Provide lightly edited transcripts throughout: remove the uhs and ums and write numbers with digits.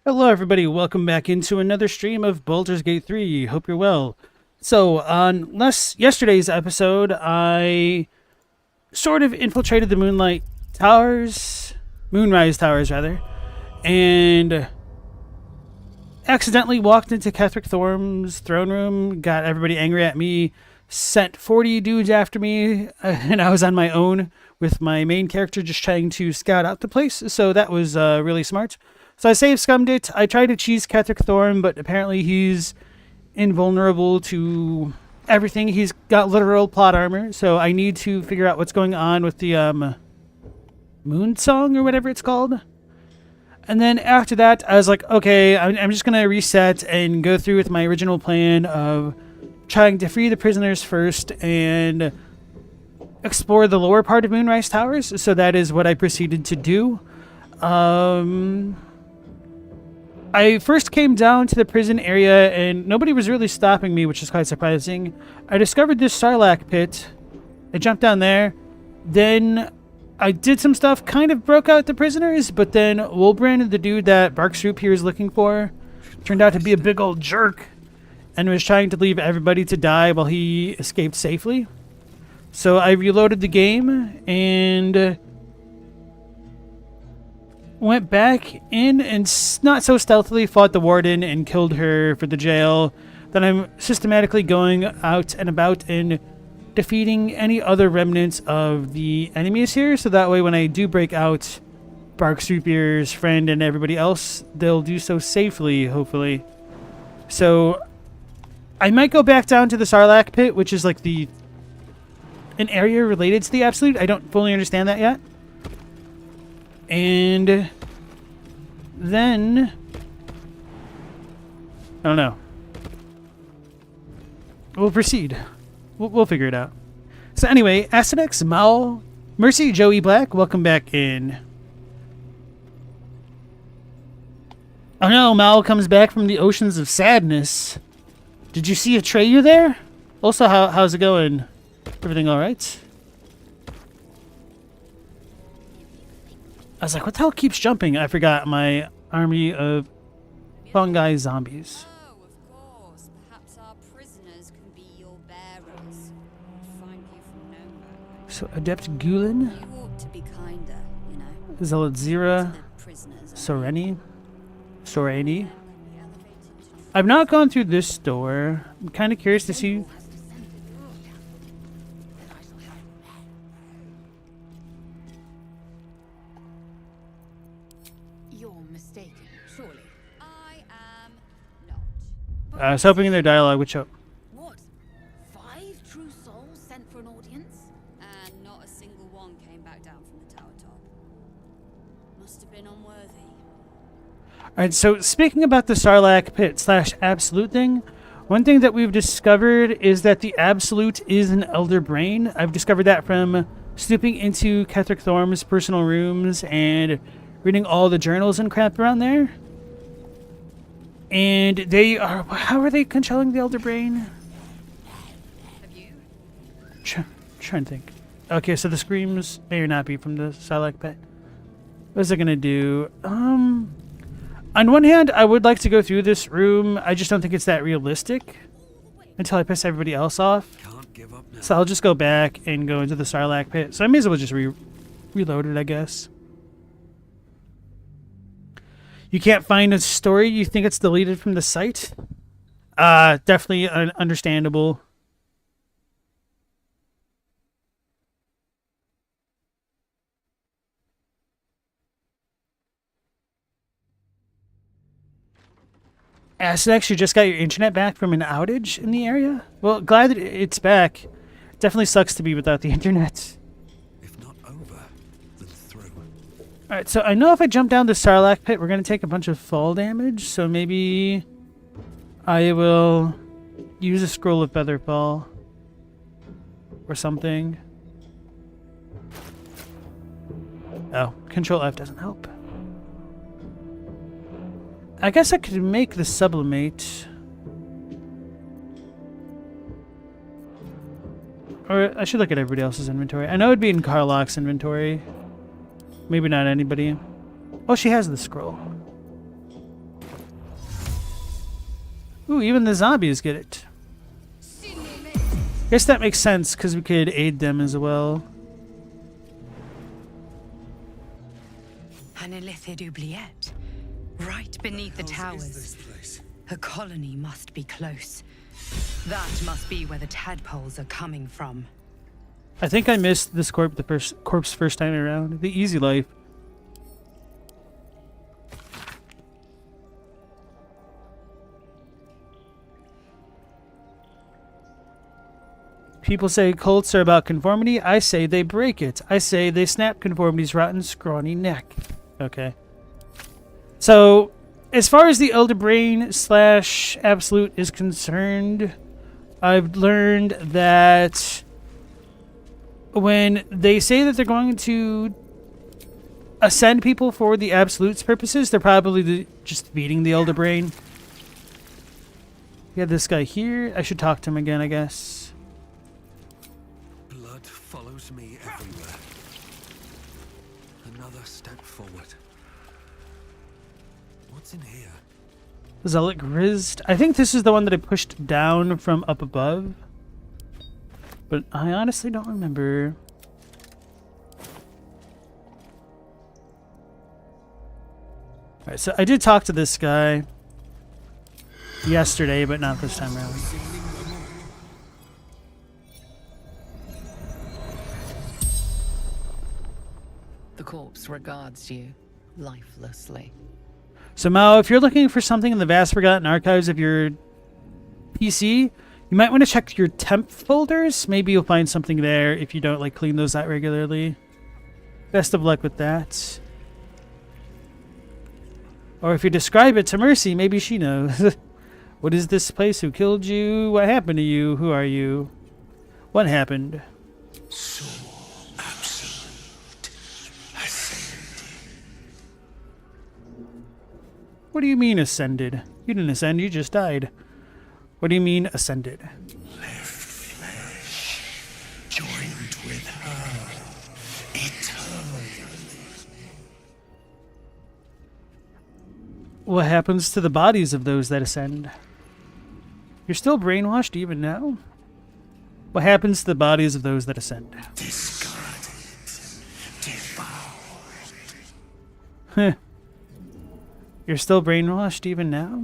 Hello everybody, welcome back into another stream of Baldur's Gate 3. Hope you're well. So, on yesterday's episode, I sort of infiltrated the Moonrise Towers rather, and accidentally walked into Ketheric Thorm's throne room, got everybody angry at me, sent 40 dudes after me, and I was on my own with my main character just trying to scout out the place, so that was really smart. So I saved scummed it. I tried to cheese Ketheric Thorm, but apparently he's invulnerable to everything. He's got literal plot armor, so I need to figure out what's going on with the Moon Song or whatever it's called. And then after that, I was like, okay, I'm just going to reset and go through with my original plan of trying to free the prisoners first and explore the lower part of Moonrise Towers. So that is what I proceeded to do. I first came down to the prison area and nobody was really stopping me, which is quite surprising. I discovered this Sarlacc pit. I jumped down there. Then I did some stuff, kind of broke out the prisoners, but then Wolbrin, the dude that Barksroop here is looking for, turned out to be a big old jerk and was trying to leave everybody to die while he escaped safely. So I reloaded the game and went back in and not so stealthily fought the warden and killed her for the jail. Then I'm systematically going out and about and defeating any other remnants of the enemies here, so that way when I do break out Barksroopier's friend and everybody else, they'll do so safely, hopefully. So I might go back down to the Sarlacc pit, which is like an area related to the Absolute. I don't fully understand that yet. And then I don't know. We'll proceed. We'll figure it out. So anyway, Acidex, Maul, Mercy, Joey Black, welcome back in. Oh no, Mal comes back from the oceans of sadness. Did you see Atreyu there? Also, how's it going? Everything all right? I was like, what the hell keeps jumping? I forgot my army of fungi zombies. Oh, of course. Perhaps our prisoners can be your bearers. Find you from nowhere. So, Adept Gulin, You ought to be kinder, you know. Zealot Zira, The prisoners are Sorani. I've not gone through this door. I'm kind of curious to see. I am not. I was hoping their dialogue would show up. What? 5 true souls sent for an audience? And not a single one came back down from the tower top. Must have been unworthy. Alright, so speaking about the Sarlacc pit / Absolute thing, one thing that we've discovered is that the Absolute is an Elder Brain. I've discovered that from snooping into Ketheric Thorm's personal rooms and reading all the journals and crap around there. And they are... How are they controlling the Elder Brain? Have you? Trying to think. Okay, so the screams may or not be from the Sarlacc pit. What is it going to do? On one hand, I would like to go through this room. I just don't think it's that realistic until I piss everybody else off. Can't give up now. So I'll just go back and go into the Sarlacc pit. So I may as well just reload it, I guess. You can't find a story? You think it's deleted from the site? Definitely understandable. Acidex, you just got your internet back from an outage in the area? Well, glad that it's back. Definitely sucks to be without the internet. If not over, then through. Alright, so I know if I jump down the Sarlacc pit, we're going to take a bunch of fall damage, so maybe I will use a Scroll of Featherfall or something. Oh, Control F doesn't help. I guess I could make the Sublimate. Or I should look at everybody else's inventory. I know it'd be in Karlach's inventory. Maybe not anybody. Oh, she has the scroll. Ooh, even the zombies get it. Guess that makes sense because we could aid them as well. An illithid oubliette, right beneath the towers. A colony must be close. That must be where the tadpoles are coming from. I think I missed this corpse first time around. The easy life. People say cults are about conformity. I say they break it. I say they snap conformity's rotten, scrawny neck. Okay. So, as far as the Elder Brain / Absolute is concerned, I've learned that when they say that they're going to ascend people for the Absolute's purposes, they're probably just feeding the Elder Brain. We have this guy here. I should talk to him again, I guess. Blood follows me everywhere. Another step forward. What's in here? Zealot Grizzed. I think this is the one that I pushed down from up above. But I honestly don't remember. Alright, so I did talk to this guy yesterday, but not this time around. The corpse regards you lifelessly. So Mao, if you're looking for something in the vast forgotten archives of your PC, you might want to check your temp folders. Maybe you'll find something there if you don't clean those out regularly. Best of luck with that. Or if you describe it to Mercy, maybe she knows. What is this place? Who killed you? What happened to you? Who are you? What happened? So absolute. Ascended. What do you mean ascended? You didn't ascend, you just died. What do you mean ascended? Left flesh. Joined with her. Eternally. What happens to the bodies of those that ascend? You're still brainwashed even now? What happens to the bodies of those that ascend? Discarded. Devoured. Heh. You're still brainwashed even now?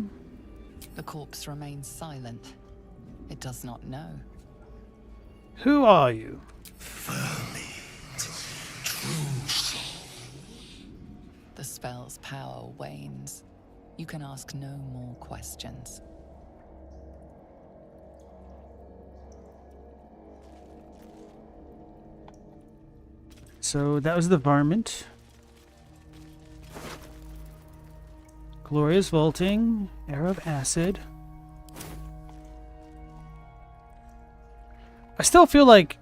The corpse remains silent. It does not know. Who are you? Vermit. True soul. The spell's power wanes. You can ask no more questions. So that was the varmint. Glorious vaulting. Arrow of acid. I still feel like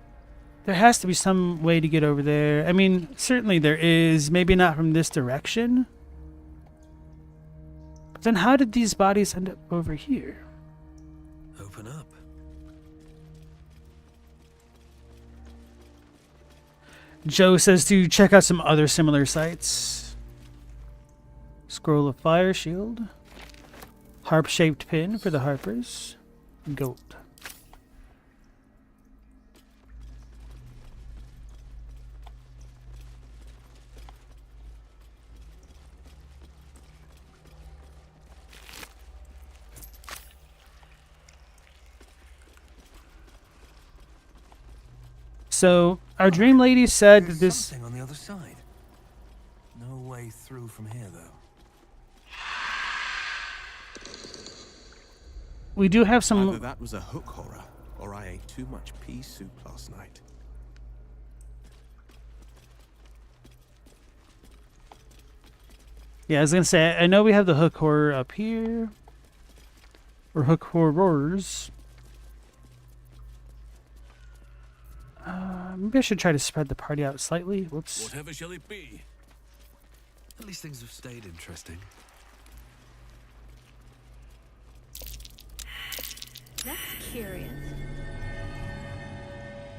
there has to be some way to get over there. I mean, certainly there is. Maybe not from this direction. But then how did these bodies end up over here? Open up. Joe says to check out some other similar sites. Scroll of Fire Shield. Harp-shaped pin for the harpers. Gold. So, our dream lady said that There's this... something on the other side. No way through from here, though. We do have Either some... that was a hook horror, or I ate too much pea soup last night. Yeah, I was going to say, I know we have the hook horror up here. Or hook horrors. Maybe I should try to spread the party out slightly. Whoops. Whatever shall it be? At least things have stayed interesting. That's curious.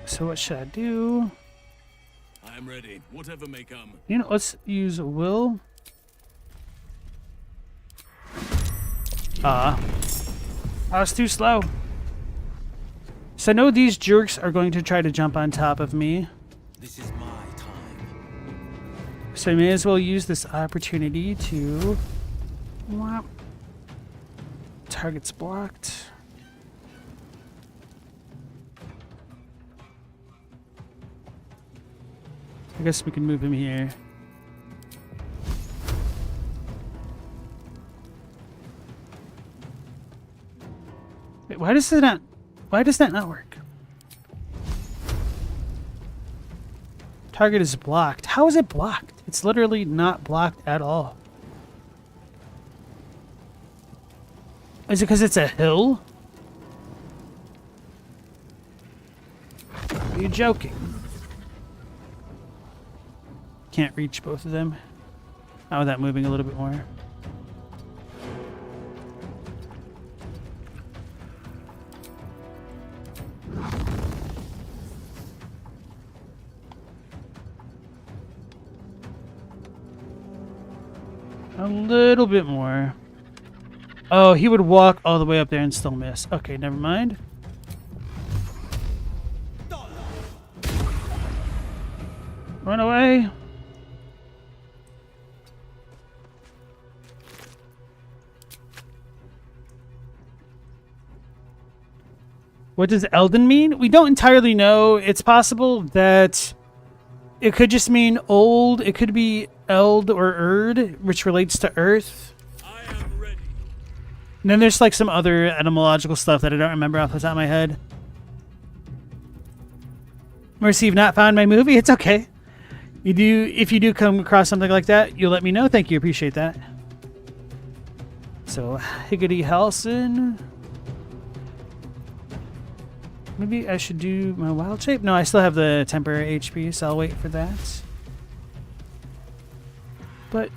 So what should I do? I am ready. Whatever may come. You know, let's use will. I was too slow. So I know these jerks are going to try to jump on top of me. This is my time. So I may as well use this opportunity to... Whop. Target's blocked. I guess we can move him here. Wait, why does that not work? Target is blocked. How is it blocked? It's literally not blocked at all. Is it because it's a hill? Are you joking? Can't reach both of them. How about that moving a little bit more? A little bit more. Oh, he would walk all the way up there and still miss. Okay, never mind. Run away. What does Elden mean? We don't entirely know. It's possible that it could just mean old. It could be Eld or Erd, which relates to Earth. I am ready. And then there's like some other etymological stuff that I don't remember off the top of my head. Mercy, you've not found my movie? It's okay. If you do come across something like that, you'll let me know. Thank you, appreciate that. So, Higgity Halson. Maybe I should do my wild shape? No, I still have the temporary HP, so I'll wait for that. But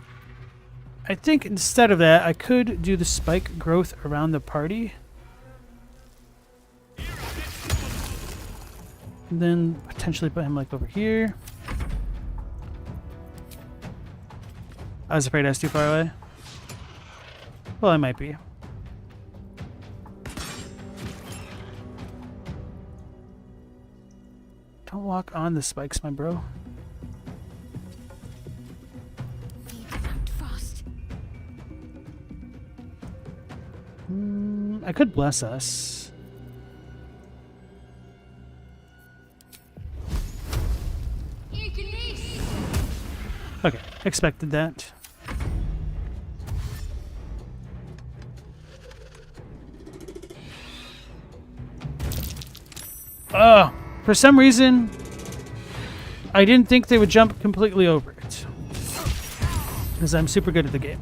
I think instead of that, I could do the spike growth around the party. And then potentially put him like over here. I was afraid I was too far away. Well, I might be. Don't walk on the spikes, my bro. I could bless us. Okay, expected that. Oh, for some reason, I didn't think they would jump completely over it. Because I'm super good at the game.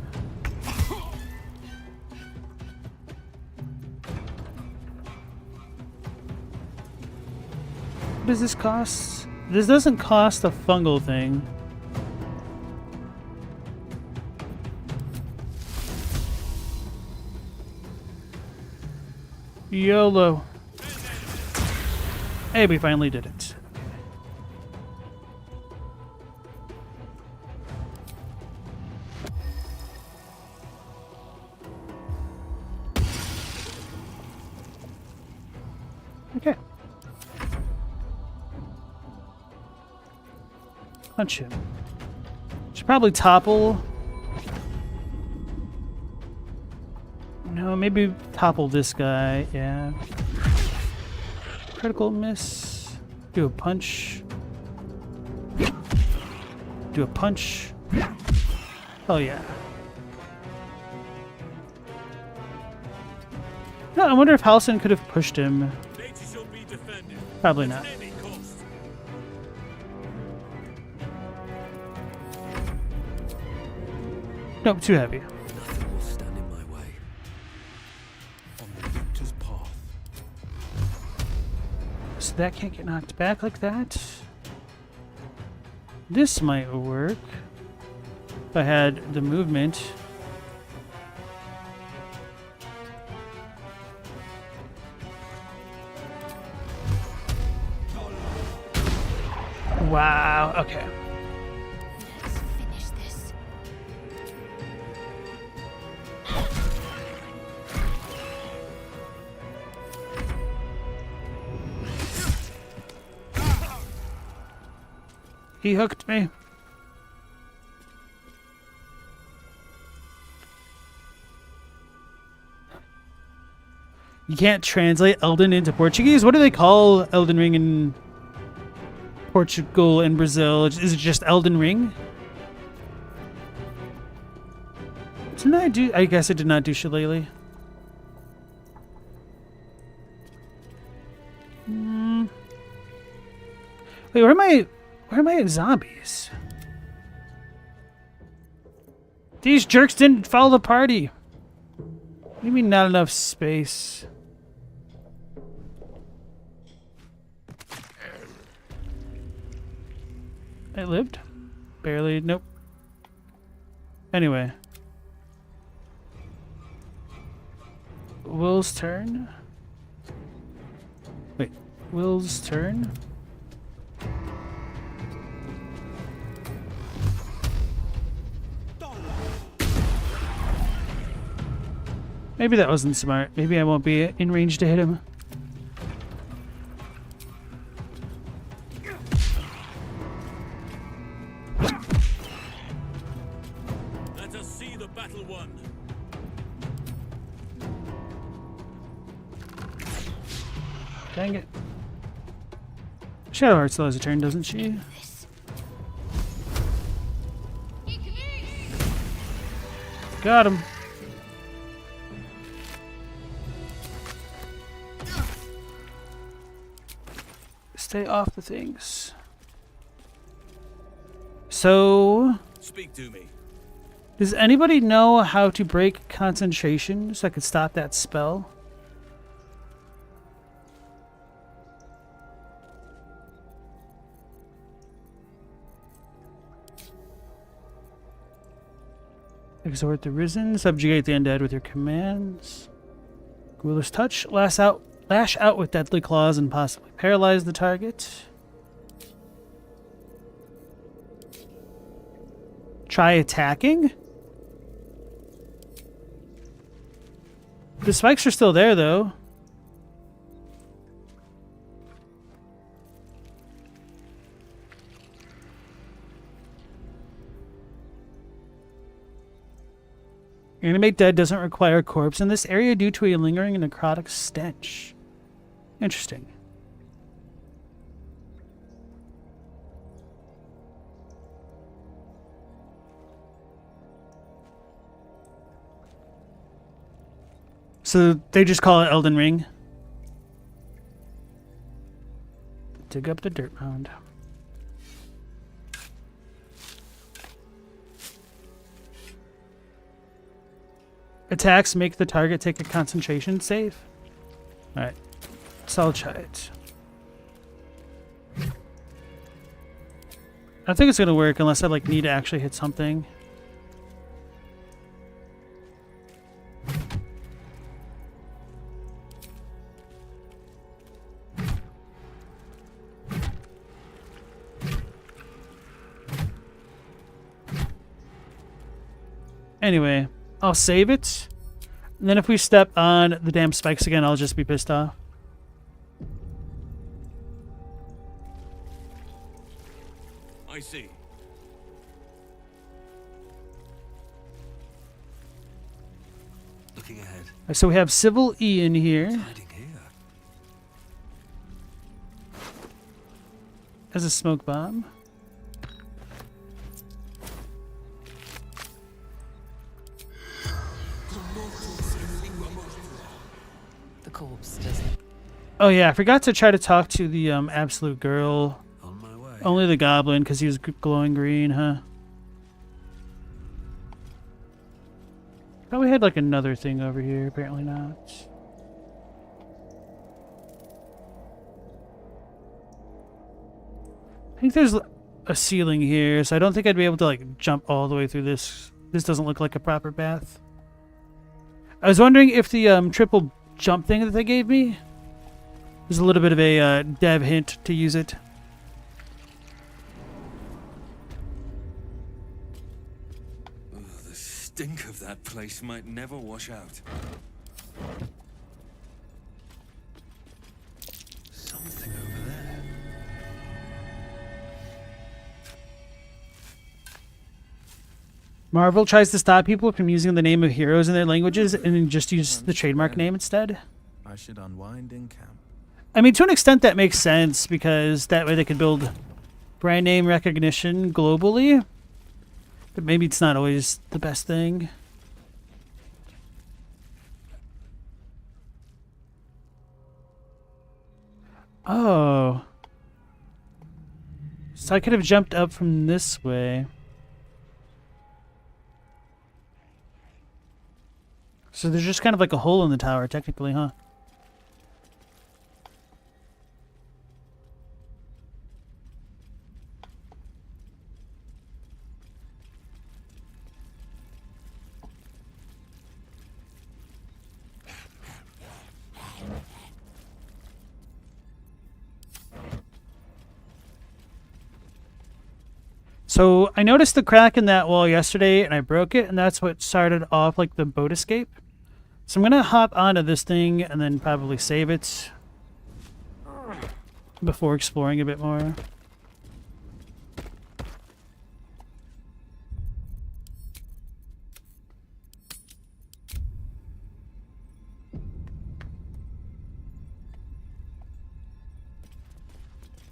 What does this cost? This doesn't cost a fungal thing. YOLO. Hey, we finally did it. Okay. Punch him. Should probably topple. No, maybe topple this guy. Yeah. Critical miss. Do a punch. Do a punch. Oh yeah. No, I wonder if Halson could have pushed him. Nature shall be defended. Probably not. At any cost. Nope, too heavy. Nothing will stand in my way. On the victor's path. So that can't get knocked back like that. This might work. If I had the movement. Wow, okay. Let's finish this. He hooked me. You can't translate Elden into Portuguese? What do they call Elden Ring in Portugal and Brazil? Is it just Elden Ring? Didn't I do... I guess I did not do Shillelagh. Wait, where am I zombies? These jerks didn't follow the party. What do you mean not enough space? I lived? Barely. Nope. Anyway. Will's turn. Wait. Will's turn? Maybe that wasn't smart. Maybe I won't be in range to hit him. Let us see the battle won. Dang it. Shadowheart still has a turn, doesn't she? Got him. Stay off the things. So, Speak to me. does anybody know how to break concentration so I could stop that spell? Exhort the risen, subjugate the undead with your commands. Ruler's touch, lash out with deadly claws and possibly paralyze the target. Try attacking? The spikes are still there, though. Animate dead doesn't require a corpse in this area due to a lingering necrotic stench. Interesting. So they just call it Elden Ring. Dig up the dirt mound. Attacks make the target take a concentration save. Alright. So I'll try it. I think it's gonna work unless I like need to actually hit something. Anyway, I'll save it. And then if we step on the damn spikes again, I'll just be pissed off. I see. Looking ahead. So we have Civil E in here Hiding here. as a smoke bomb. The corpse doesn't. Oh yeah, I forgot to try to talk to the absolute girl. On my way. Only the goblin, because he was glowing green, huh? Thought we had like another thing over here. Apparently not. I think there's a ceiling here, so I don't think I'd be able to like jump all the way through this. This doesn't look like a proper path. I was wondering if the triple jump thing that they gave me was a little bit of a dev hint to use it. The stink of that place might never wash out. Something over there. Marvel tries to stop people from using the name of heroes in their languages and just use the trademark name instead. I should unwind in camp. I mean, to an extent that makes sense because that way they could build brand name recognition globally. But maybe it's not always the best thing. Oh. So I could have jumped up from this way. So there's just kind of like a hole in the tower, technically, huh? So I noticed the crack in that wall yesterday and I broke it, and that's what started off like the boat escape. So I'm gonna hop onto this thing and then probably save it before exploring a bit more.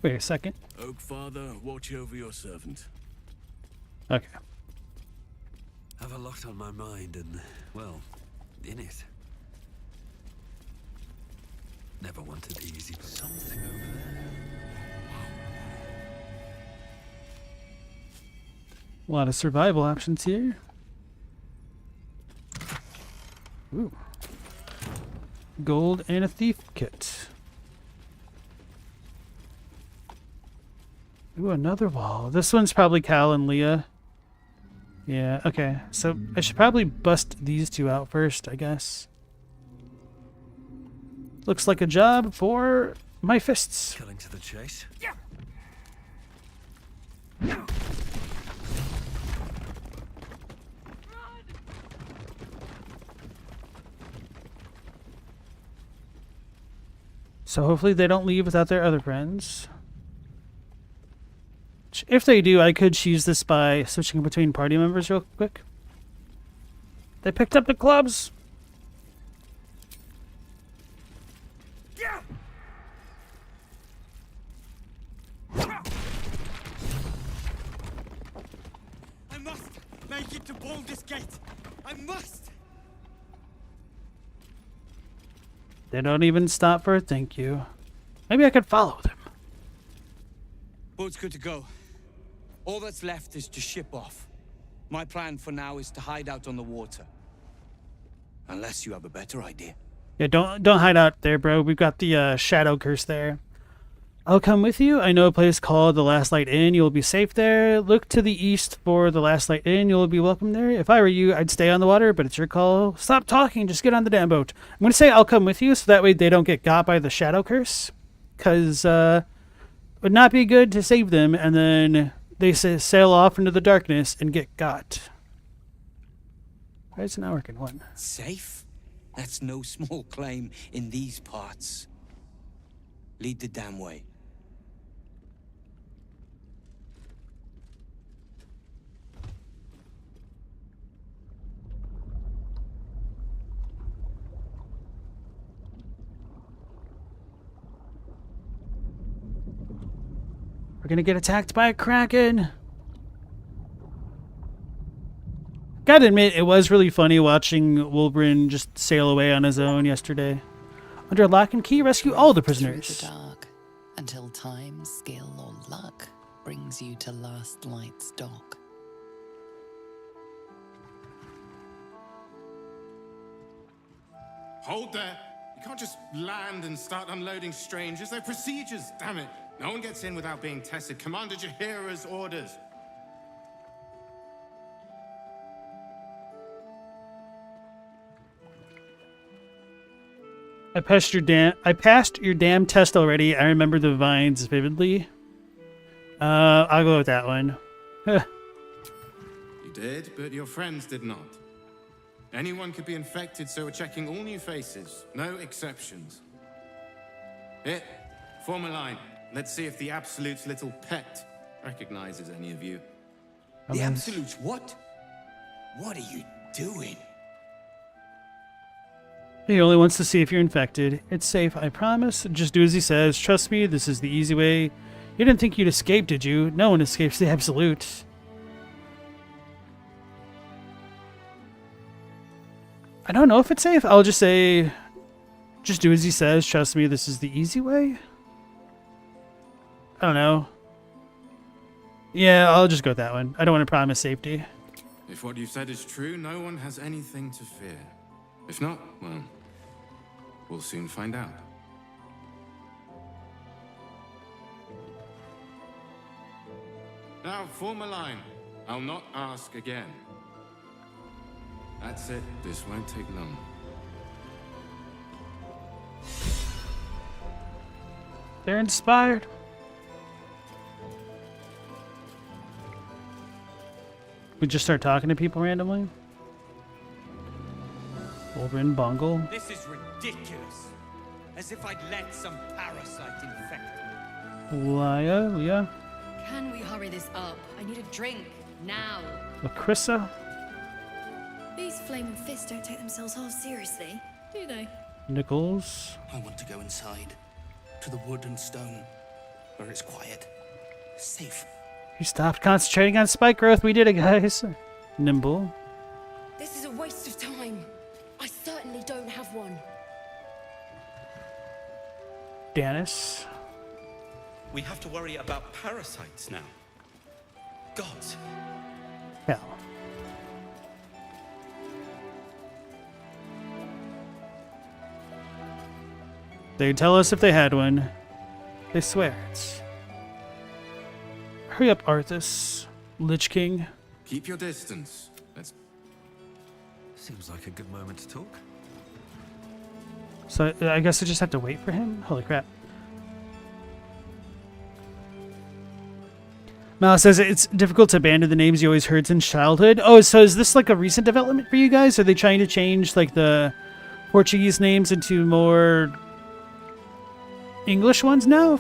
Wait a second. Oak Father, watch over your servant. Okay. Have a lot on my mind and, well, in it. Never wanted the easy, but something over there. A lot of survival options here. Ooh. Gold and a thief kit. Ooh, another wall. This one's probably Cal and Leah. Yeah, okay. So I should probably bust these two out first, I guess. Looks like a job for my fists. Cutting to the chase. So hopefully they don't leave without their other friends. If they do, I could choose this by switching between party members real quick. They picked up the clubs. I must make it to Baldur's Gate. I must. They don't even stop for a thank you. Maybe I could follow them. Boat's good to go. All that's left is to ship off. My plan for now is to hide out on the water. Unless you have a better idea. Yeah, don't hide out there, bro. We've got the shadow curse there. I'll come with you. I know a place called the Last Light Inn. You'll be safe there. Look to the east for the Last Light Inn. You'll be welcome there. If I were you, I'd stay on the water, but it's your call. Stop talking. Just get on the damn boat. I'm going to say I'll come with you so that way they don't get got by the shadow curse. Because it would not be good to save them and then they sail off into the darkness and get got. Why is it not working? One. Safe? That's no small claim in these parts. Lead the damn way. We're gonna get attacked by a kraken. Gotta admit, it was really funny watching Wolverine just sail away on his own yesterday. Under lock and key, rescue all the prisoners. Through the dark, until time, skill, or luck brings you to Last Light's dock. Hold there. You can't just land and start unloading strangers. They're procedures, damn it. No one gets in without being tested. Commander Jahira's orders. I passed your damn test already. I remember the vines vividly. I'll go with that one. You did, but your friends did not. Anyone could be infected, so we're checking all new faces. No exceptions. Here, form a line. Let's see if the Absolute's little pet recognizes any of you. The Absolute's what? What are you doing? He only wants to see if you're infected. It's safe, I promise. Just do as he says. Trust me, this is the easy way. You didn't think you'd escape, did you? No one escapes the absolute. I don't know if it's safe. I'll just say, just do as he says. Trust me, this is the easy way. I don't know. Yeah, I'll just go with that one. I don't want to promise safety. If what you've said is true, no one has anything to fear. If not, well, we'll soon find out. Now, form a line. I'll not ask again. That's it. This won't take long. They're inspired. We just start talking to people randomly. Wolverine Bongle. This is ridiculous. As if I'd let some parasite infect me. Leah. Can we hurry this up? I need a drink. Now. Lacrissa. These flaming fists don't take themselves half seriously, do they? Nichols. I want to go inside. To the wood and stone. Where it's quiet. Safe. You stopped concentrating on spike growth. We did it, guys. Nimble. This is a waste of time. I certainly don't have one. Danis. We have to worry about parasites now. Gods. Hell. They'd tell us if they had one. They swear it's. Hurry up, Arthas. Lich King. Keep your distance. Let's... Seems like a good moment to talk. So I guess I just have to wait for him? Holy crap. Mal says it's difficult to abandon the names you always heard since childhood. Oh, so is this like a recent development for you guys? Are they trying to change like the Portuguese names into more English ones now?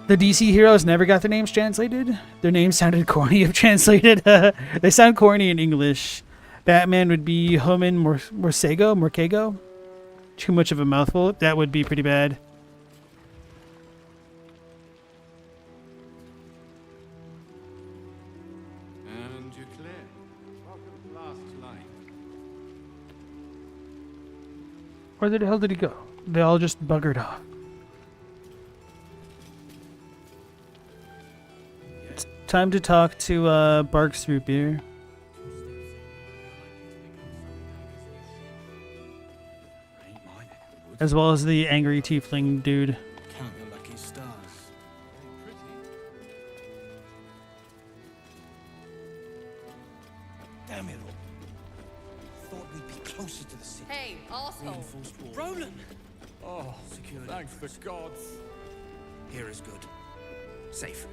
The DC heroes never got their names translated. Their names sounded corny if translated. They sound corny in English. Batman would be Homan Morcego. Too much of a mouthful. That would be pretty bad. And you're clear. Welcome to last line. Where the hell did he go? They all just buggered off. It's time to talk to Barks Root Beer. As well as the angry tiefling dude. Count your lucky stars. Damn it all. Thought we'd be closer to the city. Hey, arsehole. Roland! Oh, thanks the gods. Here is good. Safe.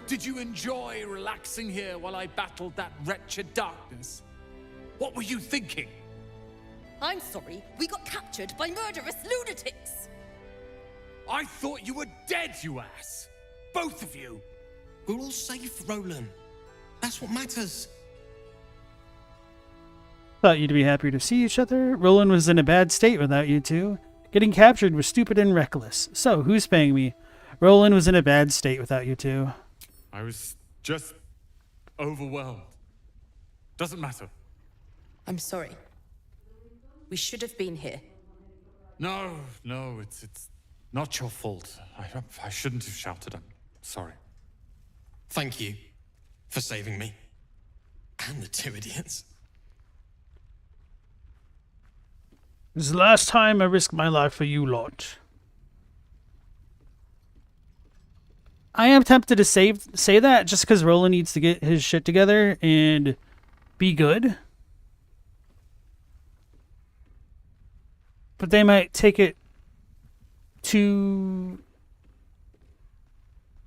Did you enjoy relaxing here while I battled that wretched darkness? What were you thinking? I'm sorry, we got captured by murderous lunatics. I thought you were dead, you ass. Both of you. We're all safe, Roland. That's what matters. Thought you'd be happier to see each other. Roland was in a bad state without you two. Getting captured was stupid and reckless. So, who's paying me? Roland was in a bad state without you two. I was just overwhelmed. Doesn't matter. I'm sorry. We should have been here. No, it's not your fault. I shouldn't have shouted. I'm sorry. Thank you for saving me. And the two idiots. This is the last time I risk my life for you lot. I am tempted to say that just because Roland needs to get his shit together and be good. But they might take it too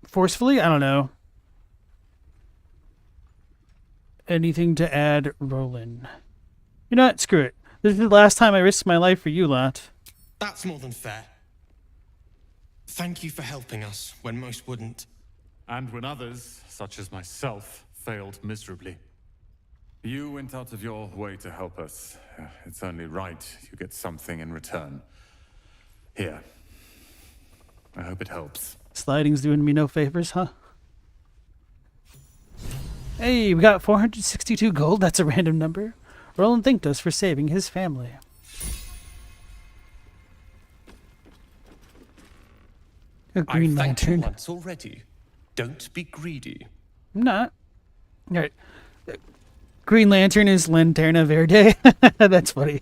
forcefully. I don't know. Anything to add, Roland? You know what? Screw it. This is the last time I risk my life for you lot. That's more than fair. Thank you for helping us when most wouldn't. And when others, such as myself, failed miserably. You went out of your way to help us. It's only right you get something in return. Here. I hope it helps. Sliding's doing me no favors, huh? Hey, we got 462 gold. That's a random number. Roland thanked us for saving his family. A green lantern. Once already. Don't be greedy. I'm not. All right. Green Lantern is Lanterna Verde. That's funny.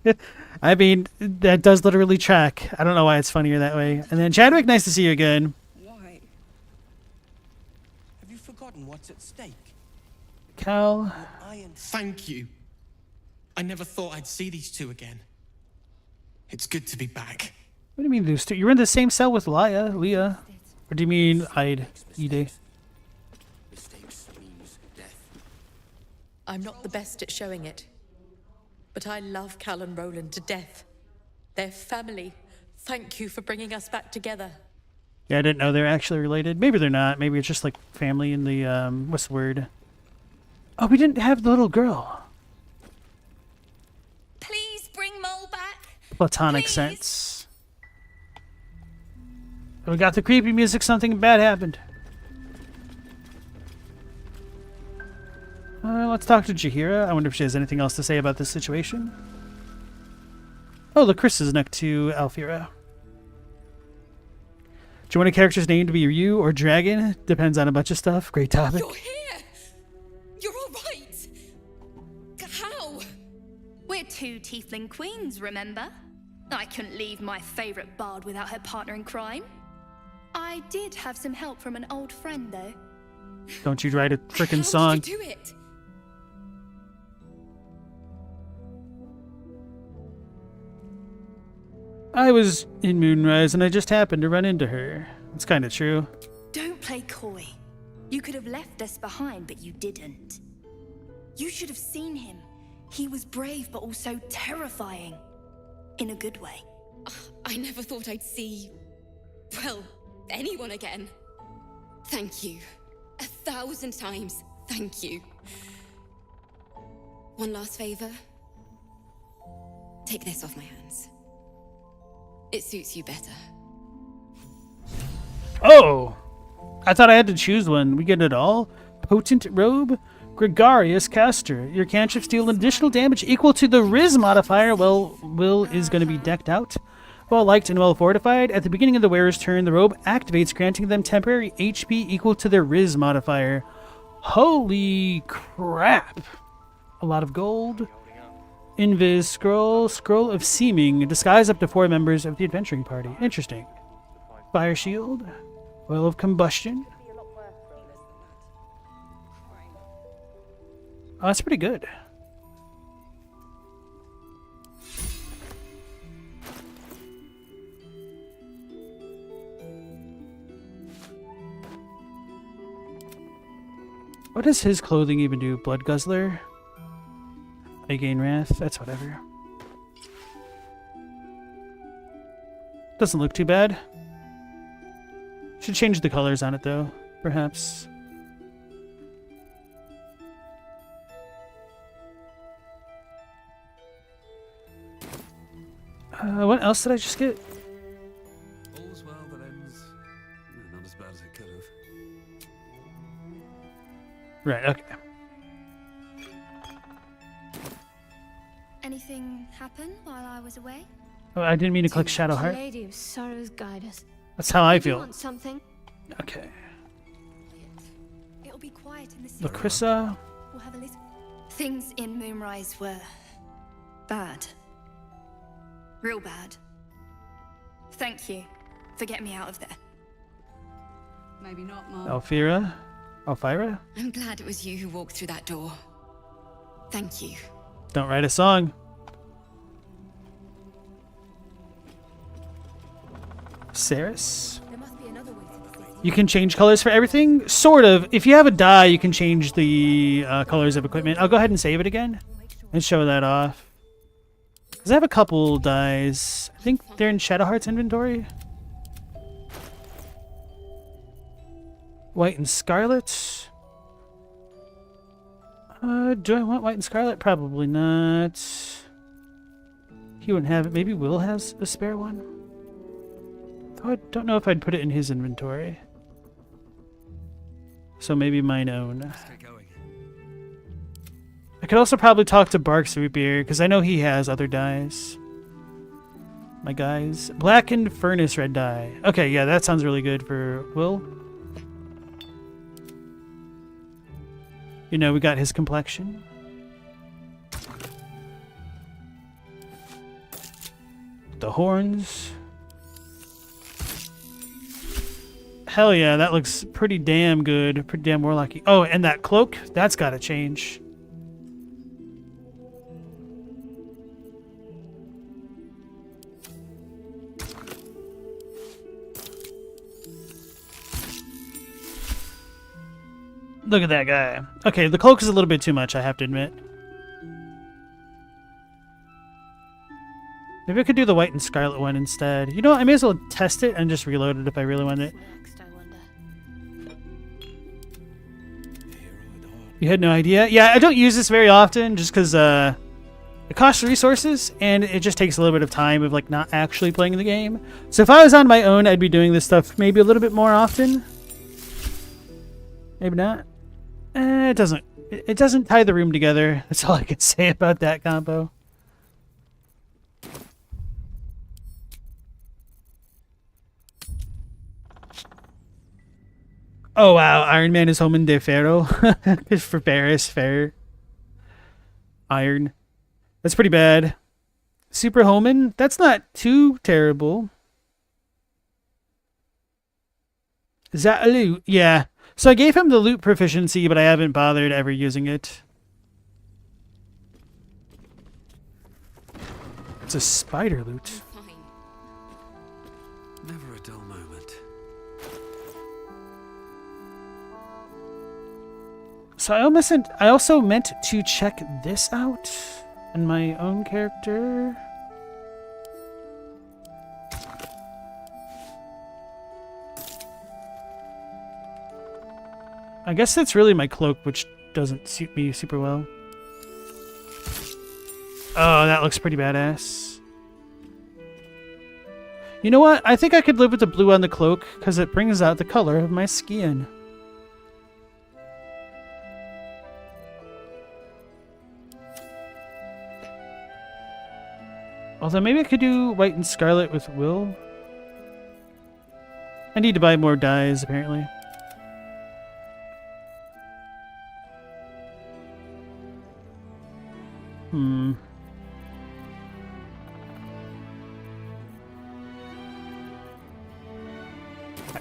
I mean, that does literally track. I don't know why it's funnier that way. And then Chadwick, nice to see you again. Why? Have you forgotten what's at stake? Cal. Thank you. I never thought I'd see these two again. It's good to be back. What do you mean those two? You were in the same cell with Leah. Or do you mean Ide? I'm not the best at showing it, but I love Cal and Roland to death. They're family. Thank you for bringing us back together. Yeah, I didn't know they're actually related. Maybe they're not. Maybe it's just like family in the, what's the word? Oh, we didn't have the little girl. Please bring Mole back. Platonic sense. We got the creepy music. Something bad happened. Let's talk to Jaheira. I wonder if she has anything else to say about this situation. Oh, look, Chris is next to Alfira. Do you want a character's name to be Ryu or Dragon? Depends on a bunch of stuff. Great topic. You're here. You're all right. How? We're two tiefling queens, remember? I couldn't leave my favorite bard without her partner in crime. I did have some help from an old friend, though. Don't you write a frickin' song. How did you do it? I was in Moonrise and I just happened to run into her. It's kind of true. Don't play coy. You could have left us behind, but you didn't. You should have seen him. He was brave, but also terrifying. In a good way. I never thought I'd see, well, anyone again. Thank you. 1,000 times, thank you. One last favor. Take this off my hands. It suits you better. Oh! I thought I had to choose one. We get it all? Potent Robe? Gregarious Caster. Your cantrips deal additional damage equal to the Riz modifier. Well, Will is going to be decked out. Well liked and well fortified. At the beginning of the wearer's turn, the robe activates, granting them temporary HP equal to their Riz modifier. Holy crap! A lot of gold. Invis scroll. Scroll of Seeming. Disguise up to 4 members of the adventuring party. Interesting. Fire shield. Oil of Combustion. Oh, that's pretty good. What does his clothing even do? Blood Guzzler? I gain wrath? That's whatever. Doesn't look too bad. Should change the colors on it though, perhaps. What else did I just get? All's well that ends. Not as bad as it could have. Right, okay. Anything happen while I was away? Oh, I didn't mean to click Shadow Heart. Lady of Sorrows, guide us. That's how I If you feel. want something? Okay. It'll be quiet in the city. Lacrissa. We'll have a listen. Things in Moonrise were bad. Real bad. Thank you for getting me out of there. Maybe not, Mom. Alfira? Alfira? I'm glad it was you who walked through that door. Thank you. Don't write a song. Saris? There must be another way to the city. You can change colors for everything? Sort of. If you have a die, you can change the colors of equipment. I'll go ahead and save it again and show that off. Because I have a couple dies. I think they're in Shadowheart's inventory. White and scarlet. Do I want white and scarlet? Probably not. He wouldn't have it. Maybe Will has a spare one. Though I don't know if I'd put it in his inventory. So maybe mine own. I could also probably talk to Barks Root Beer, because I know he has other dyes. My guys. Blackened Furnace Red dye. Okay, yeah, that sounds really good for Will. You know, we got his complexion. The horns. Hell yeah, that looks pretty damn good. Pretty damn warlocky. Oh, and that cloak, that's gotta change. Look at that guy. Okay, the cloak is a little bit too much, I have to admit. Maybe I could do the white and scarlet one instead. You know what? I may as well test it and just reload it if I really want it. You had no idea? Yeah, I don't use this very often just because it costs resources and it just takes a little bit of time of like not actually playing the game. So if I was on my own, I'd be doing this stuff maybe a little bit more often. Maybe not. It doesn't tie the room together. That's all I can say about that combo. Oh wow, Iron Man is Homan de Ferro. For Paris, fair. Iron. That's pretty bad. Super Homan? That's not too terrible. Is that a loot? Yeah. So I gave him the loot proficiency, but I haven't bothered ever using it. It's a spider loot. Never a dull moment. So I also meant to check this out in my own character. I guess that's really my cloak, which doesn't suit me super well. Oh, that looks pretty badass. You know what? I think I could live with the blue on the cloak because it brings out the color of my skin. Although maybe I could do white and scarlet with Will. I need to buy more dyes, apparently.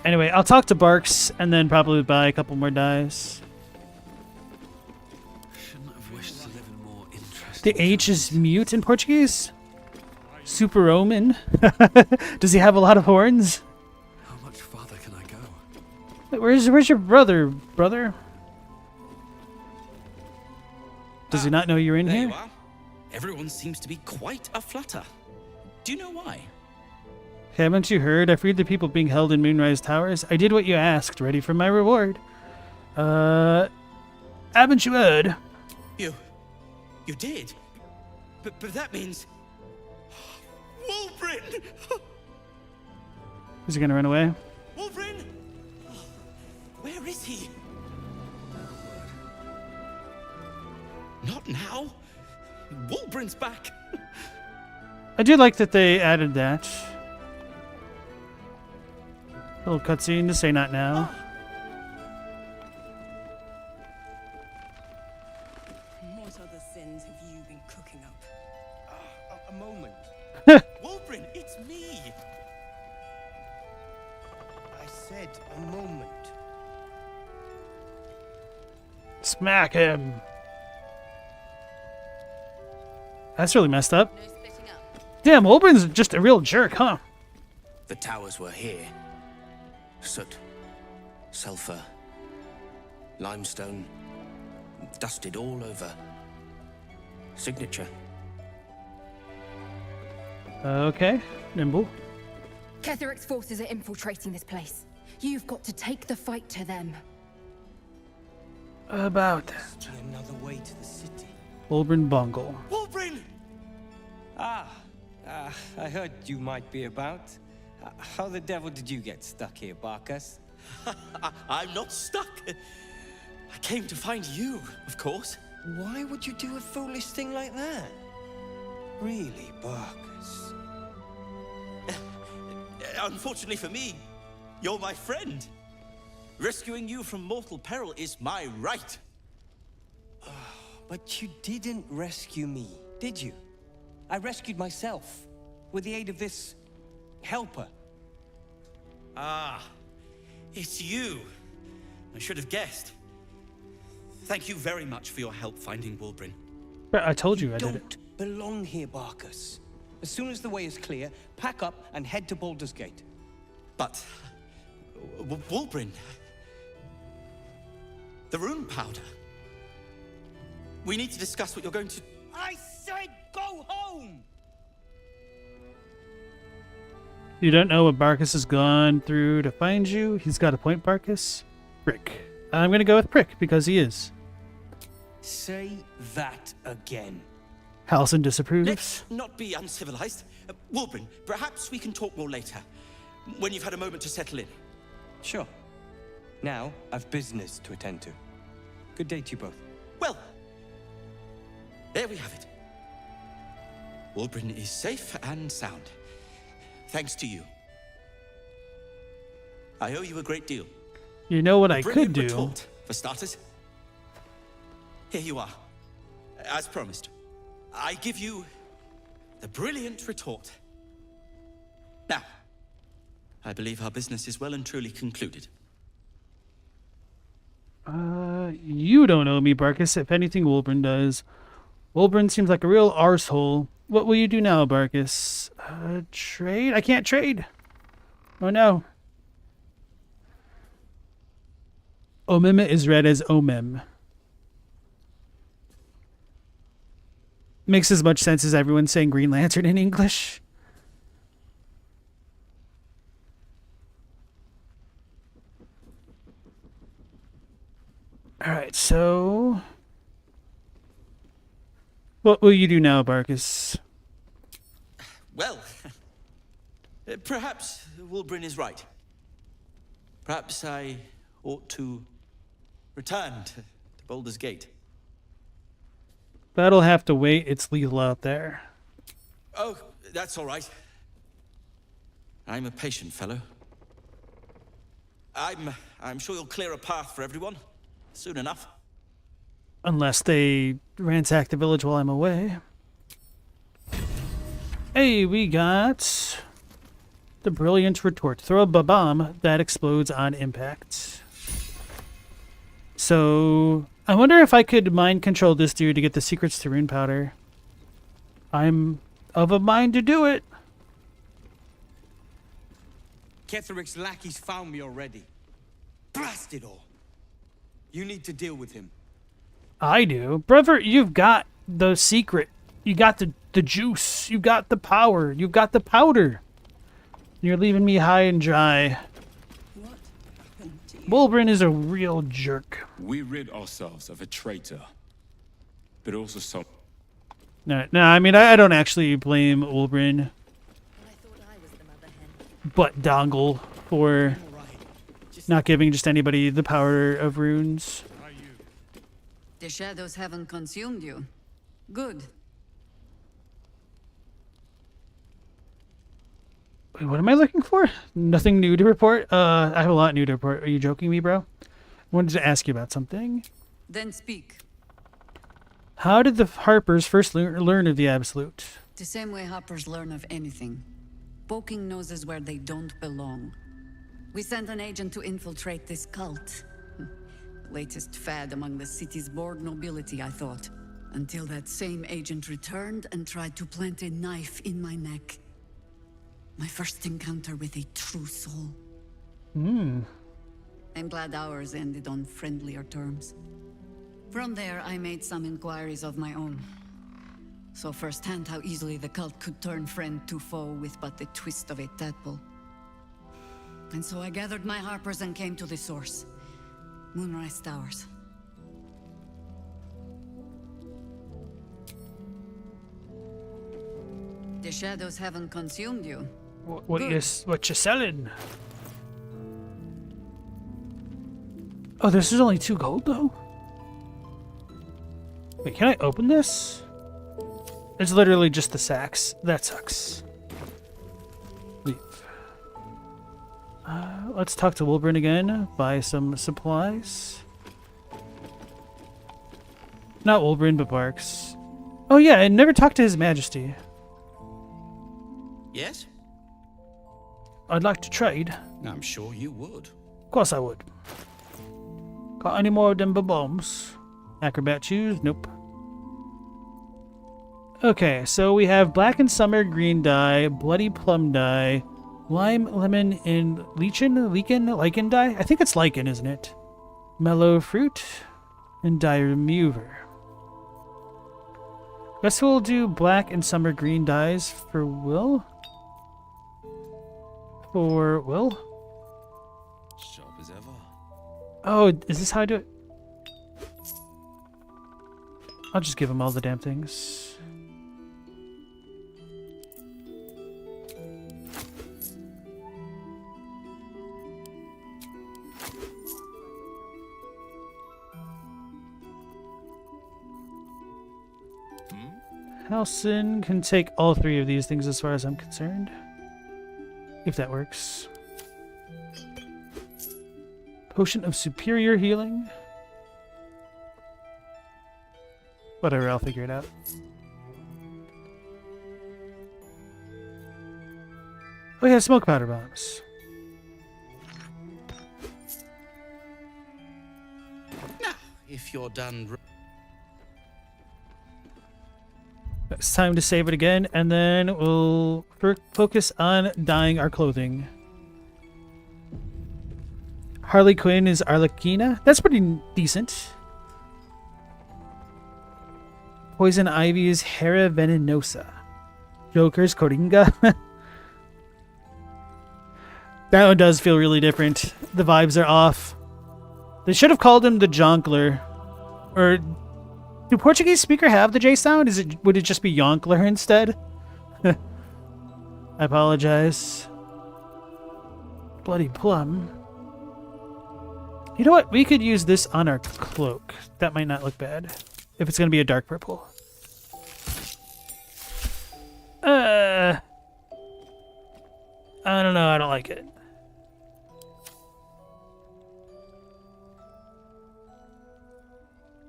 Anyway, I'll talk to Barks and then probably buy a couple more dyes. Shouldn't have wished to live in more interesting The H is mute in Portuguese? Super Roman? Does he have a lot of horns? How much farther can I go? Wait, where's your brother? Does he not know you're in There here? you are. Everyone seems to be quite aflutter. Do you know why? Haven't you heard? I freed the people being held in Moonrise Towers. I did what you asked, ready for my reward. Haven't you heard? You did? But that means... Wolverine! Is he gonna run away? Wolverine! Where is he? Not now. Wolverine's back. I do like that they added that. Little cutscene to say not now. What other sins have you been cooking up? A moment. Wolverine, it's me. I said a moment. Smack him. That's really messed up. Damn, Wolverine's just a real jerk, huh? The towers were here. Soot, sulfur, limestone, dusted all over. Signature. Okay, nimble. Ketheric's forces are infiltrating this place. You've got to take the fight to them. About Must be another way to the city. Wolbrin Bungle. Wolbrin! I heard you might be about. How the devil did you get stuck here, Barkus? I'm not stuck. I came to find you, of course. Why would you do a foolish thing like that? Really, Barkus? Unfortunately for me, you're my friend. Rescuing you from mortal peril is my right. But you didn't rescue me, did you? I rescued myself, with the aid of this helper. Ah, it's you. I should have guessed. Thank you very much for your help finding Wolbrin. But I told you I did it. Don't belong here, Barkus. As soon as the way is clear, pack up and head to Baldur's Gate. But... Wolbrin... The rune powder. We need to discuss what you're going to... I said go home! You don't know what Barkus has gone through to find you? He's got a point, Barkus. Prick. I'm going to go with Prick, because he is. Say that again. Halsin disapproves. Let's not be uncivilized. Wolbrin, perhaps we can talk more later, when you've had a moment to settle in. Sure. Now, I've business to attend to. Good day to you both. Well, there we have it. Wolbrin is safe and sound. Thanks to you. I owe you a great deal. You know what A I could brilliant do? retort, for starters. Here you are. As promised. I give you the brilliant retort. Now, I believe our business is well and truly concluded. You don't owe me, Barkus. If anything, Wolbrin does. Wolbrin seems like a real arsehole. What will you do now, Barkus? Trade? I can't trade. Oh no. Omim is read as Omim. Makes as much sense as everyone saying Green Lantern in English. Alright, so... what will you do now, Barkus? Well, perhaps Wolbrin is right. Perhaps I ought to return to Baldur's Gate. That'll have to wait. It's lethal out there. Oh, that's all right. I'm a patient fellow. I'm sure you'll clear a path for everyone soon enough. Unless they ransack the village while I'm away. Hey, we got the brilliant retort. Throw a bomb that explodes on impact. So, I wonder if I could mind control this dude to get the secrets to rune powder. I'm of a mind to do it. Ketheric's lackeys found me already. Blast it all. You need to deal with him. I do. Brother, you've got the secret. You got the juice. You got the power. You've got the powder. You're leaving me high and dry. Wolbrin is a real jerk. We rid ourselves of a traitor, but also some... No, I mean, I don't actually blame Wolbrin, but Dongle for not giving just anybody the power of runes. The shadows haven't consumed you. Good. Wait, what am I looking for? Nothing new to report? I have a lot new to report. Are you joking me, bro? I wanted to ask you about something. Then speak. How did the Harpers first learn of the Absolute? The same way hoppers learn of anything. Poking noses where they don't belong. We sent an agent to infiltrate this cult. Latest fad among the city's bored nobility, I thought. Until that same agent returned and tried to plant a knife in my neck. My first encounter with a true soul. I'm glad ours ended on friendlier terms. From there, I made some inquiries of my own. Saw firsthand how easily the cult could turn friend to foe with but the twist of a tadpole. And so I gathered my harpers and came to the source. Moonrise Towers. The shadows haven't consumed you. What you selling? Oh, this is only 2 gold though. Wait, can I open this? It's literally just the sacks. That sucks. Leave. Let's talk to Wilburn again. Buy some supplies. Not Wilburn, but Barks. Oh yeah, I never talked to His Majesty. Yes? I'd like to trade. I'm sure you would. Of course I would. Got any more of them bombs? Acrobat shoes? Nope. Okay, so we have Black and Summer green dye, Bloody plum dye, lime, lemon, and lichen dye? I think it's lichen, isn't it? Mellow fruit, and dye remover. Guess we'll do Black and Summer green dyes for Will. For Will? Sharp as ever. Oh, is this how I do it? I'll just give him all the damn things. Halson can take all 3 of these things as far as I'm concerned. If that works. Potion of superior healing. Whatever, I'll figure it out. Oh yeah, smoke powder bombs. Now, if you're done... It's time to save it again, and then we'll focus on dyeing our clothing. Harley Quinn is Arlequina. That's pretty decent. Poison Ivy is Hera Venenosa. Joker's Coringa. That one does feel really different. The vibes are off. They should have called him the Jonkler. Or... do Portuguese speaker have the J sound? Would it just be Yonkler instead? I apologize. Bloody plum. You know what? We could use this on our cloak. That might not look bad. If it's going to be a dark purple. I don't know. I don't like it.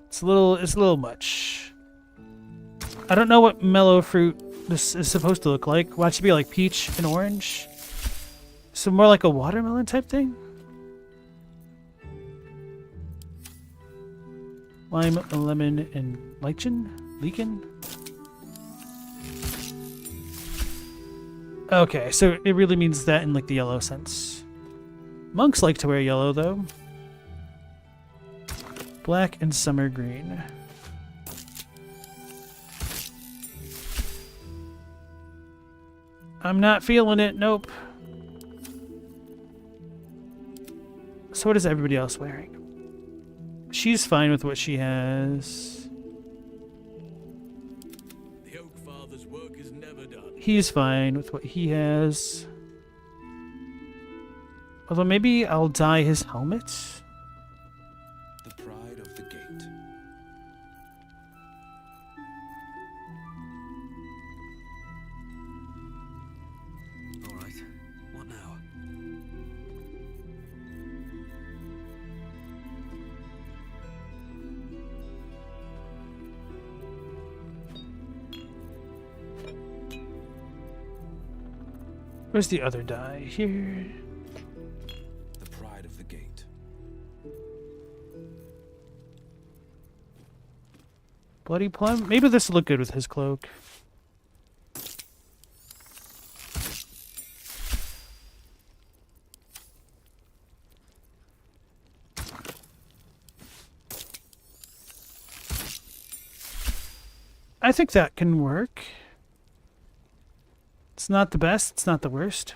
It's a little much. I don't know what mellow fruit this is supposed to look like. Watch it be like peach and orange. So more like a watermelon type thing? Lime, lemon, and lichen? Okay, so it really means that in like the yellow sense. Monks like to wear yellow though. Black and summer green. I'm not feeling it, nope. So what is everybody else wearing? She's fine with what she has. The Oak Father's work is never done. He's fine with what he has. Although maybe I'll dye his helmet. The pride of the gate. All right. What now? Where's the other dye? Here. The pride of the gate. Bloody plum? Maybe this will look good with his cloak. I think that can work. It's not the best, it's not the worst.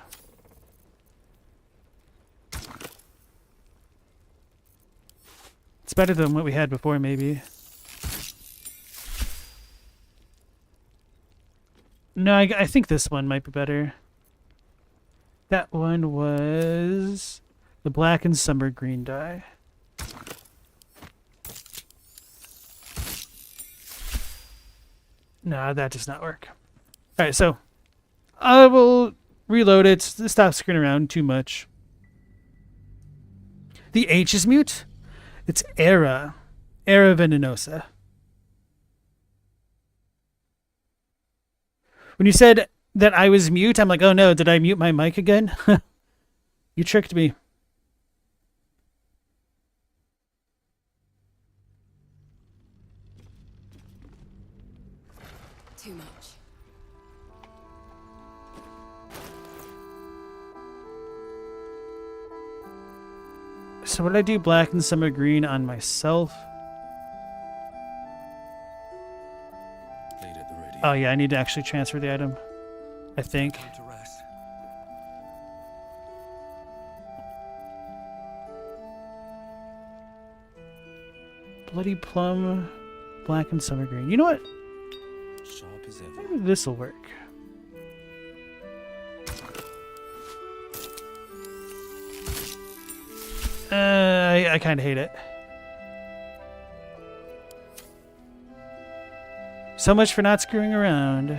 better than what we had before, maybe. No, I think this one might be better. That one was the black and summer green dye. No, that does not work. Alright, so I will reload it. Stop screwing around too much. The H is mute. It's Era. Era Venenosa. When you said that I was mute, I'm like, oh no, did I mute my mic again? You tricked me. Too much. So what did I do? Black and summer green on myself? Oh yeah, I need to actually transfer the item, I think. Bloody plum, black and summer green. You know what? Sharp as ever. Maybe this'll work. I kind of hate it. So much for not screwing around. No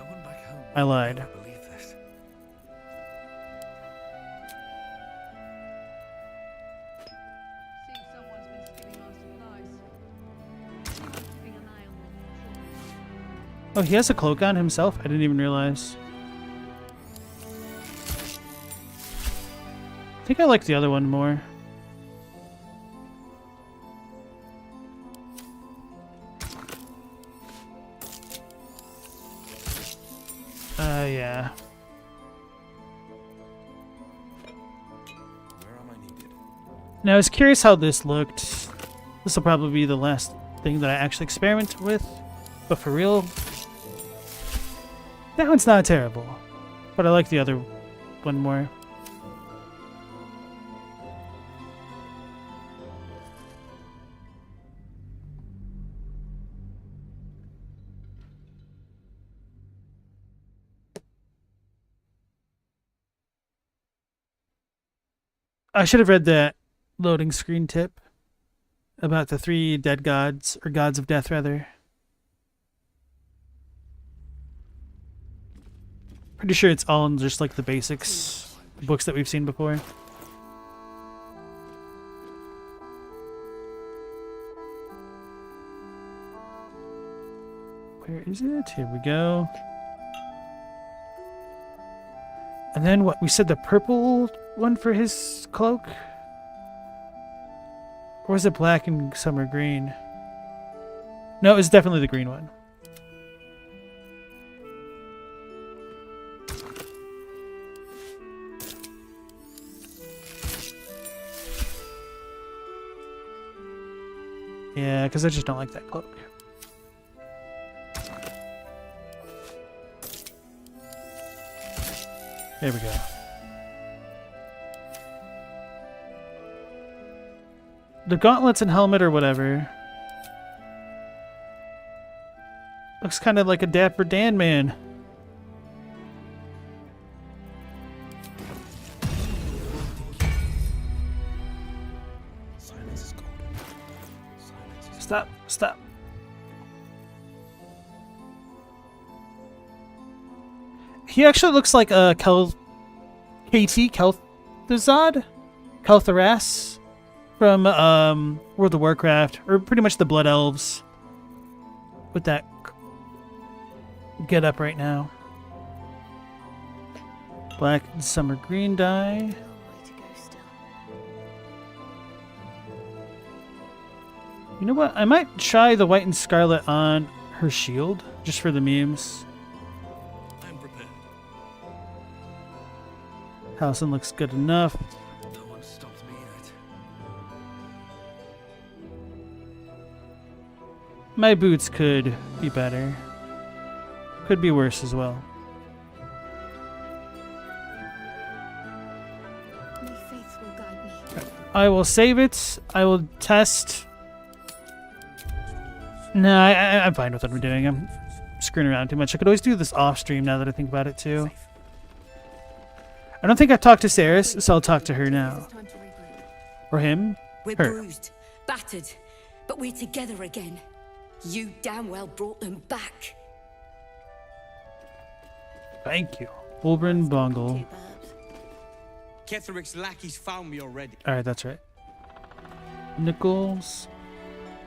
one back home. I lied. I believe this. Oh, he has a cloak on himself? I didn't even realize. I think I like the other one more. Yeah. Where am I needed? Now, I was curious how this looked. This will probably be the last thing that I actually experiment with. But for real, that one's not terrible. But I like the other one more. I should have read that loading screen tip about the 3 dead gods, or gods of death, rather. Pretty sure it's all in just like the basics books that we've seen before. Where is it? Here we go. And then what? We said the purple one for his cloak? Or was it black and summer green? No, it was definitely the green one. Yeah, because I just don't like that cloak. There we go. The gauntlets and helmet or whatever. Looks kind of like a Dapper Dan man. Silence is golden. Silence is Stop, stop. He actually looks like a Kel'Thuzad? Kel'Tharas from World of Warcraft, or pretty much the Blood Elves with that get up right now. Black and summer green dye. You know what? I might try the white and scarlet on her shield, just for the memes. I'm prepared. Howson looks good enough. No one stopped me yet. My boots could be better. Could be worse as well. My faith will guide me. I will save it. I will test. No, I'm fine with what I'm doing. I'm screwing around too much. I could always do this off stream now that I think about it too. I don't think I've talked to Saris, so I'll talk to her now. Or him. We're Her. bruised, battered, but we're together again. You damn well brought them back. Thank you. Wolbrin Bongle. Ketheric's lackeys found me already. Alright, that's right. Nichols.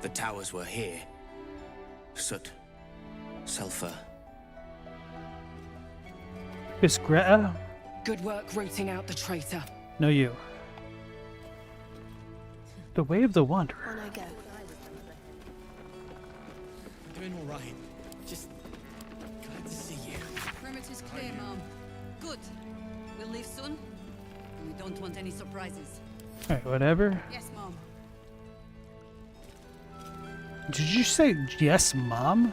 The towers were here. Soot. Sulfur. Bisgreta? Good work rooting out the traitor. No, you. The Way of the Wanderer. On I go. Doing all right. Just glad to see you. Perimeter's clear, Mom. Good. We'll leave soon. We don't want any surprises. Alright, whatever. Yes, Mom. Did you say yes, Mom?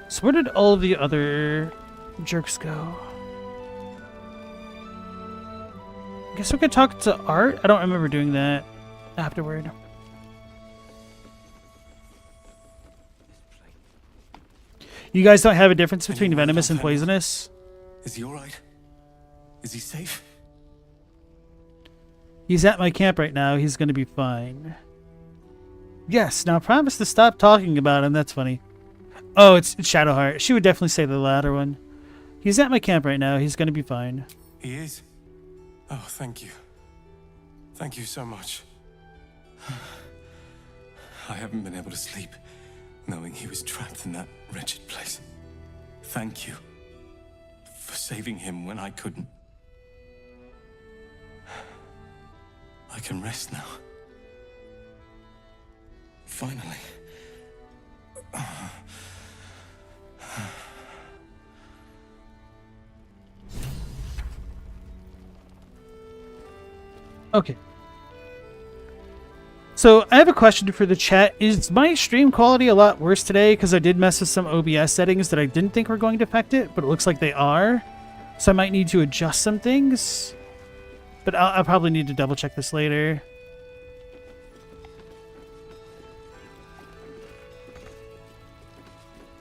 So where did all the other jerks go? I guess we could talk to Art? I don't remember doing that afterward. You guys don't have a difference between venomous and poisonous? Is he alright? Is he safe? He's at my camp right now. He's gonna be fine. Yes, now promise to stop talking about him. That's funny. Oh, it's Shadowheart. She would definitely say the latter one. He's at my camp right now. He's gonna be fine. He is? Oh, thank you. Thank you so much. I haven't been able to sleep, knowing he was trapped in that wretched place. Thank you for saving him when I couldn't. I can rest now. Finally. Okay. So I have a question for the chat. Is my stream quality a lot worse today? Because I did mess with some OBS settings that I didn't think were going to affect it, but it looks like they are. So I might need to adjust some things. But I'll probably need to double check this later.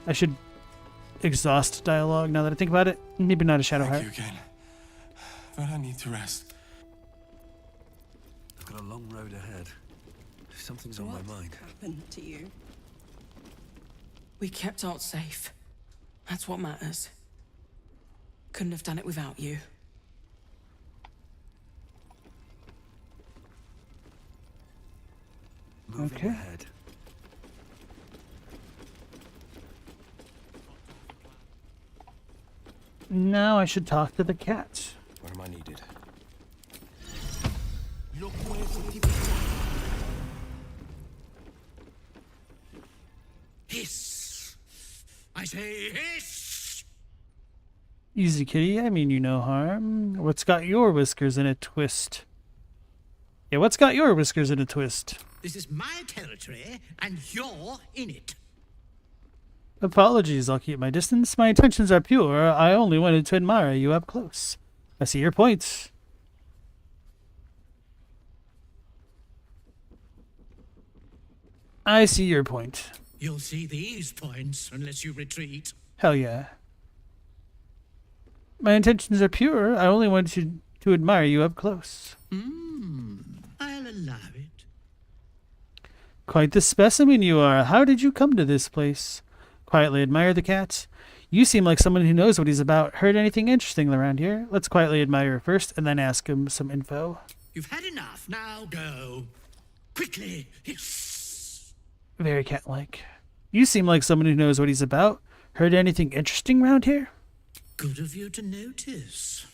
I should exhaust dialogue now that I think about it. Maybe not a Shadowheart. Thank you again. But I need to rest. I've got a long road ahead. Something's on my mind. What happened to you? We kept Art safe. That's what matters. Couldn't have done it without you. Moving ahead. Now I should talk to the cat. Where am I needed? Hiss! I say hiss! Easy, kitty. I mean you no harm. What's got your whiskers in a twist? Yeah, what's got your whiskers in a twist? This is my territory, and you're in it. Apologies, I'll keep my distance. My intentions are pure. I only wanted to admire you up close. I see your point. I see your point. You'll see these points unless you retreat. Hell yeah. My intentions are pure. I only wanted to admire you up close. I'll allow it. Quite the specimen you are. How did you come to this place? Quietly admire the cat. You seem like someone who knows what he's about. Heard anything interesting around here? Let's quietly admire first and then ask him some info. You've had enough. Now go. Quickly. Hiss. Very cat-like. You seem like someone who knows what he's about. Heard anything interesting around here? Good of you to notice.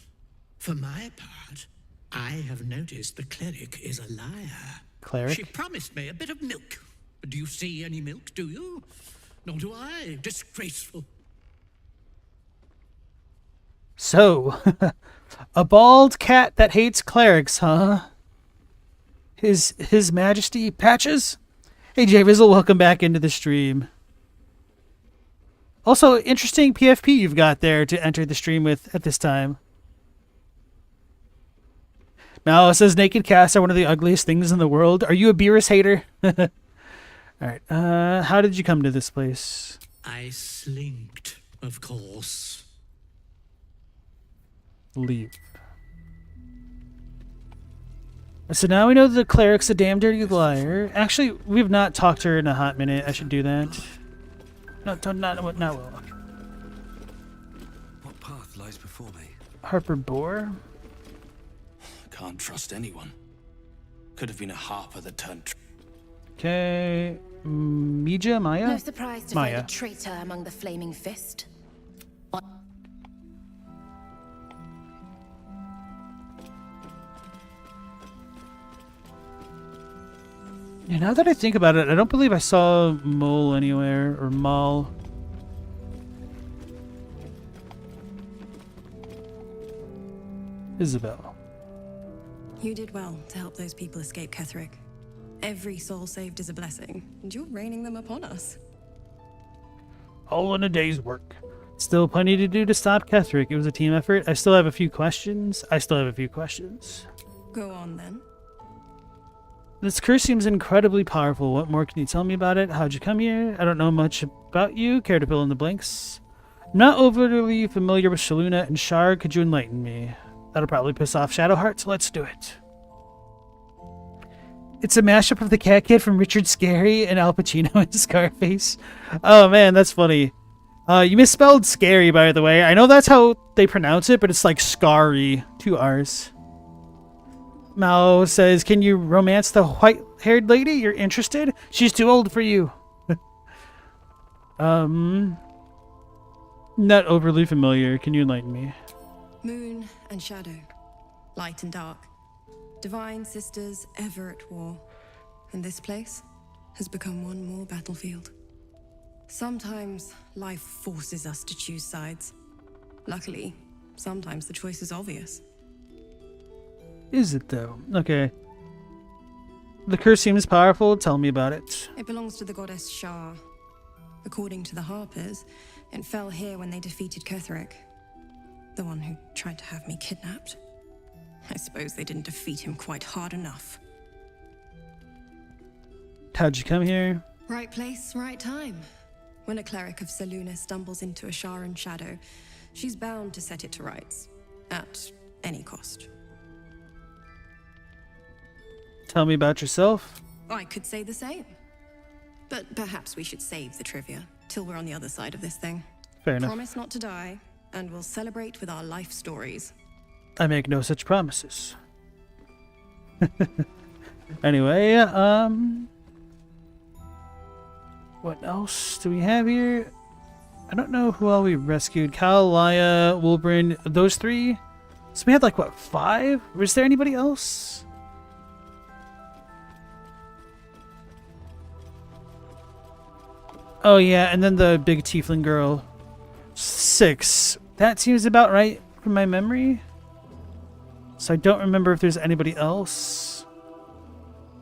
For my part, I have noticed the cleric is a liar. Cleric? She promised me a bit of milk. But do you see any milk, do you? Nor do I. Disgraceful. So, a bald cat that hates clerics, huh? His Majesty Patches? Hey J-Rizzle, welcome back into the stream. Also, interesting PFP you've got there to enter the stream with at this time. Mal says naked cats are one of the ugliest things in the world. Are you a Beerus hater? Alright, how did you come to this place? I slinked, of course. Leave. So now we know the cleric's a damn dirty liar. Actually, we've not talked to her in a hot minute. I should do that. Not well. What path lies before me? Harper Boar. Can't trust anyone. Could have been a harper that turned. Okay, Maya? No surprise to Maya. find a traitor among the Flaming Fist. Yeah, now that I think about it, I don't believe I saw Mole anywhere, or Mal. Isabel. You did well to help those people escape Ketheric. Every soul saved is a blessing, and you're raining them upon us. All in a day's work. Still plenty to do to stop Ketheric. It was a team effort. I still have a few questions. Go on, then. This curse seems incredibly powerful. What more can you tell me about it? How'd you come here? I don't know much about you. Care to fill in the blanks? I'm not overly familiar with Shaluna and Shar. Could you enlighten me? That'll probably piss off Shadowheart, so let's do it. It's a mashup of the cat kid from Richard Scary and Al Pacino and Scarface. Oh man, that's funny. You misspelled scary, by the way. I know that's how they pronounce it, but it's like Scary. 2 R's. Mao says, can you romance the white-haired lady? You're interested? She's too old for you. Not overly familiar. Can you enlighten me? Moon and shadow, light and dark, divine sisters ever at war, and this place has become one more battlefield. Sometimes life forces us to choose sides. Luckily, sometimes the choice is obvious. Is it though? Okay. The curse seems powerful. Tell me about it. It belongs to the goddess Shar. According to the Harpers, it fell here when they defeated Ketheric, the one who tried to have me kidnapped. I suppose they didn't defeat him quite hard enough. How'd you come here? Right place, right time. When a cleric of Selûne stumbles into a Sharan shadow, she's bound to set it to rights, at any cost. Tell me about yourself. I could say the same. But perhaps we should save the trivia till we're on the other side of this thing. Fair enough. Promise not to die, and we'll celebrate with our life stories. I make no such promises. Anyway, what else do we have here? I don't know who all we rescued. Cal, Laya, Wolverine, those 3. So we had like, what, 5? Was there anybody else? Oh yeah, and then the big tiefling girl. 6. That seems about right from my memory. So I don't remember if there's anybody else.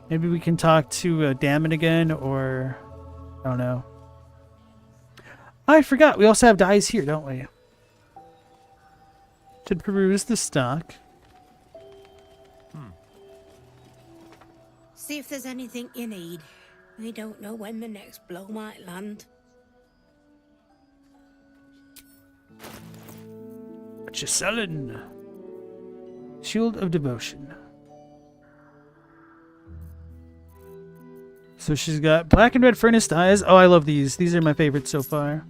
Maybe we can talk to Damon again, or I don't know. I forgot. We also have dyes here, don't we? To peruse the stock. See if there's anything you need. We don't know when the next blow might land. What you selling? Shield of Devotion. So she's got black and red furnace dyes. Oh, I love these. These are my favorites so far.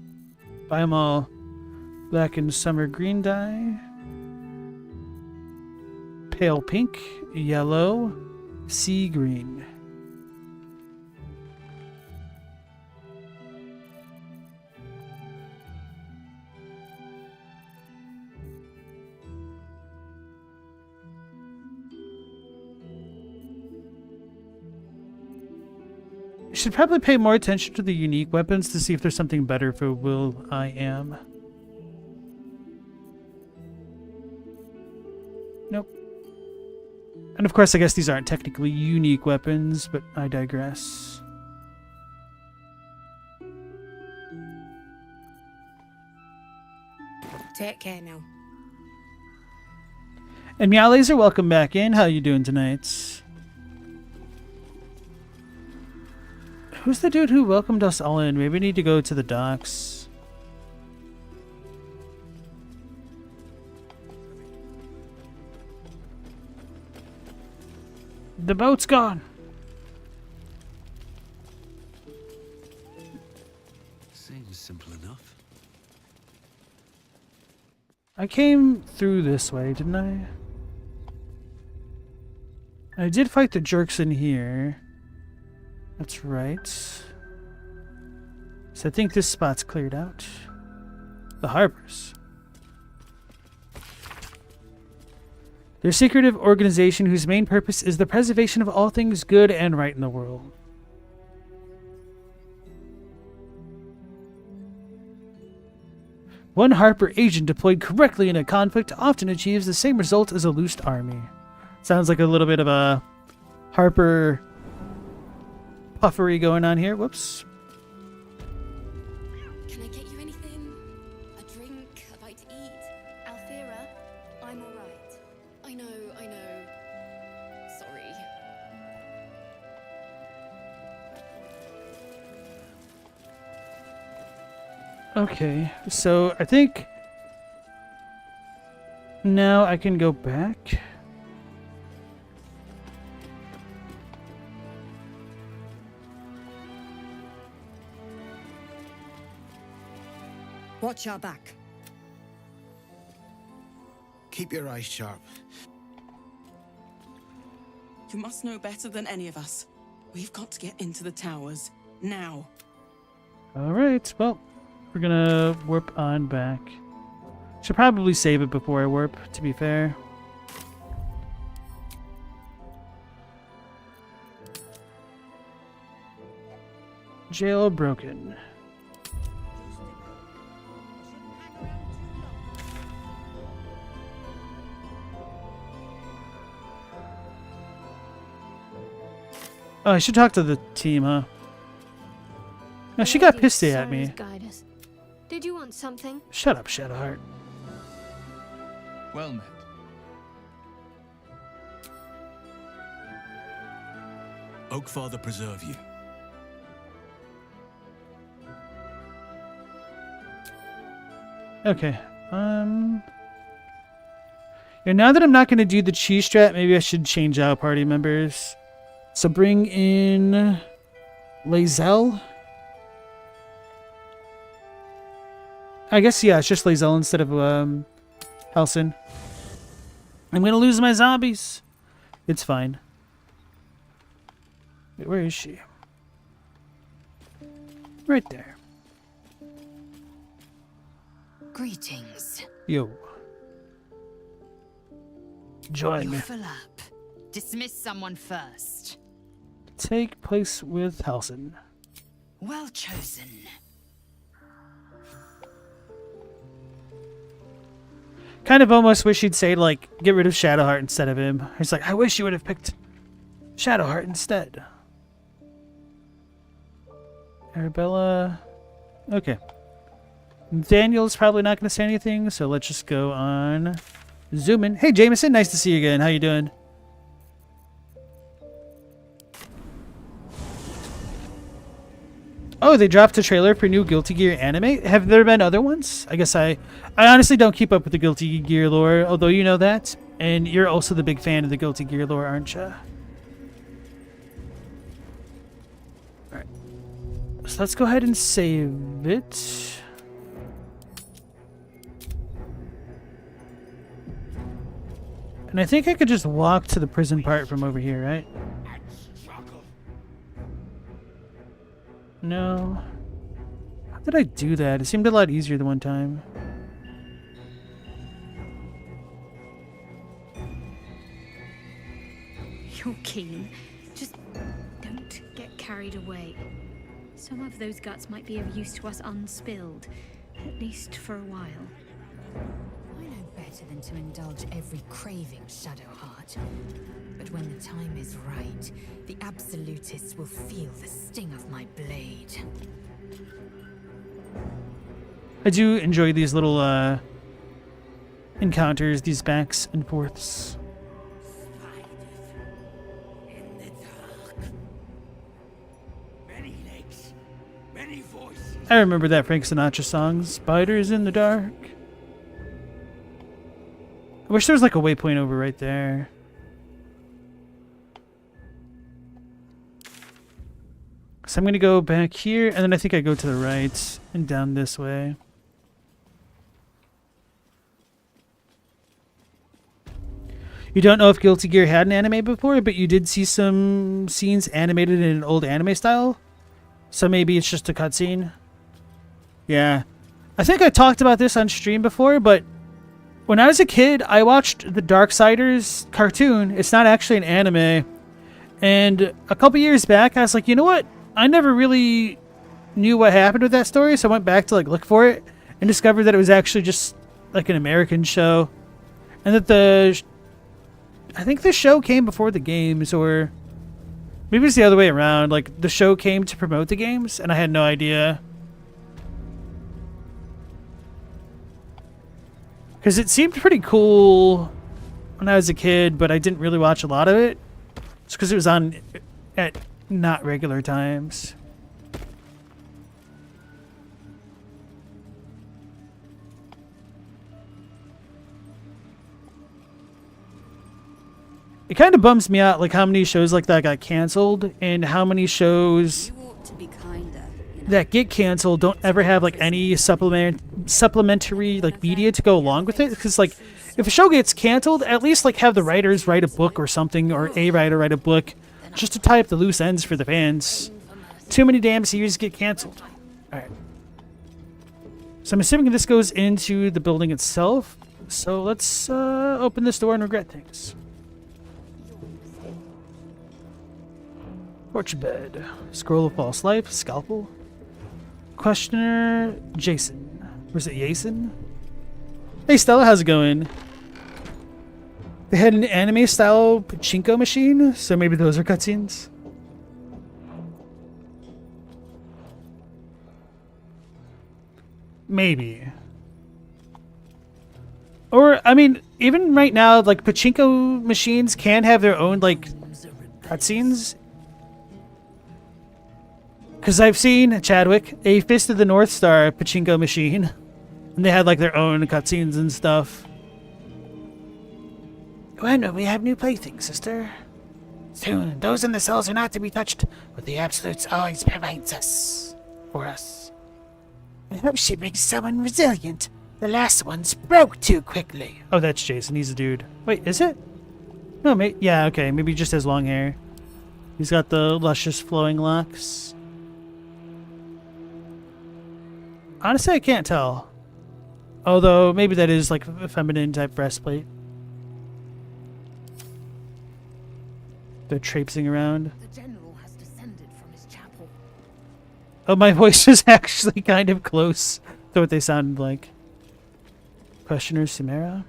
Buy them all. Black and summer green dye. Pale pink. Yellow. Sea green. Should probably pay more attention to the unique weapons to see if there's something better for Will I Am. Nope. And of course, I guess these aren't technically unique weapons, but I digress. Take care now. And Meow Laser, welcome back in. How you doing tonight? Who's the dude who welcomed us all in? Maybe we need to go to the docks. The boat's gone. Seems simple enough. I came through this way, didn't I? I did fight the jerks in here. That's right. So I think this spot's cleared out. The harbors. They're a secretive organization whose main purpose is the preservation of all things good and right in the world. One Harper agent deployed correctly in a conflict often achieves the same result as a loosed army. Sounds like a little bit of a Harper puffery going on here. Whoops. Can I get you anything? A drink? A bite to eat? Althera, I'm alright. I know. Sorry. Okay, so I think now I can go back. Watch our back. Keep your eyes sharp. You must know better than any of us. We've got to get into the towers. Now. Alright, well, we're gonna warp on back. Should probably save it before I warp, to be fair. Jail broken. Oh, I should talk to the team, huh? No, she got pissed at me. Guide us. Did you want something? Shut up, Shadowheart. Well met. Oakfather preserve you. Okay. Yeah, now that I'm not going to do the cheese strat, maybe I should change out party members. So bring in lae'zel. I guess, yeah, it's just lae'zel instead of Halsin. I'm going to lose my zombies. It's fine. Wait, where is she? Right there. Greetings. Yo. Join me. You're full up. Dismiss someone first. Take place with Halsin. Well chosen. Kind of almost wish he'd say, like, get rid of Shadowheart instead of him. He's like, I wish you would have picked Shadowheart instead. Arabella. Okay. Daniel's probably not going to say anything, so let's just go on. Zoom in. Hey, Jameson, nice to see you again. How you doing? Oh, they dropped a trailer for new Guilty Gear anime? Have there been other ones? I guess I honestly don't keep up with the Guilty Gear lore, although you know that. And you're also the big fan of the Guilty Gear lore, aren't you? Alright. So let's go ahead and save it. And I think I could just walk to the prison part from over here, right? No. How did I do that? It seemed a lot easier the one time. You're keen. Just don't get carried away. Some of those guts might be of use to us unspilled, at least for a while. I know better than to indulge every craving, Shadowheart. But when the time is right, the Absolutists will feel the sting of my blade. I do enjoy these little encounters, these backs and forths. I remember that Frank Sinatra song, Spiders in the Dark. I wish there was like a waypoint over right there. So I'm going to go back here, and then I think I go to the right and down this way. You don't know if Guilty Gear had an anime before, but you did see some scenes animated in an old anime style. So maybe it's just a cutscene. Yeah. I think I talked about this on stream before, but when I was a kid, I watched the Darksiders cartoon. It's not actually an anime. And a couple years back, I was like, you know what? I never really knew what happened with that story, so I went back to like look for it and discovered that it was actually just like an American show. And that I think the show came before the games, or maybe it's the other way around. Like the show came to promote the games, and I had no idea. Because it seemed pretty cool when I was a kid, but I didn't really watch a lot of it. It's because it was on at not regular times. It kind of bums me out, like how many shows like that got canceled, and how many shows that get canceled don't ever have like any supplementary like media to go along with it. Because like if a show gets canceled, at least like have the writers write a book or something, or a writer write a book just to tie up the loose ends for the fans. Too many damn series get canceled. Alright. So I'm assuming this goes into the building itself. So let's open this door and regret things. Torch bed. Scroll of false life. Scalpel. Questioner Jason. Or is it Jason? Hey Stella, how's it going? They had an anime style pachinko machine, so maybe those are cutscenes. Maybe. Or, I mean, even right now, like pachinko machines can have their own like cutscenes. Because I've seen, Chadwick, a Fist of the North Star pachinko machine. And they had like their own cutscenes and stuff. When we have new playthings, sister? Soon. Those in the cells are not to be touched, but the Absolutes always provides us. For us. I hope she brings someone resilient. The last ones broke too quickly. Oh, that's Jason. He's a dude. Wait, is it? No, mate. Yeah, okay. Maybe he just has long hair. He's got the luscious flowing locks. Honestly, I can't tell. Although, maybe that is like a feminine type breastplate. They're traipsing around. The general has descended from his chapel. Oh, my voice is actually kind of close to what they sounded like. Questioner Samara?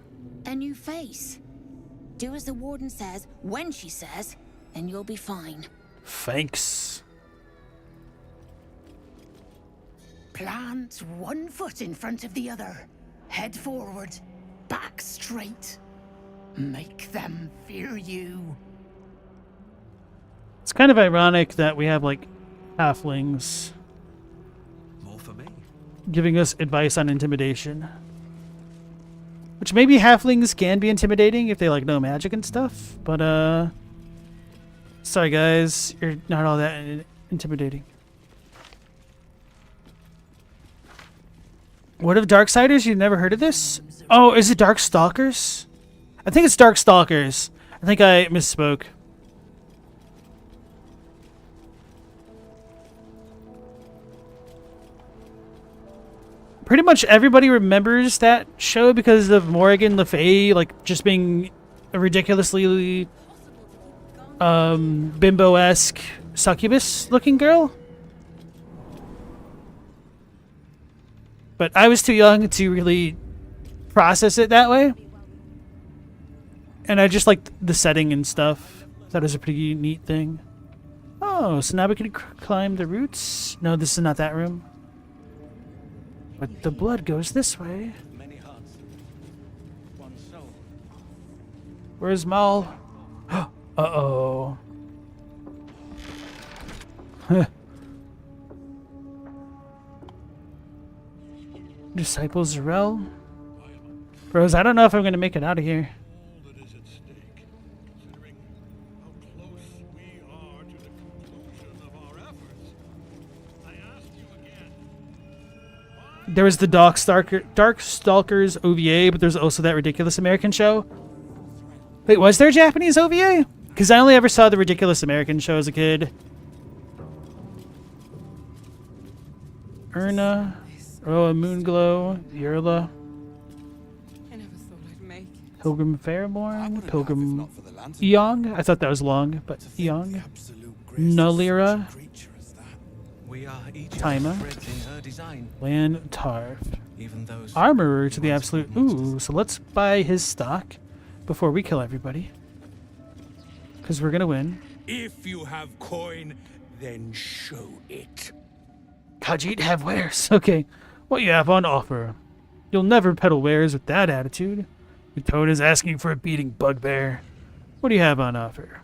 A new face. Do as the warden says, when she says, and you'll be fine. Thanks. Plant one foot in front of the other. Head forward. Back straight. Make them fear you. It's kind of ironic that we have like halflings More for me. giving us advice on intimidation. Which maybe halflings can be intimidating if they like know magic and stuff, but sorry guys, you're not all that intimidating. What of Darksiders? You've never heard of this? Oh, is it Darkstalkers? I think it's Darkstalkers. I think I misspoke. Pretty much everybody remembers that show because of Morrigan Le Fay, like, just being a ridiculously bimbo-esque succubus-looking girl. But I was too young to really process it that way. And I just liked the setting and stuff. Thought it was a pretty neat thing. Oh, so now we can climb the roots? No, this is not that room. But the blood goes this way. Where's Mal? Uh-oh. Disciple Zarel? Bros, I don't know if I'm going to make it out of here. There was the Darkstalkers OVA, but there's also that Ridiculous American show. Wait, was there a Japanese OVA? Because I only ever saw the Ridiculous American show as a kid. Erna, Roa Moonglow, Yurla, Pilgrim Fairborn, Pilgrim Eong. I thought that was long, but Eong. Nulira, Taima, Lan Tarv, Armorer to the Absolute. Ooh, so let's buy his stock before we kill everybody. Because we're going to win. If you have coin, then show it. Khajiit have wares. Okay, what you have on offer? You'll never peddle wares with that attitude. Your tone is asking for a beating, bugbear. What do you have on offer?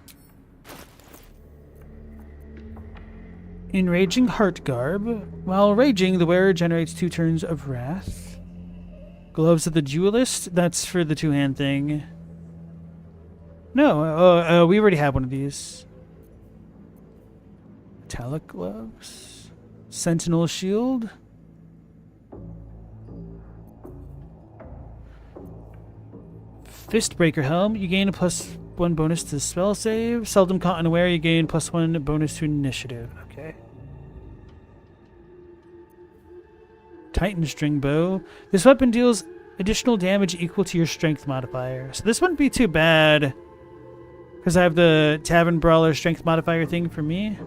Enraging Heart Garb. While raging, the wearer generates 2 turns of wrath. Gloves of the Duelist. That's for the two-hand thing. No, we already have one of these. Metallic gloves. Sentinel Shield. Fistbreaker Helm. You gain a +1 bonus to spell save. Seldom caught unaware, you gain +1 bonus to initiative. Okay. Titan String Bow. This weapon deals additional damage equal to your strength modifier. So this wouldn't be too bad. Because I have the Tavern Brawler strength modifier thing for me.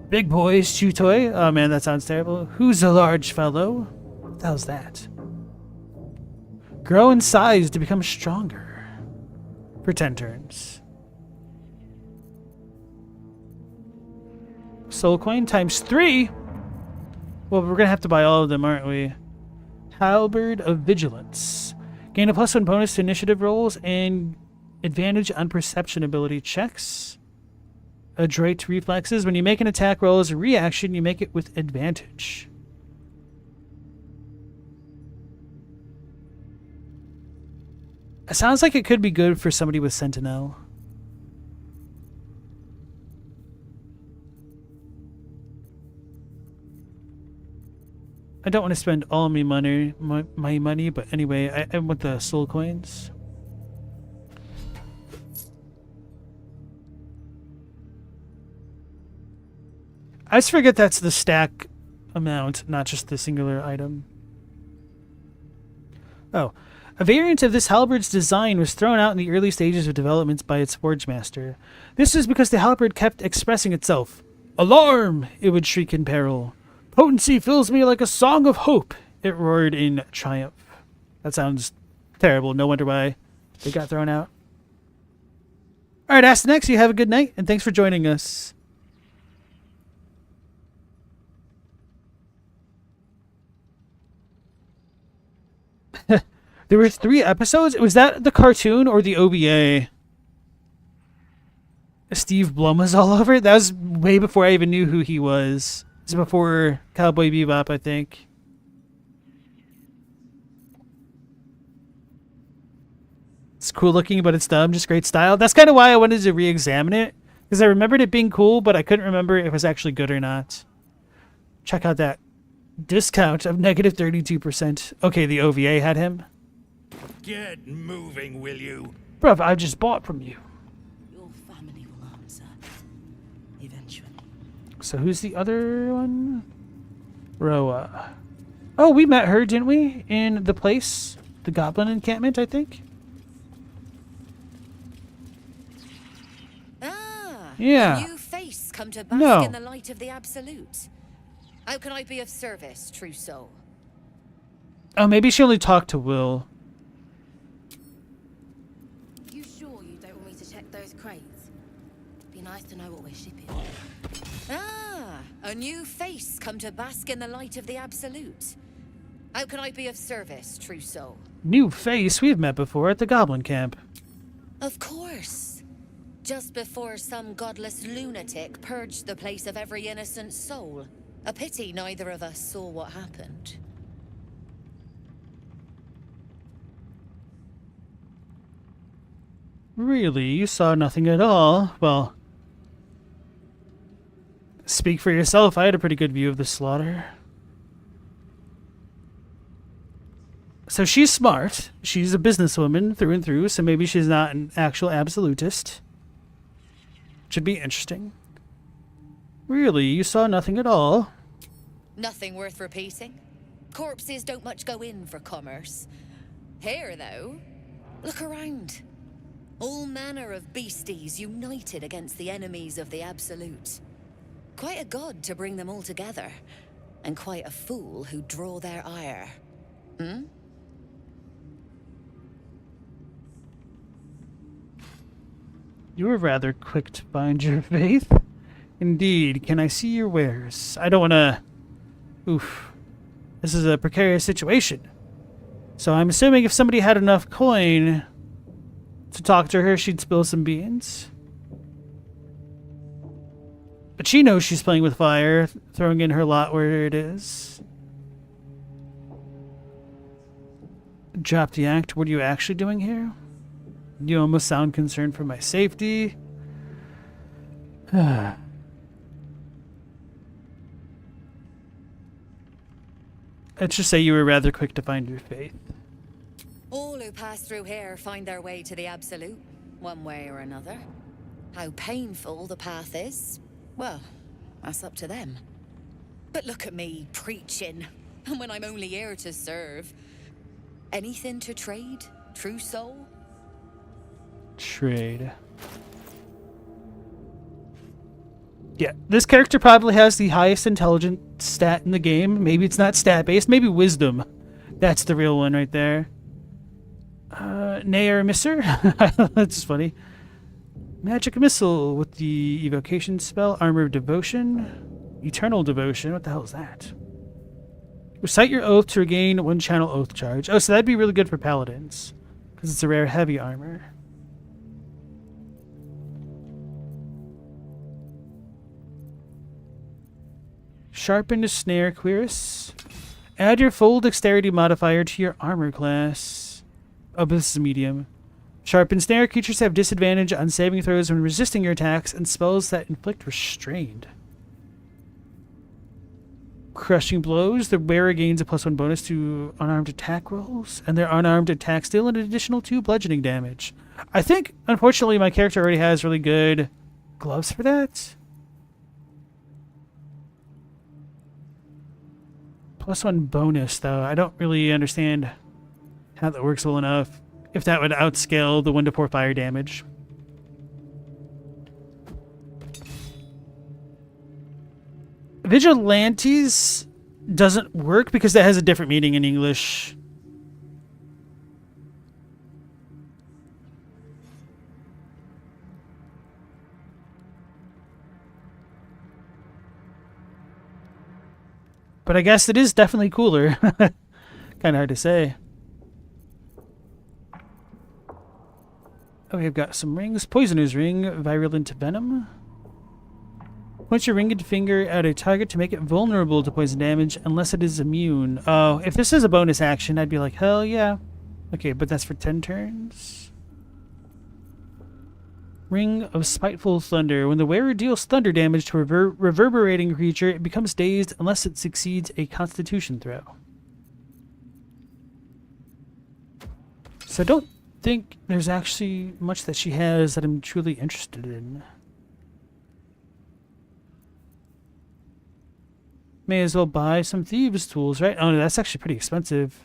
Big boys, chew toy. Oh man, that sounds terrible. Who's a large fellow? What the hell's that? Grow in size to become stronger. For 10 turns. Soul coin times 3? Well, we're gonna have to buy all of them, aren't we? Halberd of Vigilance. Gain a +1 bonus to initiative rolls and advantage on perception ability checks. Adroit reflexes. When you make an attack roll as a reaction, you make it with advantage. It sounds like it could be good for somebody with Sentinel. I don't want to spend all my money, but anyway, I want the soul coins. I just forget that's the stack amount, not just the singular item. Oh. A variant of this halberd's design was thrown out in the early stages of development by its forge master. This is because the halberd kept expressing itself. Alarm! It would shriek in peril. Potency fills me like a song of hope, it roared in triumph. That sounds terrible. No wonder why it got thrown out. Alright, Ask the Next, you have a good night, and thanks for joining us. There were 3 episodes? Was that the cartoon or the OVA? Steve Blum was all over it? That was way before I even knew who he was. It was before Cowboy Bebop, I think. It's cool looking, but it's dumb. Just great style. That's kind of why I wanted to re-examine it. Because I remembered it being cool, but I couldn't remember if it was actually good or not. Check out that discount of -32%. Okay, the OVA had him. Get moving, will you? Bruv, I just bought from you. Your family will answer. Eventually. So who's the other one? Roa. Oh, we met her, didn't we? In the place? The Goblin encampment, I think? Ah! Yeah. A new face come to bask in the light of the Absolute. How can I be of service, true soul? Oh, maybe she only talked to Will. You sure you don't want me to check those crates? Be nice to know what we're shipping. Ah, a new face come to bask in the light of the Absolute. How can I be of service, true soul? New face? We've met before at the Goblin camp. Of course. Just before some godless lunatic purged the place of every innocent soul. A pity neither of us saw what happened. Really? You saw nothing at all? Well, speak for yourself. I had a pretty good view of the slaughter. So she's smart. She's a businesswoman through and through, so maybe she's not an actual absolutist. Should be interesting. Really? You saw nothing at all? Nothing worth repeating. Corpses don't much go in for commerce. Here, though, look around. All manner of beasties united against the enemies of the Absolute. Quite a god to bring them all together, and quite a fool who'd draw their ire. Hmm? You were rather quick to find your faith. Indeed. Can I see your wares? I don't want to... Oof. This is a precarious situation. So I'm assuming if somebody had enough coin to talk to her, she'd spill some beans. But she knows she's playing with fire, throwing in her lot where it is. Drop the act. What are you actually doing here? You almost sound concerned for my safety. Let's just say you were rather quick to find your faith. All who pass through here find their way to the Absolute, one way or another. How painful the path is, well, that's up to them. But look at me, preaching, and when I'm only here to serve. Anything to trade, true soul? Trade. Yeah, this character probably has the highest intelligence stat in the game. Maybe it's not stat-based, maybe wisdom. That's the real one right there. Nay or misser? That's funny. Magic missile with the evocation spell. Armor of devotion. Eternal devotion. What the hell is that? Recite your oath to regain one channel oath charge. Oh, so that'd be really good for paladins. Because it's a rare heavy armor. Sharpened snare cuirass. Add your full dexterity modifier to your armor class. Oh, but this is medium. Sharpened snare creatures have disadvantage on saving throws when resisting your attacks and spells that inflict restrained. Crushing blows. The wearer gains a +1 bonus to unarmed attack rolls, and their unarmed attacks deal an additional 2 bludgeoning damage. I think, unfortunately, my character already has really good gloves for that. +1 bonus, though. I don't really understand how that works well enough. If that would outscale the 1-4 fire damage. Vigilantes doesn't work because that has a different meaning in English. But I guess it is definitely cooler. Kind of hard to say. Oh, we've got some rings. Poisoner's ring, virulent venom. Point your ringed finger at a target to make it vulnerable to poison damage unless it is immune. Oh, if this is a bonus action, I'd be like, hell yeah. Okay, but that's for 10 turns. Ring of Spiteful Thunder. When the wearer deals thunder damage to a reverberating creature, it becomes dazed unless it succeeds a Constitution throw. So I don't think there's actually much that she has that I'm truly interested in. May as well buy some thieves' tools, right? Oh no, that's actually pretty expensive.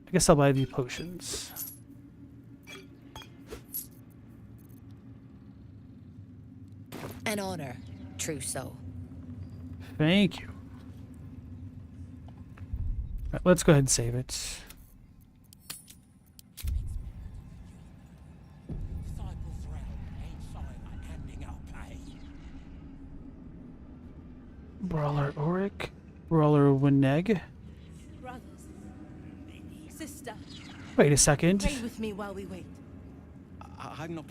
I guess I'll buy the potions. An honor, true soul. Thank you. Right, let's go ahead and save it. Brawler Auric, Brawler Wineg. Brothers, Wait a second. Pray with me while we wait. I'm not.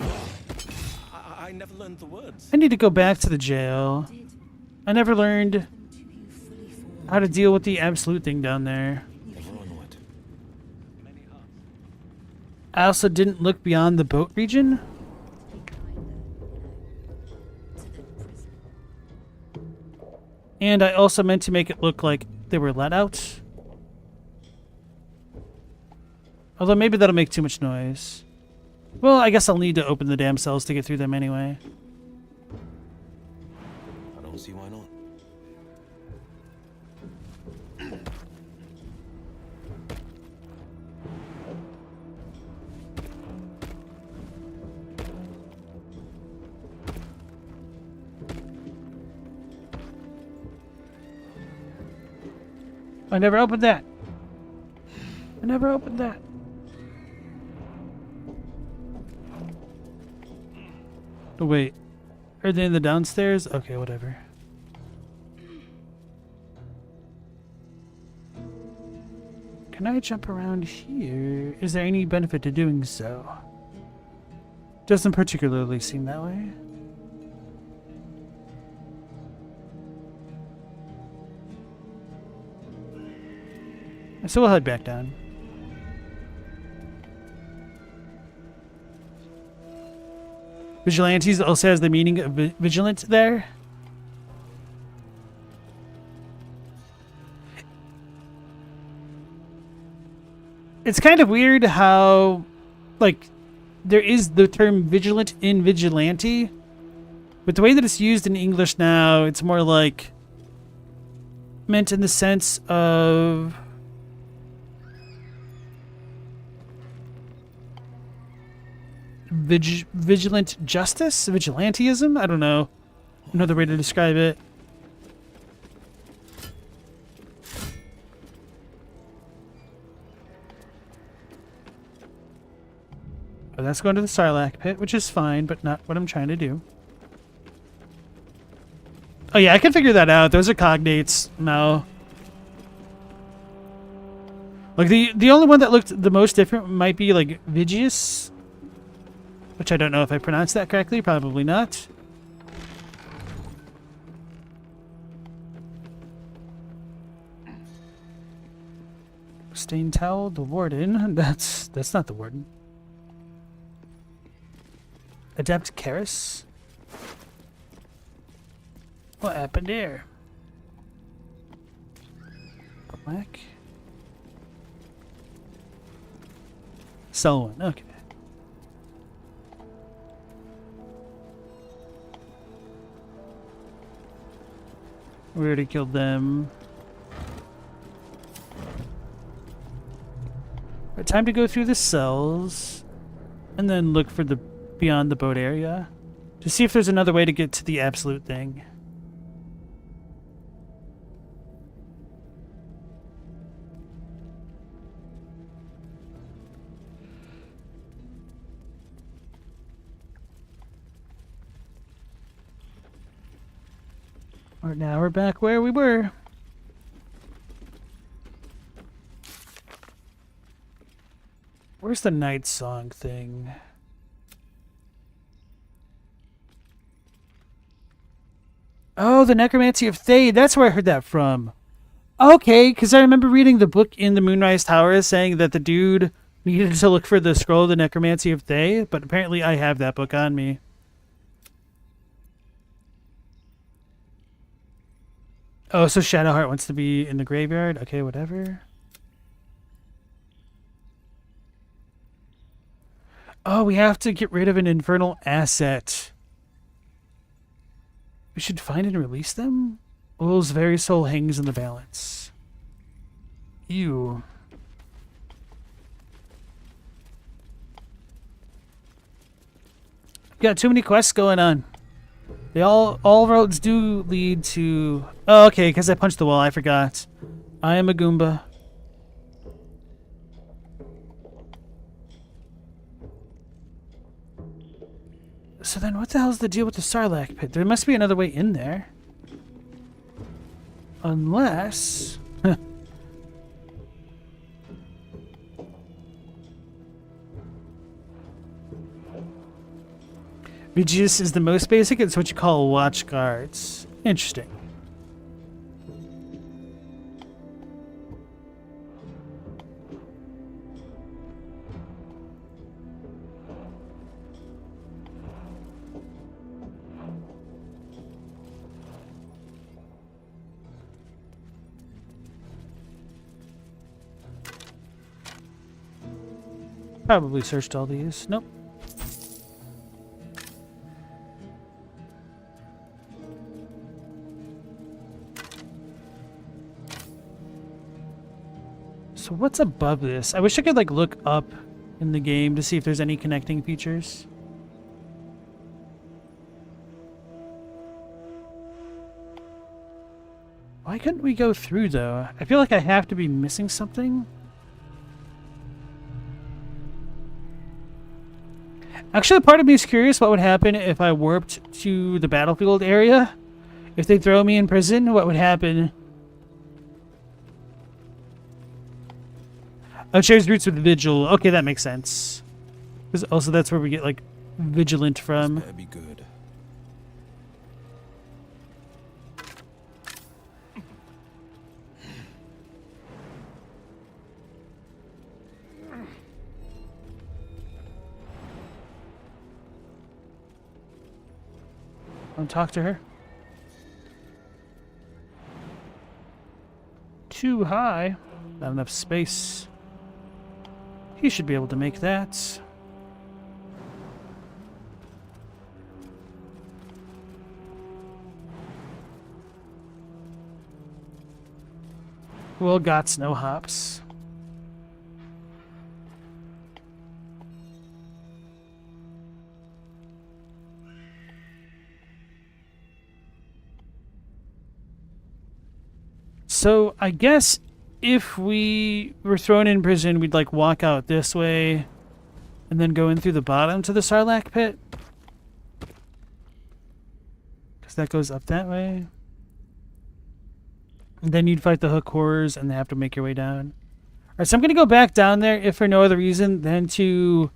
I never learned the words. I need to go back to the jail. I never learned how to deal with the absolute thing down there. I also didn't look beyond the boat region. And I also meant to make it look like they were let out. Although maybe that'll make too much noise. Well, I guess I'll need to open the damn cells to get through them anyway. I don't see why not. I never opened that. I never opened that. Oh, wait. Are they in the downstairs? Okay, whatever. Can I jump around here? Is there any benefit to doing so? Doesn't particularly seem that way. So we'll head back down. Vigilantes also has the meaning of vigilant there. It's kind of weird how, like, there is the term vigilant in vigilante, but the way that it's used in English now, it's more like meant in the sense of vigilant justice? Vigilantism? I don't know. Another way to describe it. Oh, that's going to the Sarlacc pit, which is fine, but not what I'm trying to do. Oh yeah, I can figure that out. Those are cognates. No. Like, the only one that looked the most different might be, like, Vigius. Which I don't know if I pronounced that correctly. Probably not. Stained towel, the warden. That's not the warden. Adept Karis. What happened there? Black. Cell one. Okay. We already killed them. Right, time to go through the cells and then look for the beyond the boat area to see if there's another way to get to the absolute thing. Right, now we're back where we were. Where's the night song thing? Oh, the Necromancy of Thade. That's where I heard that from. Okay, because I remember reading the book in the Moonrise Tower saying that the dude needed to look for the scroll of the Necromancy of Thade, but apparently I have that book on me. Oh, so Shadowheart wants to be in the graveyard? Okay, whatever. Oh, we have to get rid of an infernal asset. We should find and release them? Will's very soul hangs in the balance. Ew. Got too many quests going on. They all roads do lead to... Oh, okay, because I punched the wall. I forgot. I am a Goomba. So then what the hell's the deal with the Sarlacc pit? There must be another way in there. Unless... Vigius is the most basic. It's what you call watch guards. Interesting. Probably searched all these. Nope. So what's above this? I wish I could like look up in the game to see if there's any connecting features. Why couldn't we go through though? I feel like I have to be missing something. Actually, part of me is curious what would happen if I warped to the battlefield area. If they throw me in prison, what would happen? Oh, shares roots with Vigil. Okay, that makes sense. Because also that's where we get, like, Vigilant from. That'd be good. Don't talk to her. Too high. Not enough space. He should be able to make that. Well, gots, no hops. So, I guess if we were thrown in prison, we'd like walk out this way and then go in through the bottom to the Sarlacc pit. Because that goes up that way. And then you'd fight the hook horrors and have to make your way down. Alright, so I'm going to go back down there if for no other reason than to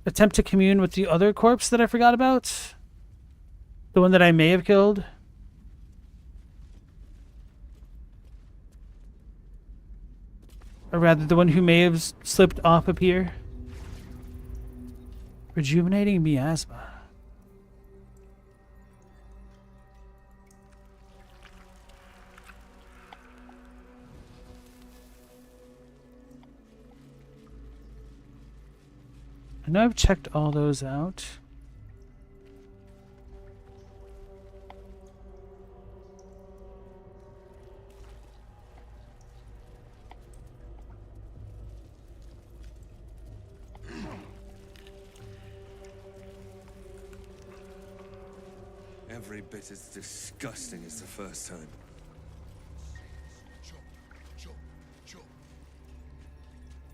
attempt to commune with the other corpse that I forgot about. The one that I may have killed. Or rather, the one who may have slipped off up here. Rejuvenating miasma. I know I've checked all those out. Every bit as disgusting as the first time.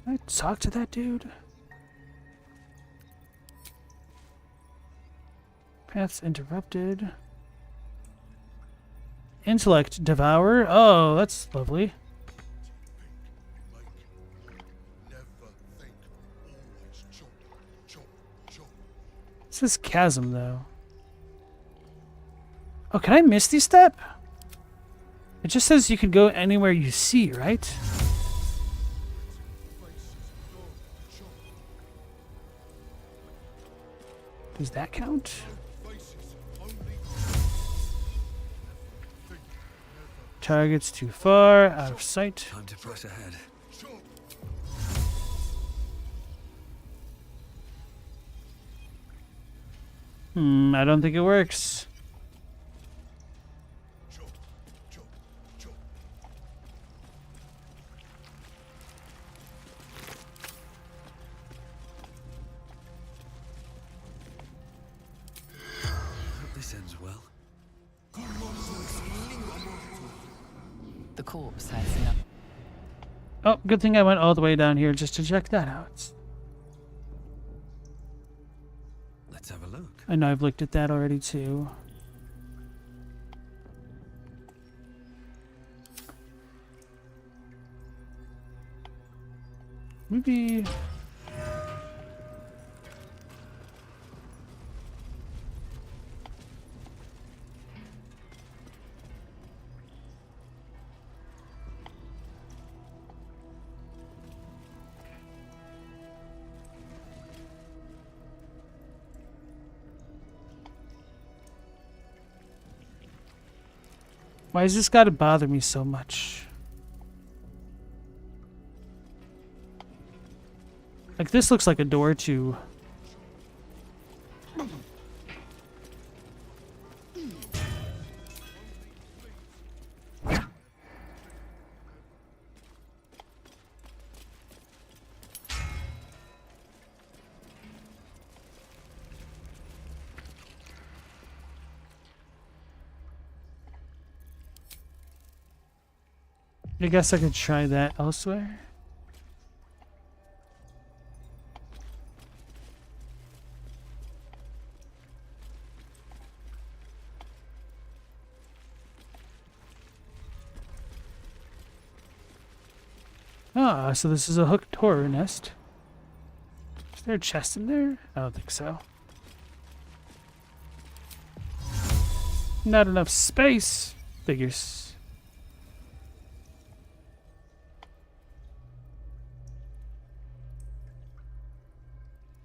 Can I talk to that dude? Paths interrupted. Intellect devour. Oh, that's lovely. This is chasm, though. Oh, can I misty step? It just says you can go anywhere you see, right? Does that count? Target's too far, out of sight. Time to press ahead. I don't think it works. This ends well. The corpse has no. Oh, good thing I went all the way down here just to check that out. Let's have a look. I know I've looked at that already too. Maybe... Why has this got to bother me so much? Like, this looks like a door to... I guess I could try that elsewhere. Ah, so this is a hooked horror nest. Is there a chest in there? I don't think so. Not enough space. Figures.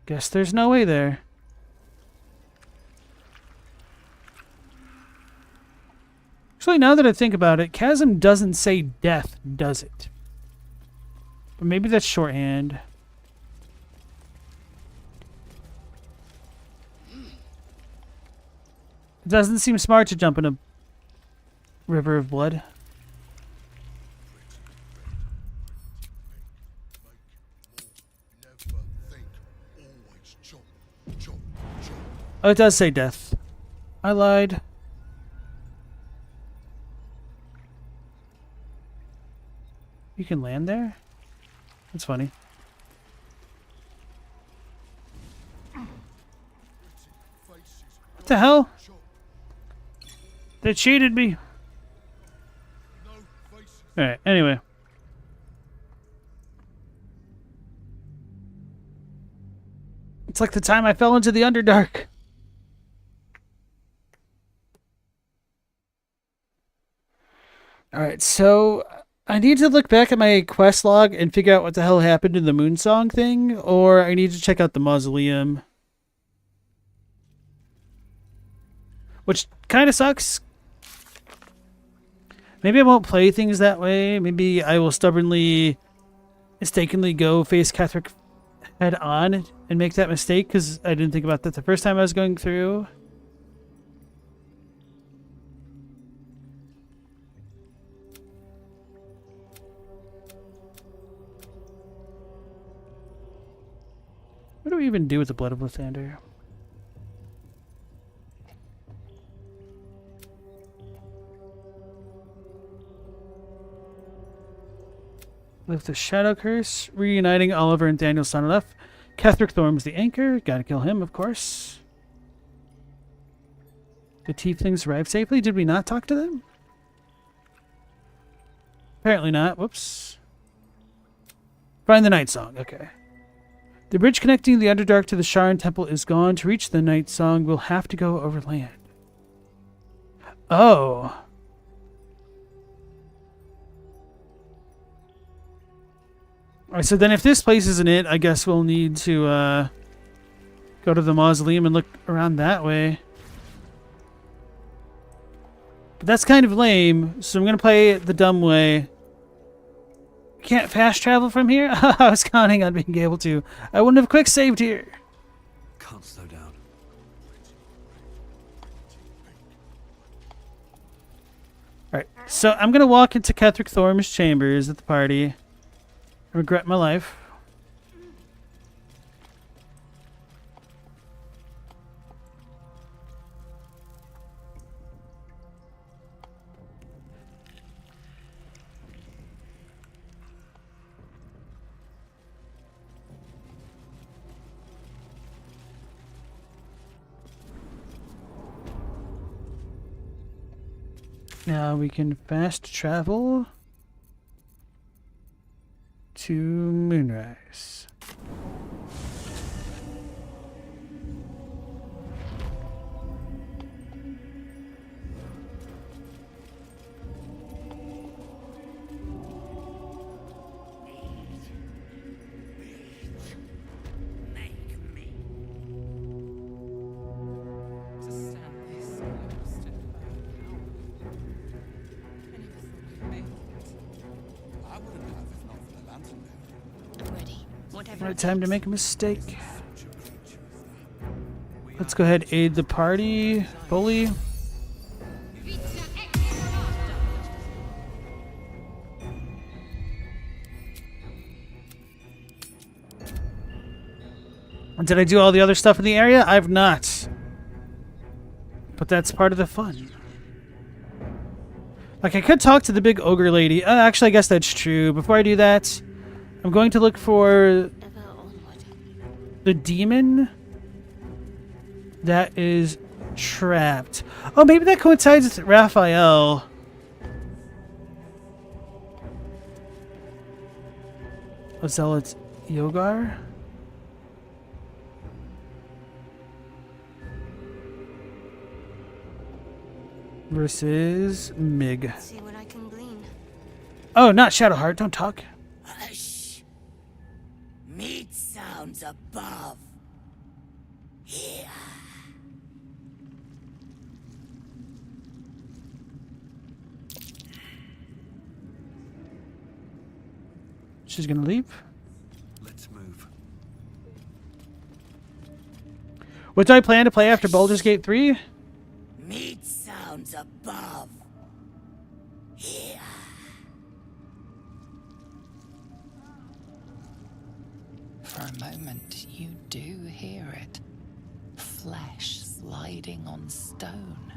Guess there's no way there. Actually, now that I think about it, chasm doesn't say death, does it? But maybe that's shorthand. It doesn't seem smart to jump in a river of blood. Oh, it does say death. I lied. You can land there? That's funny. What the hell? They cheated me. Alright, anyway. It's like the time I fell into the Underdark. Alright, so I need to look back at my quest log and figure out what the hell happened in the Moonsong thing, or I need to check out the mausoleum. Which kind of sucks. Maybe I won't play things that way. Maybe I will stubbornly, mistakenly go face Catherick head on and make that mistake because I didn't think about that the first time I was going through. What do we even do with the blood of Lathander? Lift the Shadow Curse, reuniting Oliver and Daniel Sonolef. Catherick Thorm's the anchor. Gotta kill him, of course. The tieflings arrived safely. Did we not talk to them? Apparently not. Whoops. Find the Night Song. Okay. The bridge connecting the Underdark to the Sharan Temple is gone. To reach the Night Song, we'll have to go over land. Oh. Alright, so then if this place isn't it, I guess we'll need to go to the mausoleum and look around that way. But that's kind of lame, so I'm going to play it the dumb way. Can't fast travel from here? I was counting on being able to. I wouldn't have quick saved here. Can't slow down. Alright, so I'm going to walk into Catherick Thorm's chambers at the party. I regret my life. Now we can fast travel to Moonrise. Right time to make a mistake. Let's go ahead, aid the party. Bully. Did I do all the other stuff in the area? I've not. But that's part of the fun. Like, I could talk to the big ogre lady. Actually, I guess that's true. Before I do that, I'm going to look for the demon that is trapped. Oh, maybe that coincides with Raphael. A zealot Yogar? Versus Mig. See what I can glean. Oh, not Shadowheart. Don't talk. Hush. Meat sounds above. Here. She's gonna leave. Let's move. What do I plan to play after Baldur's Gate 3? Meat sounds above. Here. For a moment, you do hear it. Flesh sliding on stone,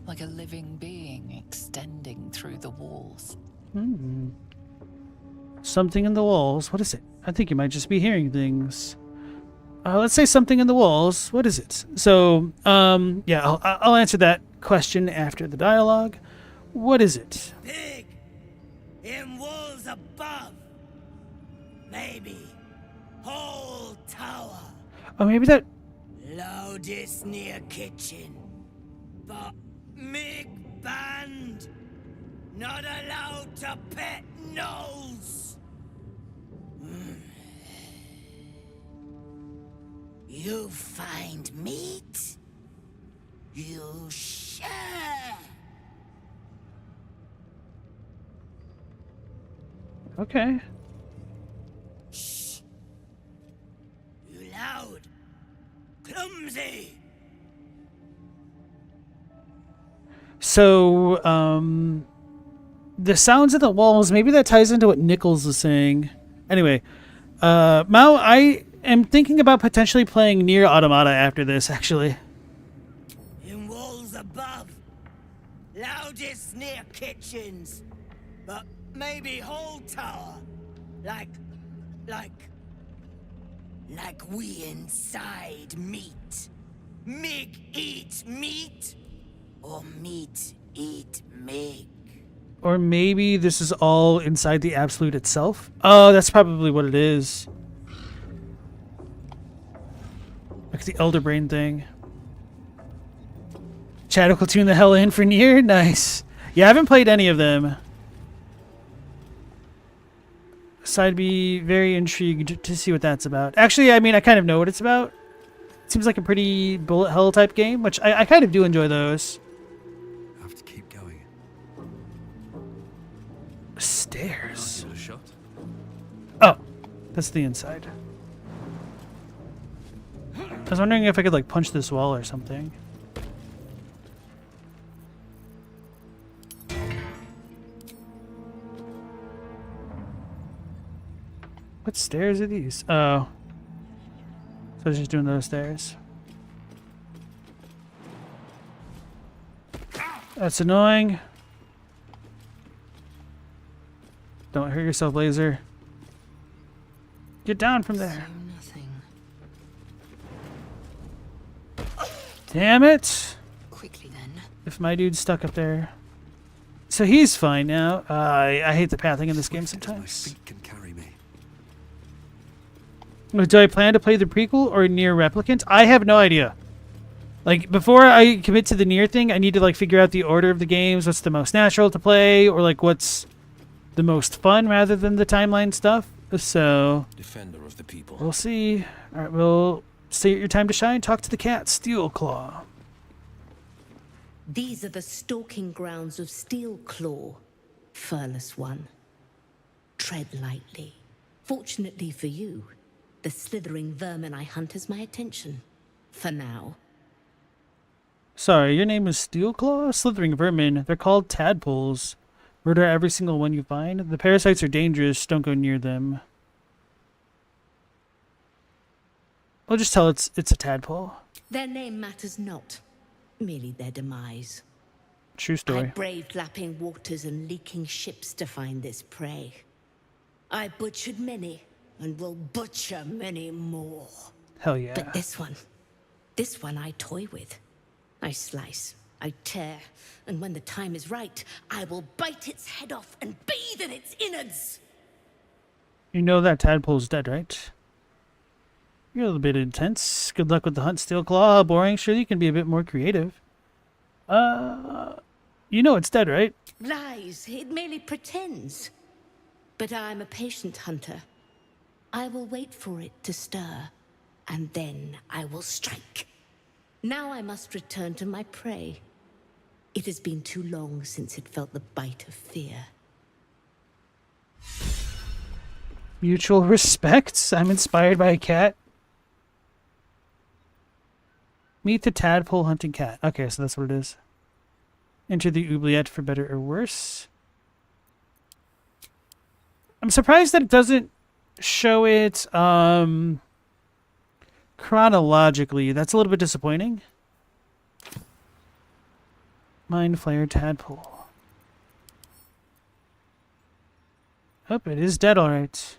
like a living being extending through the walls. Hmm. Something in the walls. What is it? I think you might just be hearing things. Let's say something in the walls. What is it? So, yeah, I'll answer that question after the dialogue. What is it? Big. In walls above. Maybe. Whole tower. Oh, maybe that... Loudest near kitchen. But Mig banned. Not allowed to pet nose. You find meat, you share. Okay. Shh. You loud. Clumsy. So, the sounds of the walls, maybe that ties into what Nichols was saying. Anyway, Mao, I am thinking about potentially playing Nier Automata after this, actually. In walls above. Loudest near kitchens. But maybe whole tower. Like we inside meat. Mig eat meat. Or meat eat Mig. Or maybe this is all inside the Absolute itself. Oh, that's probably what it is. Like the Elder Brain thing. Chad will tune the hell in for Nier? Nice. Yeah, I haven't played any of them. So I'd be very intrigued to see what that's about. Actually, I mean, I kind of know what it's about. It seems like a pretty bullet hell type game, which I kind of do enjoy those. I have to keep going. Stairs. Give it a shot. Oh, that's the inside. I was wondering if I could like punch this wall or something. What stairs are these? Oh. So I was just doing those stairs. That's annoying. Don't hurt yourself, laser. Get down from there. Damn it! Quickly then. If my dude's stuck up there. So he's fine now. I hate the pathing in this game sometimes. Can carry me. Do I plan to play the prequel or Nier Replicant? I have no idea. Like, before I commit to the Nier thing, I need to, like, figure out the order of the games, what's the most natural to play, or, like, what's the most fun rather than the timeline stuff. So, Defender of the people. We'll see. Alright, we'll stay at your time to shine. Talk to the cat, Steel Claw. These are the stalking grounds of Steel Claw, furless one. Tread lightly. Fortunately for you, The slithering vermin I hunt has my attention. For now. Sorry, your name is Steelclaw? Slithering vermin. They're called tadpoles. Murder every single one you find. The parasites are dangerous. Don't go near them. I'll just tell it's a tadpole. Their name matters not. Merely their demise. True story. I braved lapping waters and leaking ships to find this prey. I butchered many, and will butcher many more. Hell yeah. But this one I toy with. I slice, I tear, and when the time is right, I will bite its head off and bathe in its innards. You know that tadpole's dead, right? You're a little bit intense. Good luck with the hunt, Steelclaw. Boring. Sure, you can be a bit more creative. You know it's dead, right? Lies. It merely pretends. But I'm a patient hunter. I will wait for it to stir, and then I will strike. Now I must return to my prey. It has been too long since it felt the bite of fear. Mutual respect. I'm inspired by a cat. Meet the tadpole hunting cat. Okay, so that's what it is. Enter the oubliette for better or worse. I'm surprised that it doesn't show it chronologically. That's a little bit disappointing. Mind Flayer tadpole. Oh, it is dead, alright.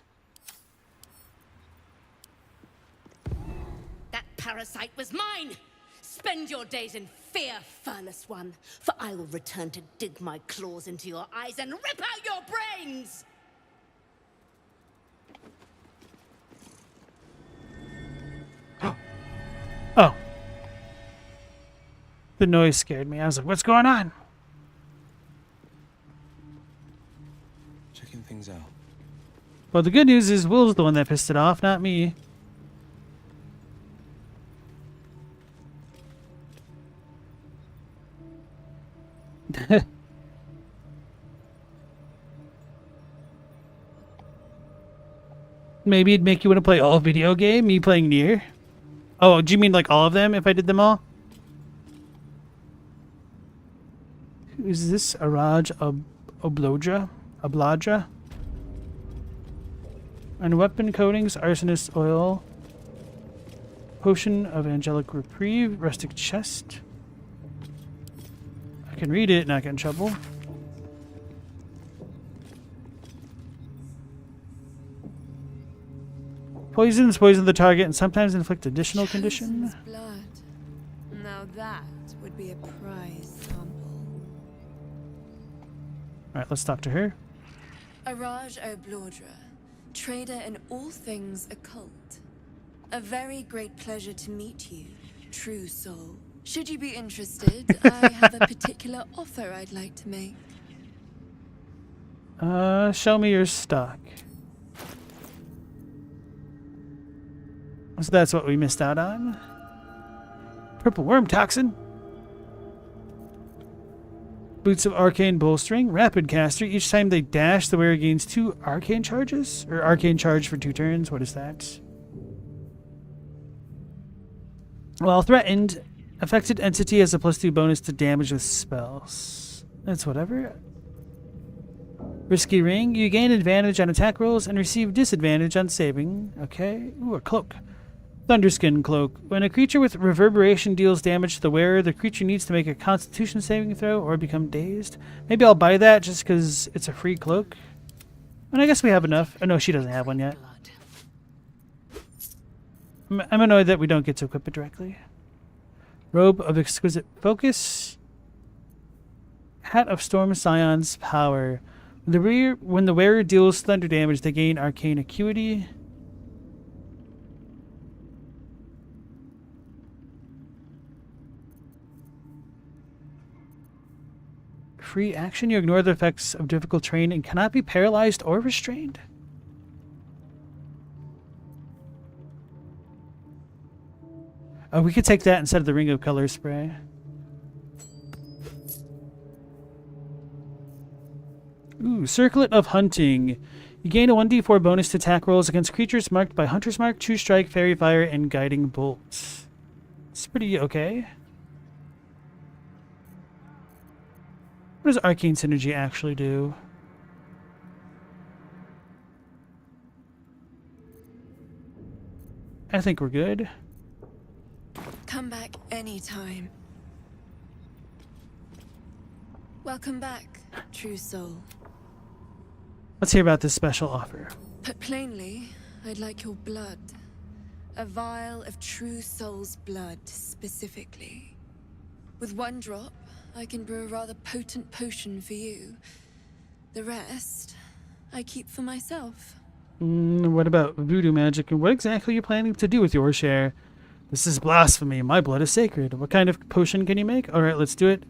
That parasite was mine! Spend your days in fear, furless one, for I will return to dig my claws into your eyes and rip out your brains! Oh. The noise scared me. I was like, what's going on? Checking things out. Well, the good news is Will's the one that pissed it off, not me. Maybe it'd make you want to play all video game, me playing Nier. Oh, do you mean like all of them if I did them all? Is this Araj Obladra? And weapon coatings, arsonist oil, potion of angelic reprieve, rustic chest. I can read it, not get in trouble. Poisons poison the target and sometimes inflict additional condition. Blood. Now that would be a prize sample. Alright, let's talk to her. Araj Obladra, trader in all things occult. A very great pleasure to meet you, true soul. Should you be interested, I have a particular offer I'd like to make. Show me your stock. So that's what we missed out on. Purple worm toxin. Boots of arcane bolstering. Rapid caster. Each time they dash, the wearer gains 2 arcane charges? Or arcane charge for 2 turns. What is that? While threatened, affected entity has a +2 bonus to damage with spells. That's whatever. Risky ring. You gain advantage on attack rolls and receive disadvantage on saving. Okay. Ooh, a cloak. Thunderskin cloak. When a creature with reverberation deals damage to the wearer, the creature needs to make a constitution saving throw or become dazed. Maybe I'll buy that just because it's a free cloak. And I guess we have enough. Oh no, she doesn't have one yet. I'm annoyed that we don't get to equip it directly. Robe of exquisite focus. Hat of Storm Scion's power. When the wearer deals thunder damage, they gain arcane acuity. Free action. You ignore the effects of difficult terrain and cannot be paralyzed or restrained. Oh, we could take that instead of the Ring of Color spray. Ooh, Circlet of Hunting. You gain a 1d4 bonus to attack rolls against creatures marked by Hunter's Mark, True Strike, Fairy Fire, and Guiding Bolt. It's pretty okay. What does Arcane Synergy actually do? I think we're good. Come back anytime. Welcome back, true soul. Let's hear about this special offer. Put plainly, I'd like your blood. A vial of true soul's blood, specifically. With one drop, I can brew a rather potent potion for you. The rest, I keep for myself. What about voodoo magic, and what exactly are you planning to do with your share? This is blasphemy. My blood is sacred. What kind of potion can you make? Alright, let's do it.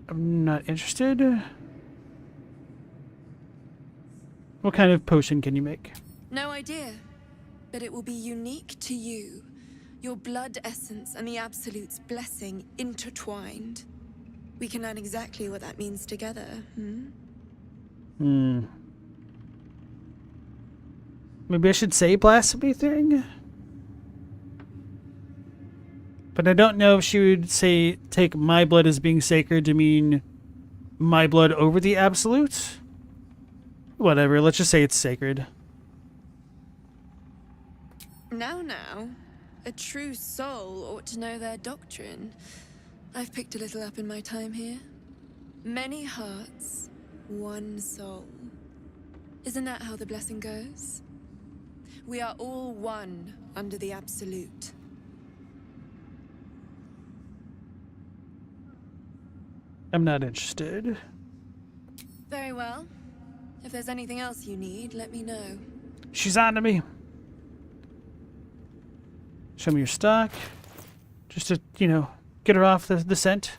I'm not interested. What kind of potion can you make? No idea, but it will be unique to you. Your blood essence and the Absolute's blessing intertwined. We can learn exactly what that means together, Maybe I should say blasphemy thing? But I don't know if she would say take my blood as being sacred to mean my blood over the Absolute. Whatever, let's just say it's sacred. Now, a true soul ought to know their doctrine. I've picked a little up in my time here. Many hearts, one soul. Isn't that how the blessing goes? We are all one under the Absolute. I'm not interested. Very well. If there's anything else you need, let me know. She's on to me. Show me your stock. Just to, get her off the scent.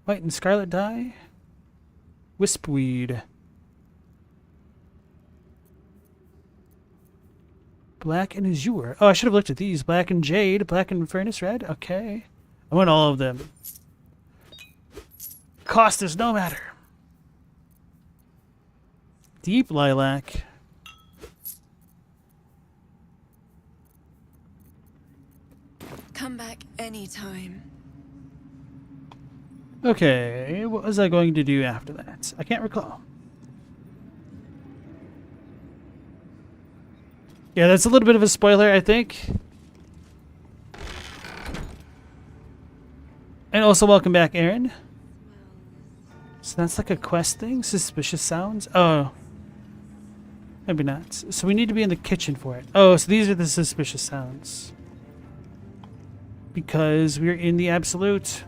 White and scarlet dye. Wispweed. Black and azure. Oh, I should have looked at these. Black and jade. Black and furnace red. Okay. I want all of them. Cost is no matter. Deep lilac. Come back anytime. Okay, what was I going to do after that? I can't recall. Yeah, that's a little bit of a spoiler, I think. And also welcome back, Aaron. So that's like a quest thing? Suspicious sounds? Oh. Maybe not. So we need to be in the kitchen for it. Oh, so these are the suspicious sounds. Because we're in the Absolute.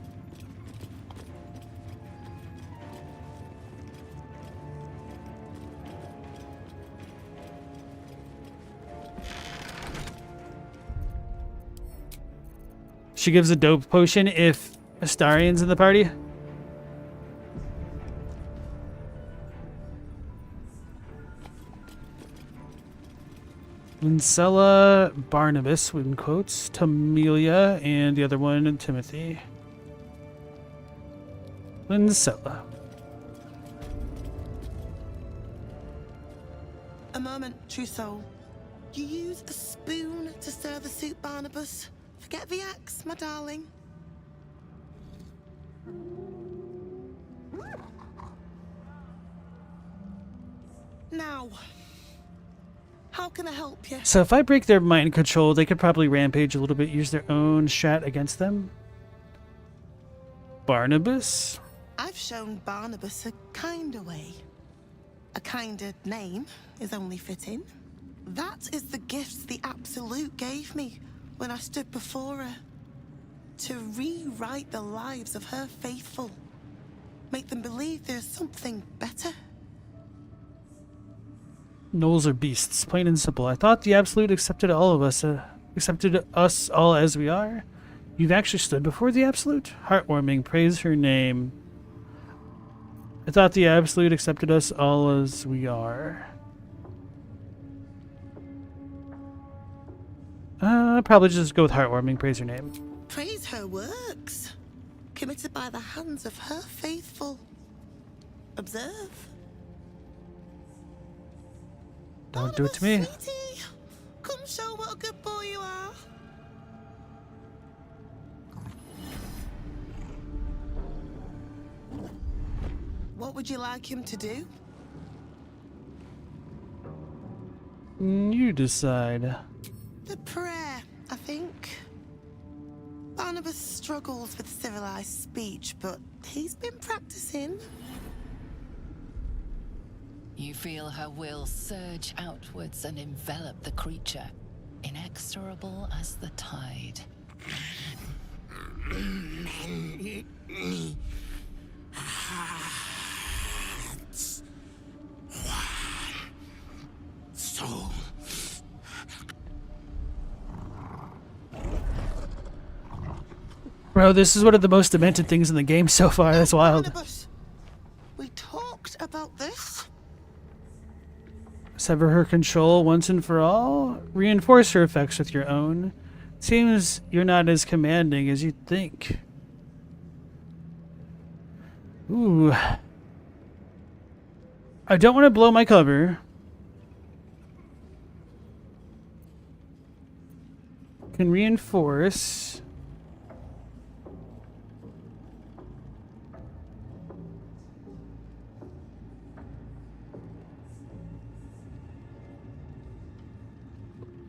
She gives a dope potion if Astarian's in the party. Lincella, Barnabas, in quotes, Tamelia, and the other one, Timothy. Lincella. A moment, true soul. You use a spoon to stir the soup, Barnabas. Forget the axe, my darling. Now, how can I help you? So if I break their mind control, they could probably rampage a little bit, use their own strat against them. Barnabas? I've shown Barnabas a kinder way. A kinder name is only fitting. That is the gift the Absolute gave me when I stood before her. To rewrite the lives of her faithful. Make them believe there's something better. Gnolls are beasts, plain and simple. I thought the Absolute accepted all of us, accepted us all as we are. You've actually stood before the Absolute? Heartwarming, praise her name. I thought the Absolute accepted us all as we are. Probably just go with heartwarming, praise her name. Praise her works. Committed by the hands of her faithful. Observe. Don't do it to me. Sweetie, come show what a good boy you are. What would you like him to do? You decide. The prayer, I think. Barnabas struggles with civilized speech, but he's been practicing. You feel her will surge outwards and envelop the creature, inexorable as the tide. Hearts. One. Soul. Bro, this is one of the most demented things in the game so far. That's wild. Barnabas, we talked about this. Sever her control once and for all. Reinforce her effects with your own. Seems you're not as commanding as you'd think. Ooh. I don't want to blow my cover. Can reinforce.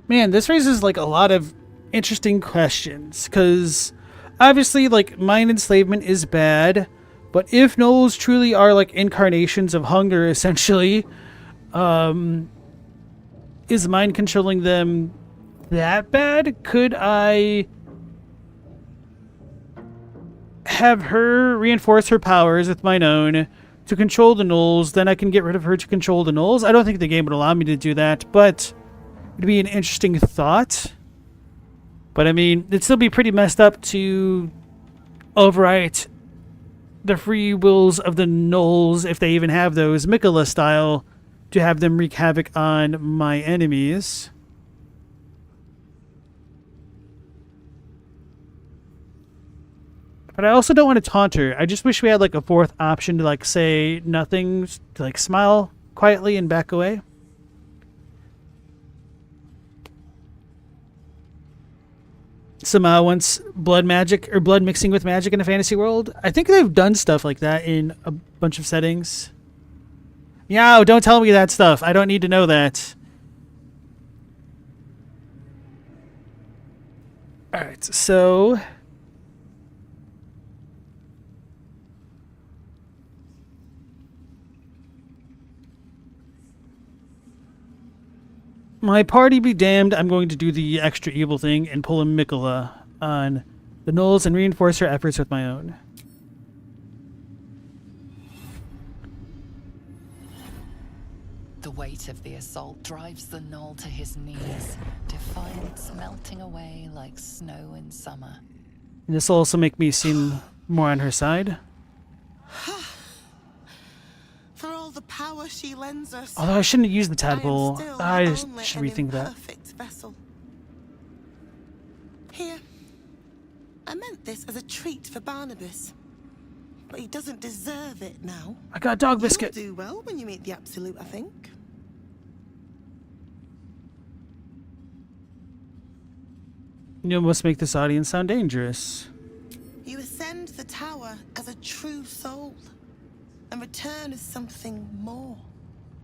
Man, this raises like a lot of interesting questions, because obviously like mind enslavement is bad, but if gnolls truly are like incarnations of hunger essentially, is mind controlling them that bad? Could I have her reinforce her powers with mine own to control the gnolls, then I can get rid of her to control the gnolls? I don't think the game would allow me to do that, but it'd be an interesting thought. But I mean, it'd still be pretty messed up to overwrite the free wills of the gnolls, if they even have those, Mikola style, to have them wreak havoc on my enemies. But I also don't want to taunt her. I just wish we had like a fourth option to like say nothing, to like smile quietly and back away. Somehow once blood magic or blood mixing with magic in a fantasy world. I think they've done stuff like that in a bunch of settings. Meow, don't tell me that stuff. I don't need to know that. Alright, so my party be damned, I'm going to do the extra evil thing and pull a Mikola on the gnolls and reinforce her efforts with my own. The weight of the assault drives the gnoll to his knees, defiance melting away like snow in summer. And this will also make me seem more on her side. For all the power she lends us. Although I shouldn't have used the tadpole. I should rethink that. Vessel. Here. I meant this as a treat for Barnabas. But he doesn't deserve it now. I got a dog biscuit. You'll do well when you meet the Absolute, I think. You must make this audience sound dangerous. You ascend the tower as a true soul. And return as something more.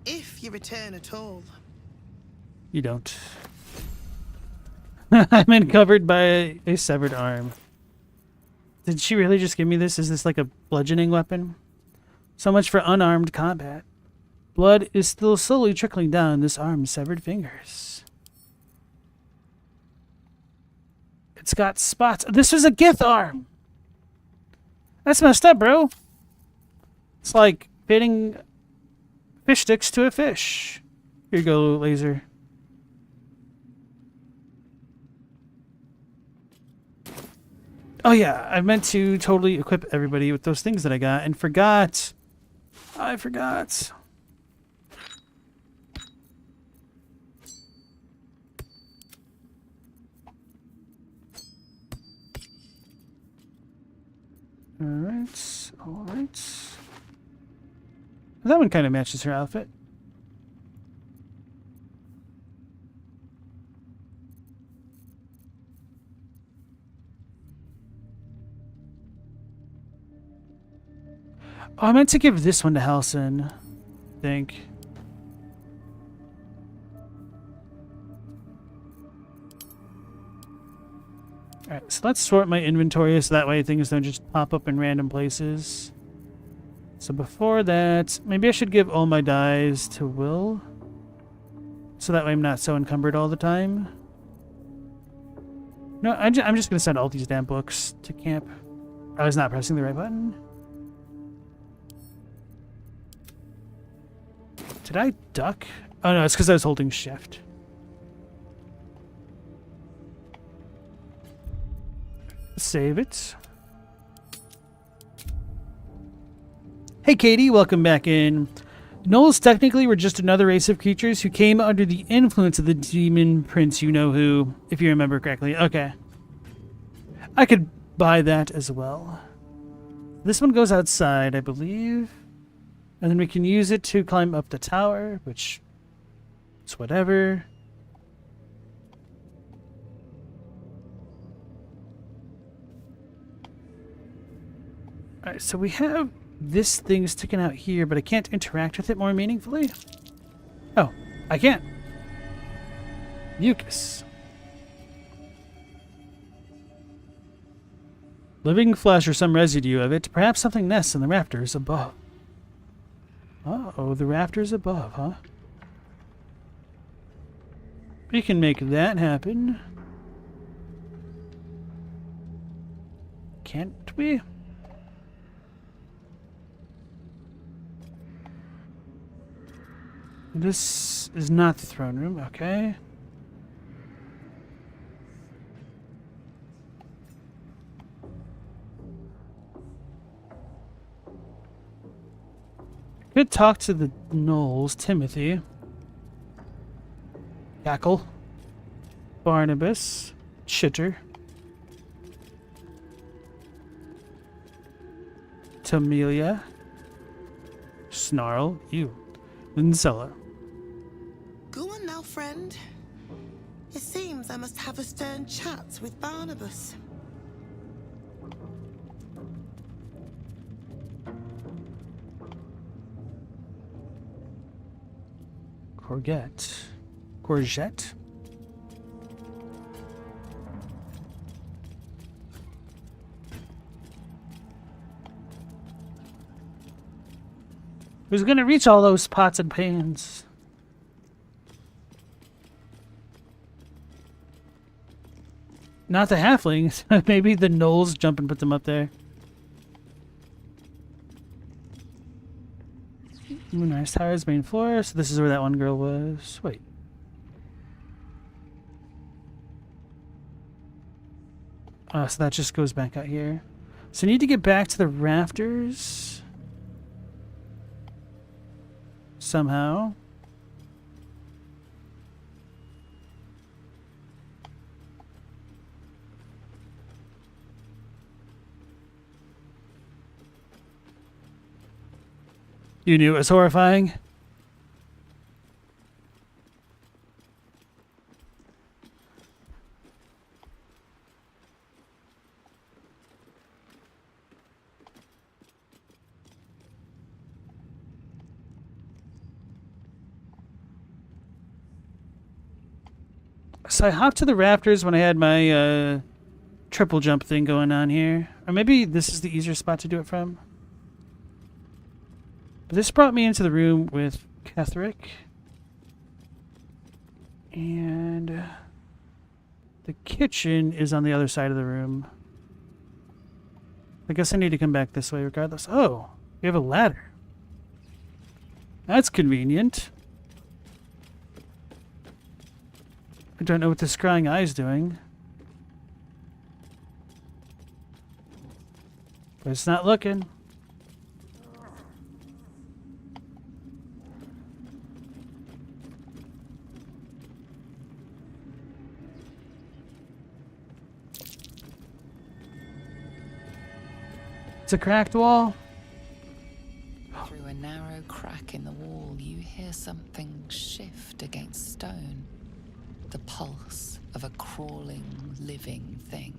If you return at all. You don't. I'm uncovered by a severed arm. Did she really just give me this? Is this like a bludgeoning weapon? So much for unarmed combat. Blood is still slowly trickling down this arm's severed fingers. It's got spots. This was a Gith arm! That's messed up, bro. It's like fitting fish sticks to a fish. Here you go, laser. Oh yeah, I meant to totally equip everybody with those things that I got and forgot. I forgot. Alright, alright. That one kind of matches her outfit. Oh, I meant to give this one to Halcyon, I think. Alright, so let's sort my inventory so that way things don't just pop up in random places. So before that, maybe I should give all my dyes to Will. So that way I'm not so encumbered all the time. No, I'm just going to send all these damn books to camp. I was not pressing the right button. Did I duck? Oh no, it's because I was holding shift. Save it. Hey Katie, welcome back in. Gnolls technically were just another race of creatures who came under the influence of the demon prince you-know-who, if you remember correctly. Okay. I could buy that as well. This one goes outside, I believe. And then we can use it to climb up the tower, which is whatever. Alright, so we have this thing sticking out here, but I can't interact with it more meaningfully. Oh, I can't. Mucus. Living flesh or some residue of it. Perhaps something nests in the rafters above. Uh-oh, the rafters above, huh? We can make that happen. Can't we? This is not the throne room, okay. Could talk to the Gnolls, Timothy. Cackle. Barnabas. Chitter. Tamelia. Snarl. You. Lincella. Go on now, friend. It seems I must have a stern chat with Barnabas. Courgette. Who's gonna reach all those pots and pans? Not the halflings. Maybe the gnolls jump and put them up there. Moonrise Tower's main floor. So this is where that one girl was. Wait. Oh, so that just goes back out here. So I need to get back to the rafters. Somehow. You knew it was horrifying? So I hopped to the rafters when I had my triple jump thing going on here. Or maybe this is the easier spot to do it from. But this brought me into the room with Ketherick. And the kitchen is on the other side of the room. I guess I need to come back this way regardless. Oh, we have a ladder. That's convenient. I don't know what this scrying eye is doing. But it's not looking. It's a cracked wall. Through a narrow crack in the wall, you hear something shift against stone. The pulse of a crawling, living thing.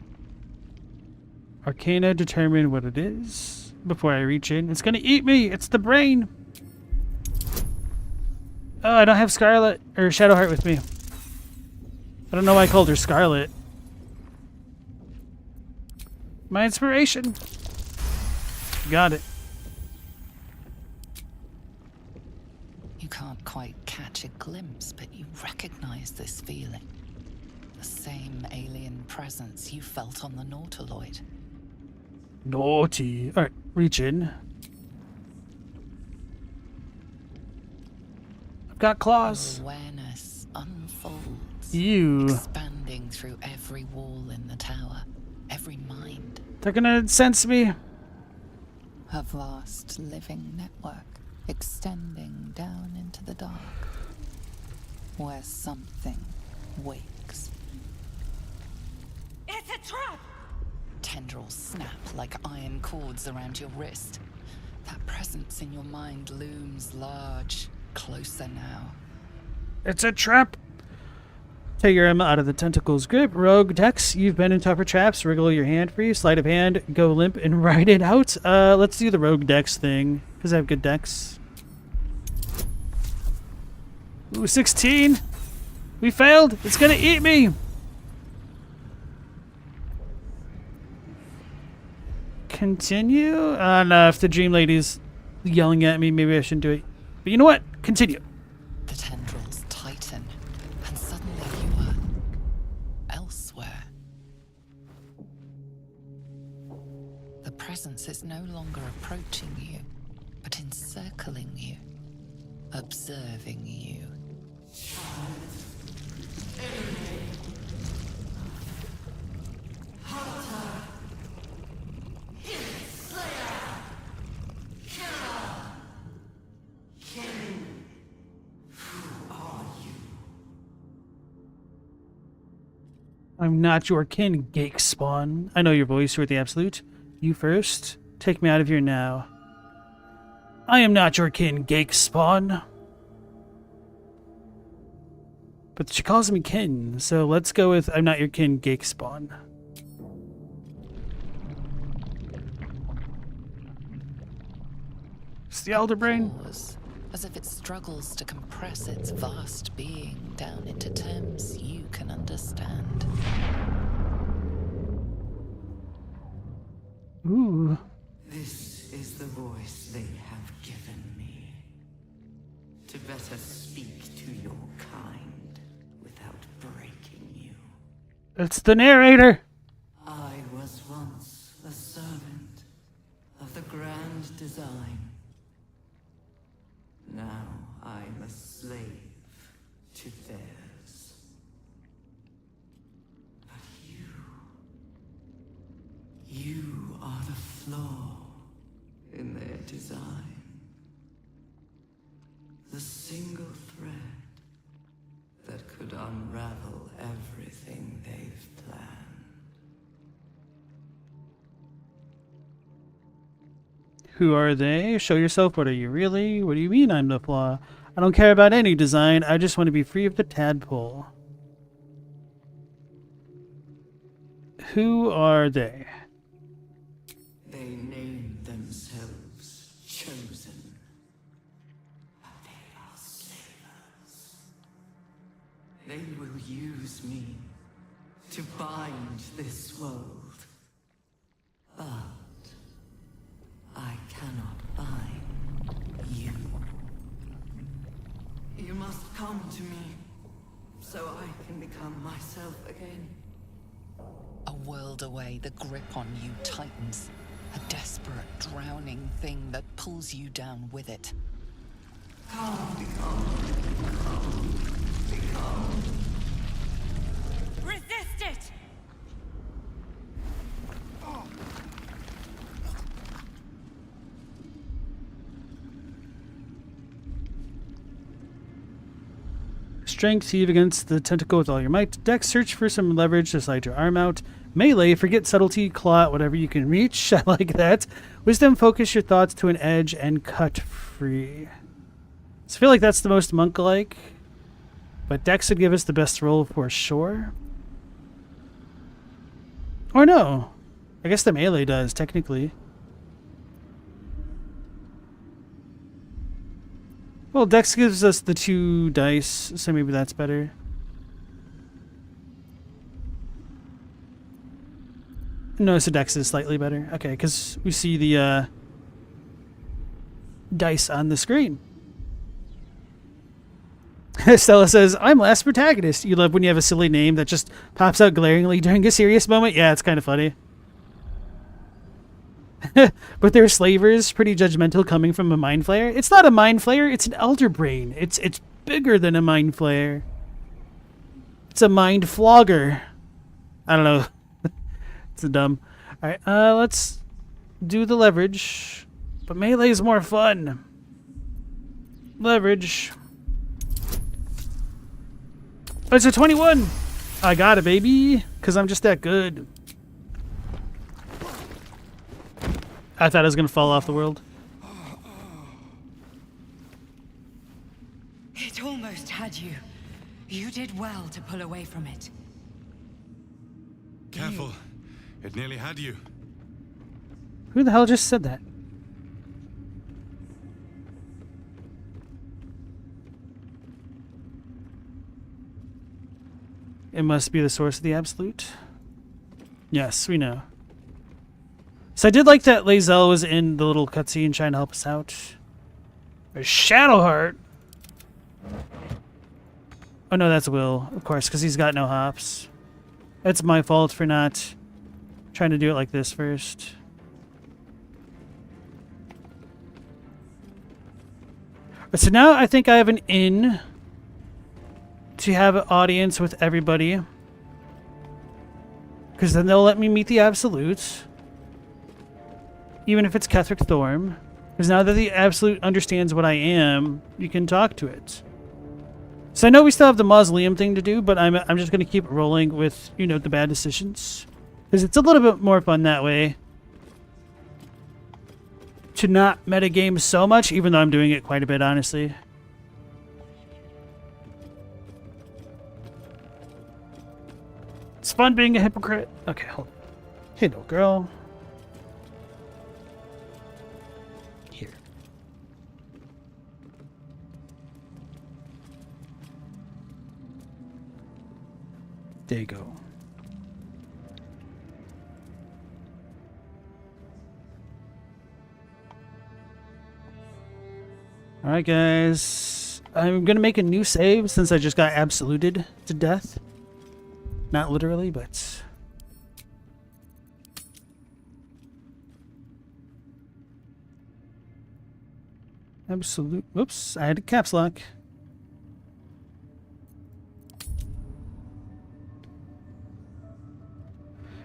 Arcana determine what it is. before I reach in. It's gonna eat me. It's the brain. Oh, I don't have Scarlet or Shadowheart with me. I don't know why I called her Scarlet. My inspiration. Got it. You can't quite catch a glimpse, but you recognize this feeling. The same alien presence you felt on the Nautiloid. Naughty. Alright, reach in. I've got claws. Awareness unfolds. You. Expanding through every wall in the tower, every mind. They're gonna sense me. A vast living network extending down into the dark, where something wakes. It's a trap! Tendrils snap like iron cords around your wrist. That presence in your mind looms large, closer now. It's a trap. Take your Emma out of the tentacle's grip. Rogue Dex, you've been in tougher traps. Wriggle your hand free. Sleight of hand, go limp and ride it out. Let's do the Rogue Dex thing, because I have good Dex. Ooh, 16. We failed. It's gonna eat me. Continue? No, if the Dream Lady's yelling at me, maybe I shouldn't do it. But you know what? Continue. The tendrils tighten, and suddenly you are elsewhere. The presence is no longer approaching you, but encircling you, observing you. I'm not your kin, Gake Spawn. I know your voice, you're the absolute. You first. Take me out of here now. I am not your kin, Gake Spawn. But she calls me kin, so let's go with I'm not your kin, Gake Spawn. It's the Elder Brain. Pause, as if it struggles to compress its vast being down into terms you can understand. Ooh. This is the voice they have given me. To better speak to your kind without breaking you. It's the narrator. I was once a servant of the grand design. Now I'm a slave to theirs. But you are the flaw in their design. The single thread that could unravel everything they've planned. Who are they? Show yourself. What are you really? What do you mean I'm the flaw? I don't care about any design. I just want to be free of the tadpole. Who are they? They name themselves chosen. But they are slavers. They will use me to bind this world. But I cannot bind you. You must come to me so I can become myself again. A world away, the grip on you tightens. A desperate, drowning thing that pulls you down with it. Come, become. Resist it! Strength, heave against the tentacle with all your might. Dex, search for some leverage to slide your arm out. Melee, forget subtlety, claw at whatever you can reach. I like that. Wisdom, focus your thoughts to an edge and cut free. So I feel like that's the most monk-like. But Dex would give us the best roll for sure. Or no. I guess the melee does, technically. Well, Dex gives us the 2 dice, so maybe that's better. No, so Dex is slightly better. Okay, because we see the dice on the screen. Stella says, I'm last protagonist. You love when you have a silly name that just pops out glaringly during a serious moment? Yeah, it's kind of funny. But they're slavers, pretty judgmental coming from a mind flayer. It's not a mind flayer, it's an elder brain. It's bigger than a mind flayer. It's a mind flogger. I don't know. It's dumb. Alright, let's do the leverage. But melee is more fun. Leverage. It's a 21. I got it, baby. Because I'm just that good. I thought I was going to fall off the world. It almost had you. You did well to pull away from it. Careful. It nearly had you. Who the hell just said that? It must be the source of the absolute. Yes, we know. So I did like that lae'zel was in the little cutscene trying to help us out. A Shadowheart. Oh no, that's Will, of course, because he's got no hops. It's my fault for not trying to do it like this first. So now I think I have an in to have an audience with everybody. Because then they'll let me meet the absolute. Even if it's Ketheric Thorm. Because now that the absolute understands what I am, you can talk to it. So I know we still have the mausoleum thing to do, but I'm just going to keep rolling with, you know, the bad decisions. Because it's a little bit more fun that way. To not metagame so much, even though I'm doing it quite a bit, honestly. It's fun being a hypocrite. Okay, hold on. Hey, little girl. Here. There you go. Alright, guys. I'm gonna make a new save since I just got absoluted to death. Not literally, but... Absolute... Whoops, I had a caps lock.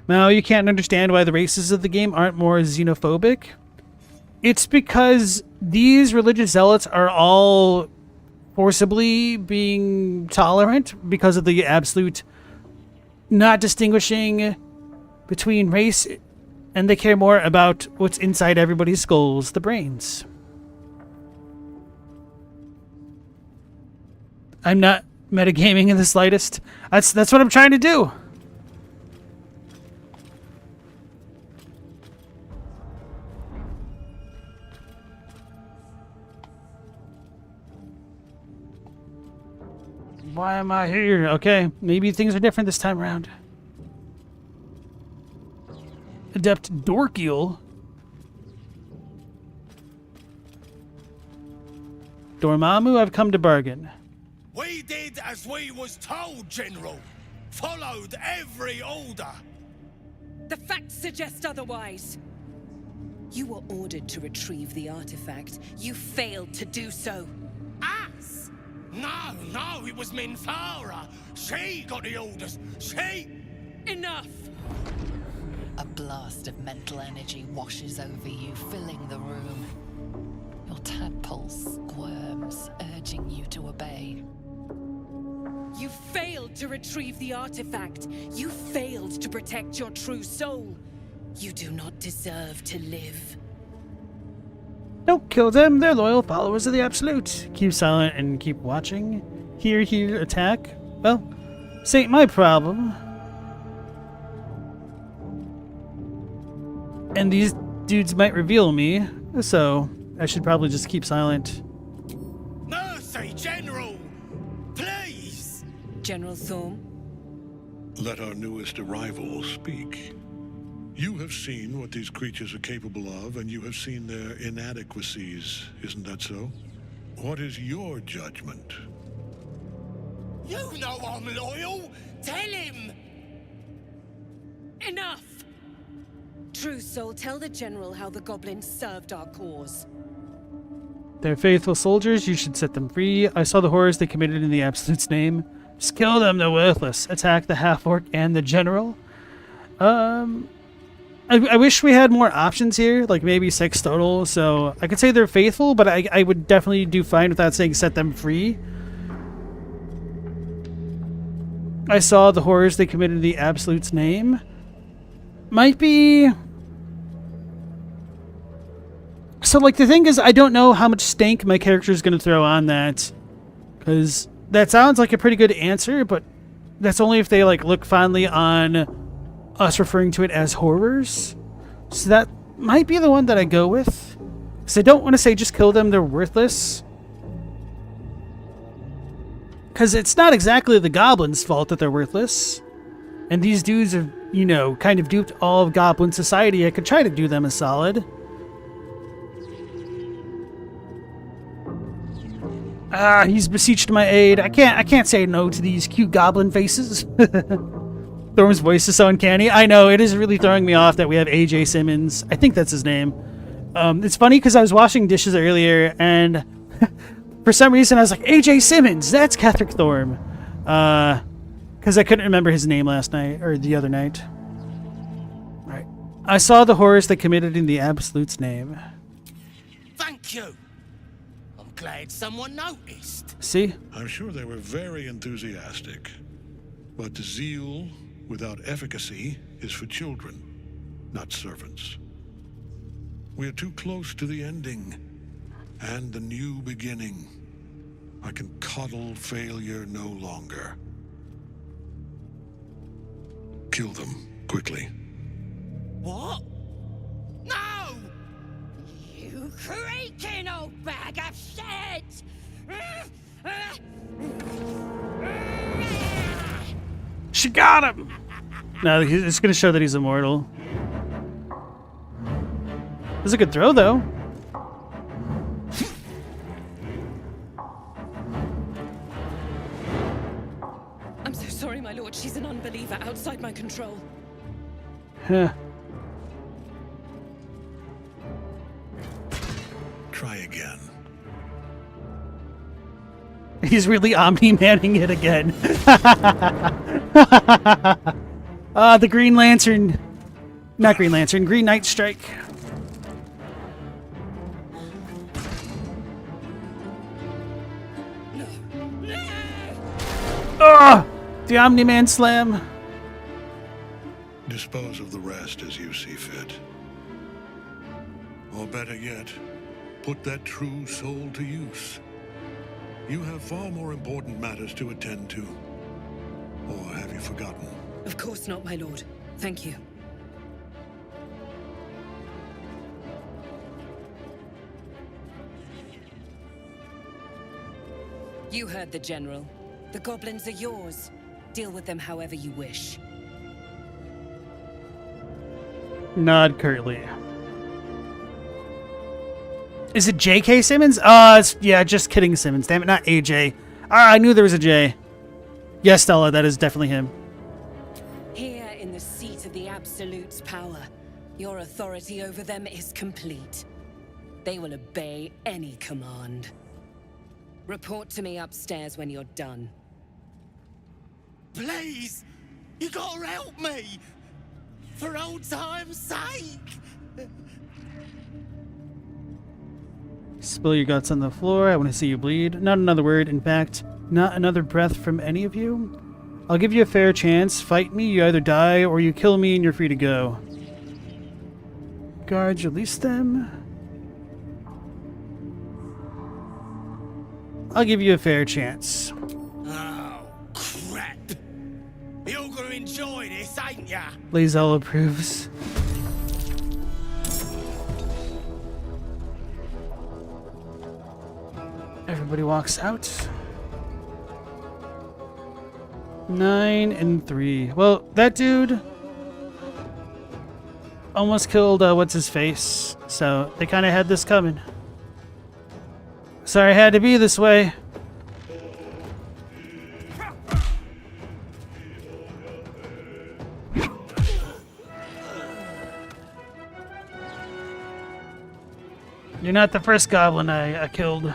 Now, you can't understand why the races of the game aren't more xenophobic. It's because these religious zealots are all forcibly being tolerant because of the absolute not distinguishing between race, and they care more about what's inside everybody's skulls, the brains. I'm not metagaming in the slightest. That's what I'm trying to do. Why am I here? Okay, maybe things are different this time around. Adept Dorkiel. Dormammu, I've come to bargain. We did as we was told, General. Followed every order. The facts suggest otherwise. You were ordered to retrieve the artifact. You failed to do so. Us? No, it was Minthara. She got the orders. She... Enough! A blast of mental energy washes over you, filling the room. Your tadpole squirms, urging you to obey. You failed to retrieve the artifact. You failed to protect your true soul. You do not deserve to live. Don't kill them, they're loyal followers of the Absolute. Keep silent and keep watching. Hear, attack. Well, this ain't my problem. And these dudes might reveal me, so I should probably just keep silent. No! General! Please! General Thorm? Let our newest arrival speak. You have seen what these creatures are capable of, and you have seen their inadequacies, isn't that so? What is your judgment? You know I'm loyal! Tell him! Enough! True Soul, tell the General how the goblins served our cause. They're faithful soldiers. You should set them free. I saw the horrors they committed in the Absolute's name. Just kill them, they're worthless. Attack the half-orc and the General. I wish we had more options here, like maybe 6 total. So I could say they're faithful, but I would definitely do fine without saying set them free. I saw the horrors they committed in the Absolute's name. Might be... So, like, the thing is, I don't know how much stank my character is going to throw on that. Because that sounds like a pretty good answer, but that's only if they, like, look fondly on us referring to it as horrors. So that might be the one that I go with. Because I don't want to say just kill them, they're worthless. Because it's not exactly the goblins' fault that they're worthless. And these dudes have, you know, kind of duped all of goblin society. I could try to do them a solid. Ah, he's beseeched my aid. I can't say no to these cute goblin faces. Thorm's voice is so uncanny. I know, it is really throwing me off that we have AJ Simmons. I think that's his name. It's funny because I was washing dishes earlier and for some reason I was like, AJ Simmons, that's Catherick Thorm. Because I couldn't remember his name last night, or the other night. Alright. I saw the horrors they committed in the Absolute's name. Thank you! Glad someone noticed. See? I'm sure they were very enthusiastic. But zeal without efficacy is for children, not servants. We are too close to the ending and the new beginning. I can coddle failure no longer. Kill them quickly. What? No! You creaking old bag of shit! She got him! No, it's going to show that he's immortal. It was a good throw, though. I'm so sorry, my lord. She's an unbeliever outside my control. Huh. Try again. He's really Omni-manning it again. The Green Lantern. Not Green Lantern, Green Knight Strike. The Omni-Man Slam. Dispose of the rest as you see fit. Or better yet, put that true soul to use. You have far more important matters to attend to. Or have you forgotten? Of course not, my lord. Thank you. You heard the General. The goblins are yours. Deal with them however you wish. Nod curtly. Is it J.K. Simmons? Yeah, just kidding, Simmons. Damn it, not AJ. I knew there was a J. Yes, Stella, that is definitely him. Here in the seat of the Absolute's power, your authority over them is complete. They will obey any command. Report to me upstairs when you're done. Please! You gotta help me! For old time's sake! Spill your guts on the floor. I want to see you bleed. Not another word. In fact, not another breath from any of you. I'll give you a fair chance. Fight me, you either die or you kill me and you're free to go. Guards, release them. I'll give you a fair chance. Oh, crap! You're gonna enjoy this, ain't ya? lae'zel approves. Everybody walks out. 9 and 3. Well, that dude almost killed what's his face, so they kind of had this coming. Sorry, it had to be this way. You're not the first goblin I killed.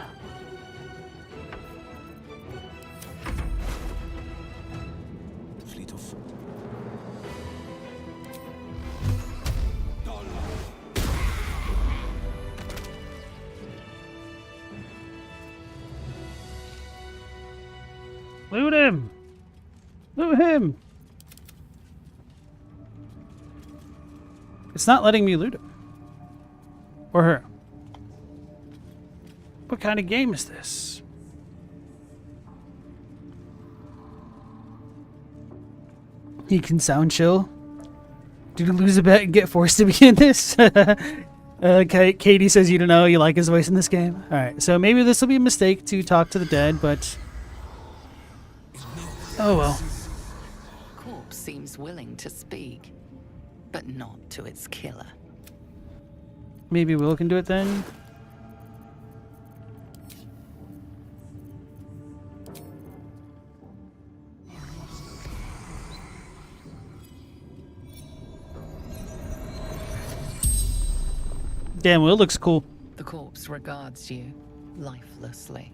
Loot him! Loot him! It's not letting me loot him. Or her. What kind of game is this? He can sound chill. Did you lose a bet and get forced to be in this? Okay, Katie says you don't know you like his voice in this game. Alright, so maybe this will be a mistake to talk to the dead, but... oh well. Corpse seems willing to speak, but not to its killer. Maybe Will can do it then? Damn, Will looks cool. The corpse regards you lifelessly.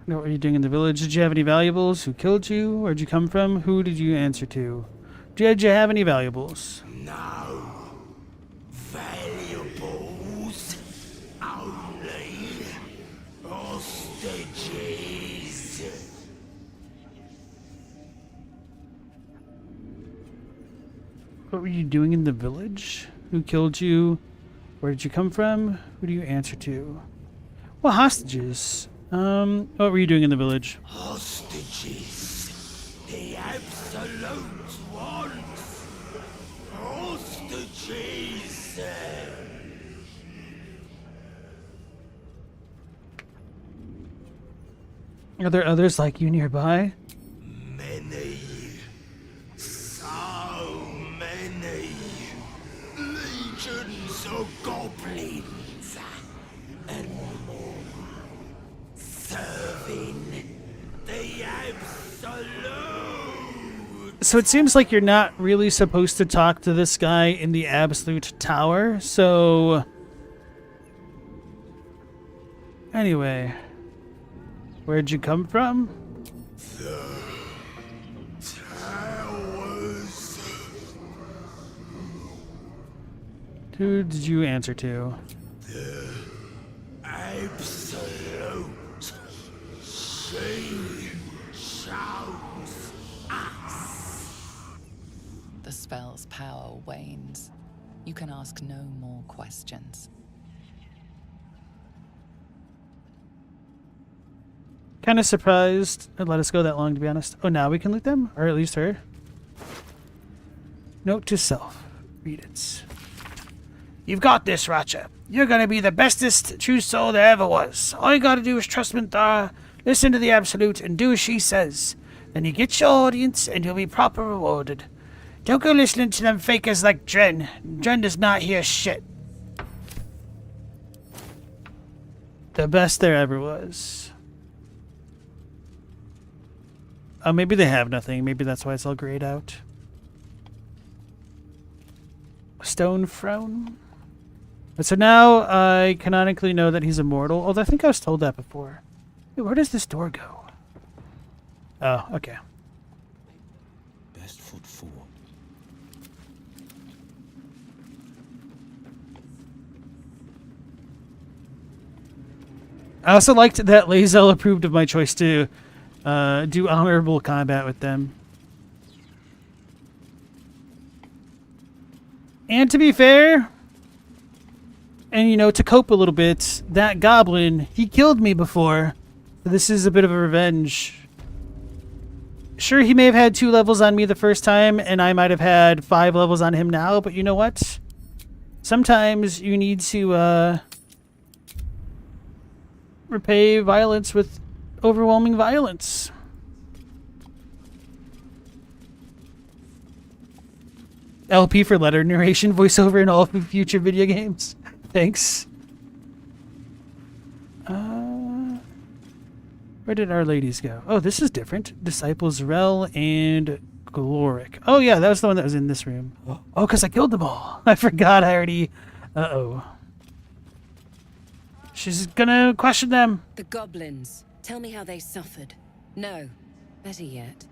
What were you doing in the village? Did you have any valuables? Who killed you? Where'd you come from? Who did you answer to? Did you have any valuables? No. Valuables. Only hostages. What were you doing in the village? Who killed you? Where did you come from? Who do you answer to? Well, hostages. What were you doing in the village? Hostages. The absolute ones. Hostages. Are there others like you nearby? Many. So many. Legions of goblins. And more. Serving the absolute. So it seems like you're not really supposed to talk to this guy in the Absolute Tower, so... anyway. Where'd you come from? The towers. Who did you answer to? The absolute. She shows us. The spell's power wanes. You can ask no more questions. Kind of surprised it let us go that long, to be honest. Oh, now we can loot them? Or at least her. Note to self. Read it. You've got this, Ratcha. You're gonna be the bestest true soul there ever was. All you gotta do is trust Minthara, listen to the Absolute, and do as she says. Then you get your audience, and you'll be proper rewarded. Don't go listening to them fakers like Dren. Dren does not hear shit. The best there ever was. Oh, maybe they have nothing. Maybe that's why it's all grayed out. Stone Throne. So now I canonically know that he's immortal. Although I think I was told that before. Wait, where does this door go? Oh, okay. Best foot forward. I also liked that lae'zel approved of my choice to do honorable combat with them. And to be fair, and you know, to cope a little bit, that goblin, he killed me before. So this is a bit of a revenge. Sure, he may have had 2 levels on me the first time, and I might have had 5 levels on him now, but you know what? Sometimes you need to repay violence with overwhelming violence. LP for letter narration, voiceover in all future video games. Thanks. Where did our ladies go? Oh, this is different. Disciples Rel and Gloric. Oh, yeah, that was the one that was in this room. Oh, because I killed them all. I forgot I already... Uh-oh. She's gonna question them. The goblins. Tell me how they suffered. No. Better yet,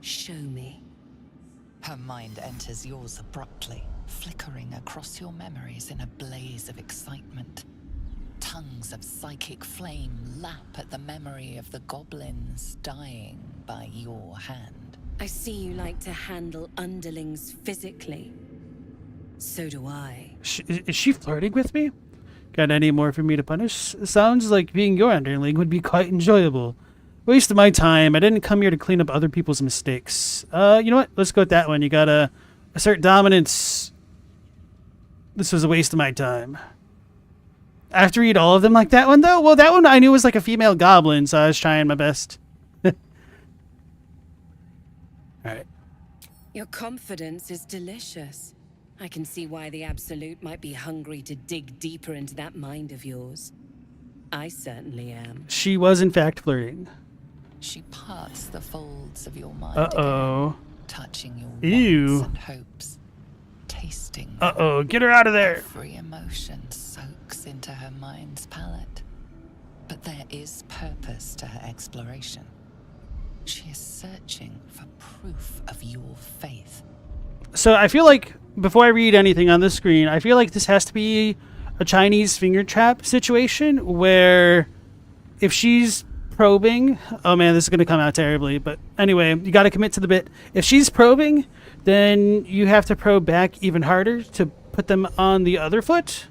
show me. Her mind enters yours abruptly, flickering across your memories in a blaze of excitement. Tongues of psychic flame lap at the memory of the goblins dying by your hand. I see you like to handle underlings physically. So do I. Is she flirting with me? Got any more for me to punish? Sounds like being your underling would be quite enjoyable. Waste of my time. I didn't come here to clean up other people's mistakes. You know what? Let's go with that one. You gotta assert dominance. This was a waste of my time. I have to read all of them like that one, though? Well, that one I knew was like a female goblin, so I was trying my best. Alright. Your confidence is delicious. I can see why the Absolute might be hungry to dig deeper into that mind of yours. I certainly am. She was, in fact, flirting. She parts the folds of your mind Uh-oh. again, touching your wants and hopes, tasting. Uh-oh, get her out of there. Every emotion soaks into her mind's palate. But there is purpose to her exploration. She is searching for proof of your faith. So I feel like, before I read anything on the screen, I feel like this has to be a Chinese finger trap situation where if she's probing... Oh man, this is going to come out terribly. But anyway, you got to commit to the bit. If she's probing, then you have to probe back even harder to put them on the other foot.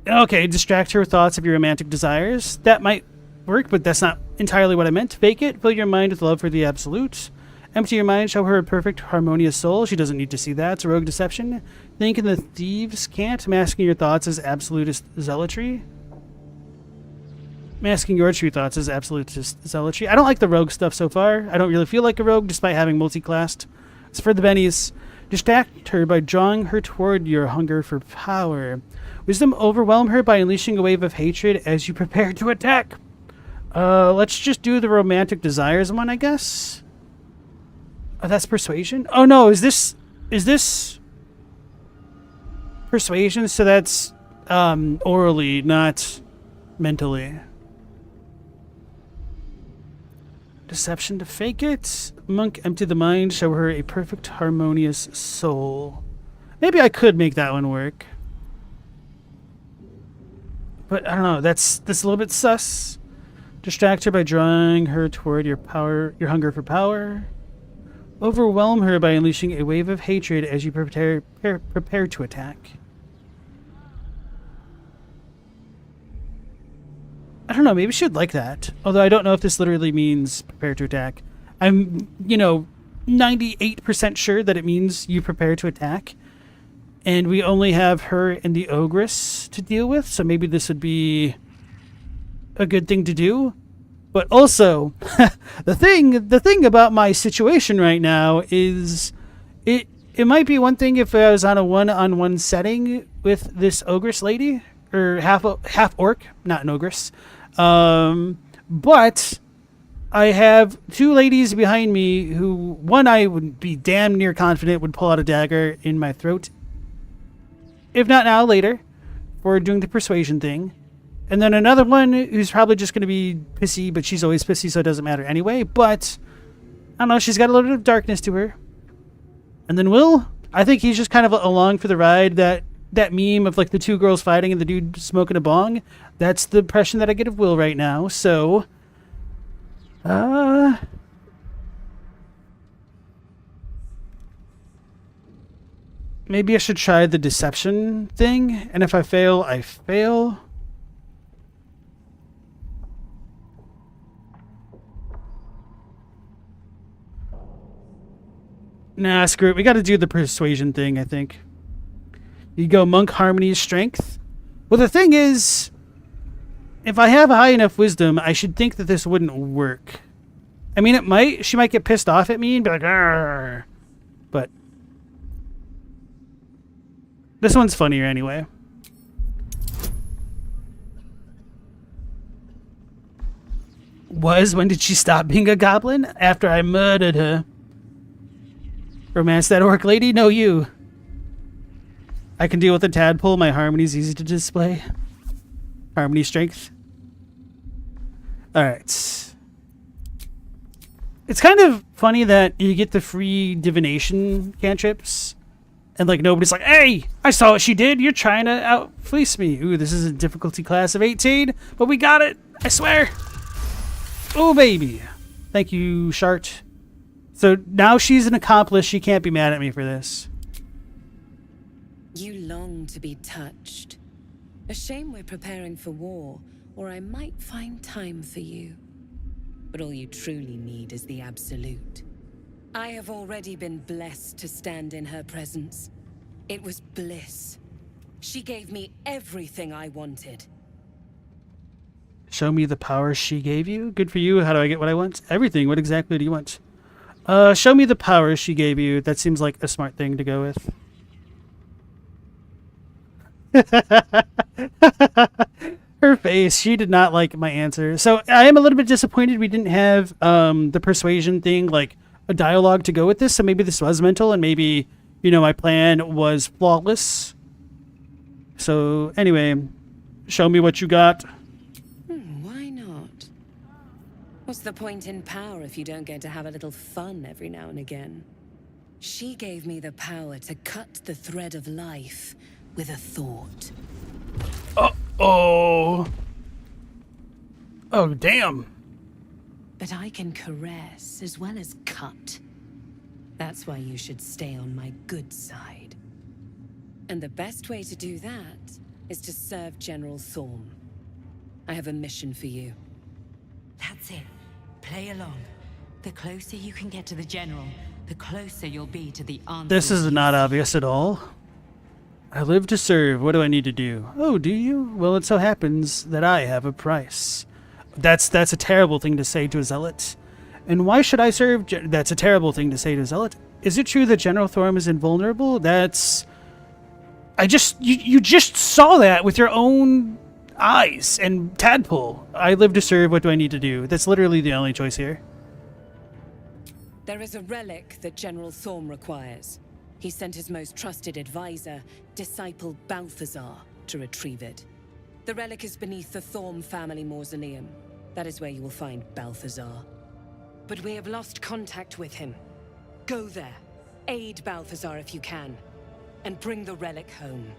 Okay, distract her with thoughts of your romantic desires. That might work, but that's not entirely what I meant. Fake it. Fill your mind with love for the absolute. Empty your mind. Show her a perfect, harmonious soul. She doesn't need to see that. It's a rogue deception. Think in the thieves' cant. Masking your thoughts as absolutist zealotry. Masking your true thoughts as absolutist zealotry. I don't like the rogue stuff so far. I don't really feel like a rogue despite having multi-classed. It's for the bennies. Distract her by drawing her toward your hunger for power. Wisdom, overwhelm her by unleashing a wave of hatred as you prepare to attack. Let's just do the romantic desires one, I guess. Oh, that's persuasion? Oh no, is this persuasion? So that's orally, not mentally. Deception to fake it. Monk, empty the mind, show her a perfect, harmonious soul. Maybe I could make that one work. But I don't know, that's a little bit sus. Distract her by drawing her toward your hunger for power. Overwhelm her by unleashing a wave of hatred as you prepare to attack. I don't know, maybe she'd like that. Although I don't know if this literally means prepare to attack. I'm, 98% sure that it means you prepare to attack. And we only have her and the ogress to deal with, so maybe this would be a good thing to do. But also, the thing about my situation right now is it might be one thing if I was on a one-on-one setting with this ogress lady, or half orc, not an ogress. But I have two ladies behind me who, one I would be damn near confident would pull out a dagger in my throat. If not now, later, for doing the persuasion thing. And then another one who's probably just going to be pissy, but she's always pissy, so it doesn't matter anyway. But, I don't know, she's got a little bit of darkness to her. And then Will, I think he's just kind of along for the ride. That meme of like the two girls fighting and the dude smoking a bong, that's the impression that I get of Will right now. So, maybe I should try the deception thing. And if I fail, I fail. Nah, screw it. We got to do the persuasion thing, I think. You go monk, harmony, strength. Well, the thing is, if I have high enough wisdom, I should think that this wouldn't work. I mean, it might. She might get pissed off at me and be like, "Arr." But this one's funnier anyway. When did she stop being a goblin? After I murdered her. Romance that orc lady? No, you. I can deal with a tadpole. My harmony's easy to display. Harmony strength. Alright. It's kind of funny that you get the free divination cantrips. And like nobody's like, hey, I saw what she did. You're trying to out-fleece me. Ooh, this is a difficulty class of 18. But we got it. I swear. Oh, baby. Thank you, Shart. So now she's an accomplice. She can't be mad at me for this. You long to be touched. A shame we're preparing for war, or I might find time for you. But all you truly need is the absolute. I have already been blessed to stand in her presence. It was bliss. She gave me everything I wanted. Show me the power she gave you. Good for you. How do I get what I want? Everything. What exactly do you want? Show me the power she gave you. That seems like a smart thing to go with. Her face. She did not like my answer. So I am a little bit disappointed we didn't have the persuasion thing, like a dialogue to go with this. So maybe this was mental and maybe, you know, my plan was flawless. So anyway, show me what you got. Why not? What's the point in power if you don't get to have a little fun every now and again? She gave me the power to cut the thread of life with a thought. Uh-oh. Oh, damn. But I can caress as well as cut. That's why you should stay on my good side. And the best way to do that is to serve General Thorm. I have a mission for you. That's it. Play along. The closer you can get to the General, the closer you'll be to the answer. This is not obvious at all. I live to serve. What do I need to do? Oh, do you? Well, it so happens that I have a price. That's a terrible thing to say to a zealot. And why should I serve? That's a terrible thing to say to a zealot. Is it true that General Thorm is invulnerable? That's... You just saw that with your own eyes and tadpole. I live to serve. What do I need to do? That's literally the only choice here. There is a relic that General Thorm requires. He sent his most trusted advisor, disciple Balthazar, to retrieve it. The relic is beneath the Thorm family mausoleum. That is where you will find Balthazar. But we have lost contact with him. Go there, aid Balthazar if you can, and bring the relic home.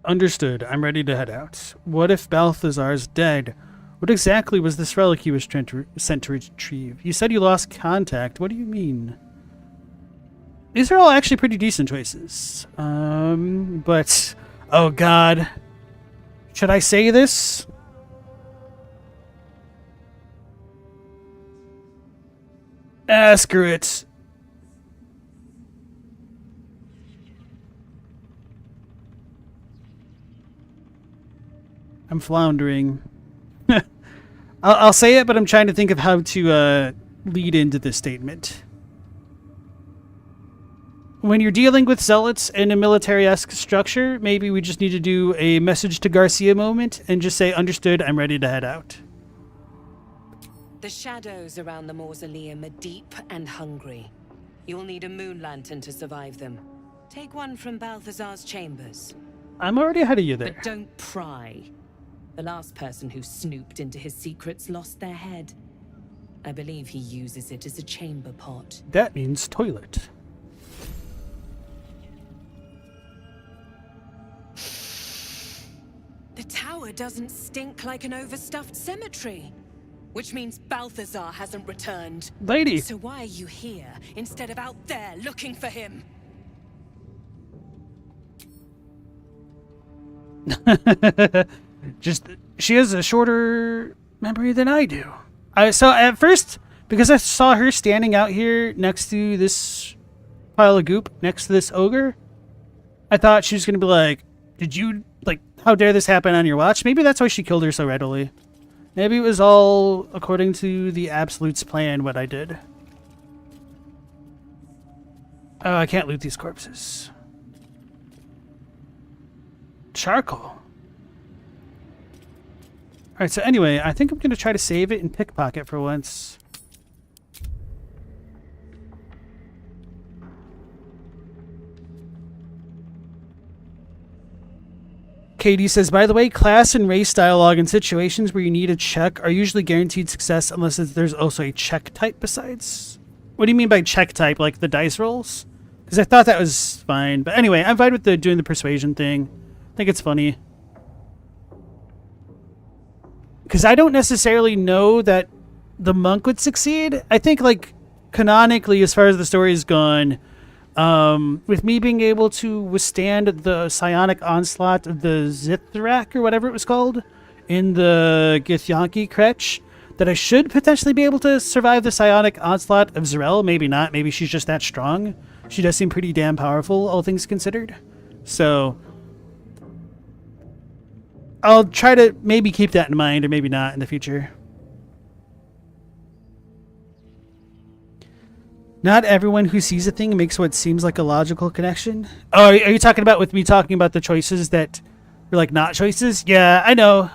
Understood. I'm ready to head out. What if Balthazar's dead? What exactly was this relic he was sent to retrieve? You said you lost contact. What do you mean? These are all actually pretty decent choices. But... oh, God. Should I say this? Screw it. I'm floundering. I'll say it, but I'm trying to think of how to lead into this statement. When you're dealing with zealots in a military-esque structure, maybe we just need to do a message to Garcia moment and just say, understood, I'm ready to head out. The shadows around the mausoleum are deep and hungry. You'll need a moon lantern to survive them. Take one from Balthazar's chambers. I'm already ahead of you there. But don't pry. The last person who snooped into his secrets lost their head. I believe he uses it as a chamber pot. That means toilet. The tower doesn't stink like an overstuffed cemetery. Which means Balthazar hasn't returned. Lady! So why are you here instead of out there looking for him? Just, she has a shorter memory than I do. So at first, because I saw her standing out here next to this pile of goop, next to this ogre, I thought she was going to be like, did you, like, how dare this happen on your watch? Maybe that's why she killed her so readily. Maybe it was all according to the Absolute's plan, what I did. Oh, I can't loot these corpses. Charcoal. Alright, so anyway, I think I'm going to try to save it and pickpocket for once. Katie says, by the way, class and race dialogue in situations where you need a check are usually guaranteed success unless there's also a check type besides. What do you mean by check type? Like the dice rolls? Because I thought that was fine. But anyway, I'm fine with doing the persuasion thing. I think it's funny. Because I don't necessarily know that the monk would succeed. I think, like, canonically, as far as the story is gone, with me being able to withstand the psionic onslaught of the Zithrak, or whatever it was called, in the Githyanki Kretch, that I should potentially be able to survive the psionic onslaught of Zarel. Maybe not. Maybe she's just that strong. She does seem pretty damn powerful, all things considered. So I'll try to maybe keep that in mind, or maybe not in the future. Not everyone who sees a thing makes what seems like a logical connection. Oh, are you talking about with me talking about the choices that were like not choices? Yeah, I know.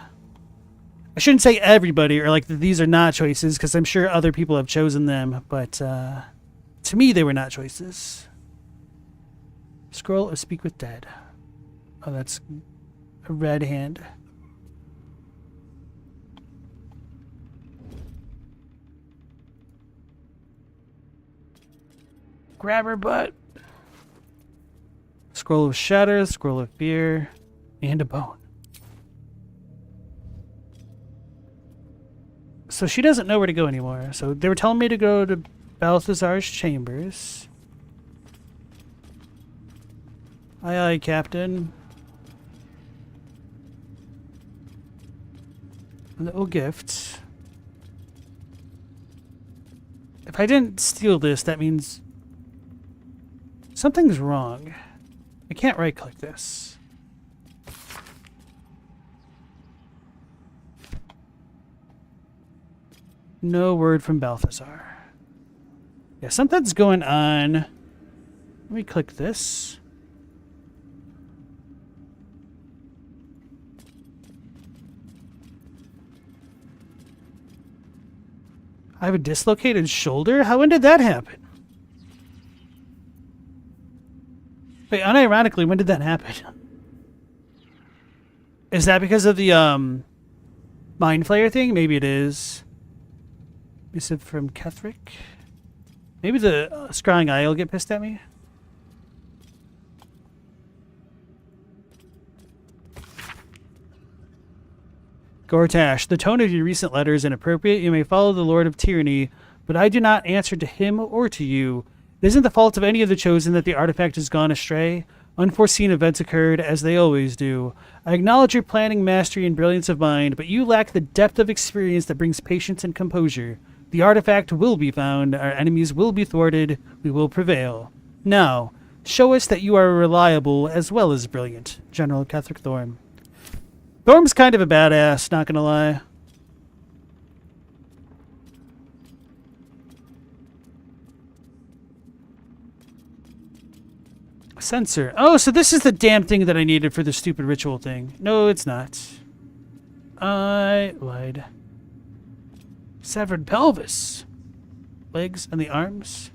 I shouldn't say everybody, or like that these are not choices, because I'm sure other people have chosen them, but to me they were not choices. Scroll of Speak with Dead. Oh, that's a red hand. Grab her butt. Scroll of Shatter, Scroll of Fear, and a bone. So she doesn't know where to go anymore. So they were telling me to go to Balthazar's chambers. Aye, aye, Captain. Little gifts. If I didn't steal this, that means something's wrong. I can't right-click this. No word from Balthazar. Yeah, something's going on. Let me click this. I have a dislocated shoulder? When did that happen? Wait, unironically, when did that happen? Is that because of the Mind Flayer thing? Maybe it is. Missive from Kethric. Maybe the scrying eye will get pissed at me. Gortash, the tone of your recent letter is inappropriate. You may follow the Lord of Tyranny, but I do not answer to him or to you. It isn't the fault of any of the Chosen that the artifact has gone astray. Unforeseen events occurred, as they always do. I acknowledge your planning, mastery, and brilliance of mind, but you lack the depth of experience that brings patience and composure. The artifact will be found, our enemies will be thwarted, we will prevail. Now, show us that you are reliable as well as brilliant. General Kethric Thorm. Thorm's kind of a badass, not gonna lie. Sensor. Oh, so this is the damn thing that I needed for the stupid ritual thing. No, it's not. I lied. Severed pelvis. Legs and the arms.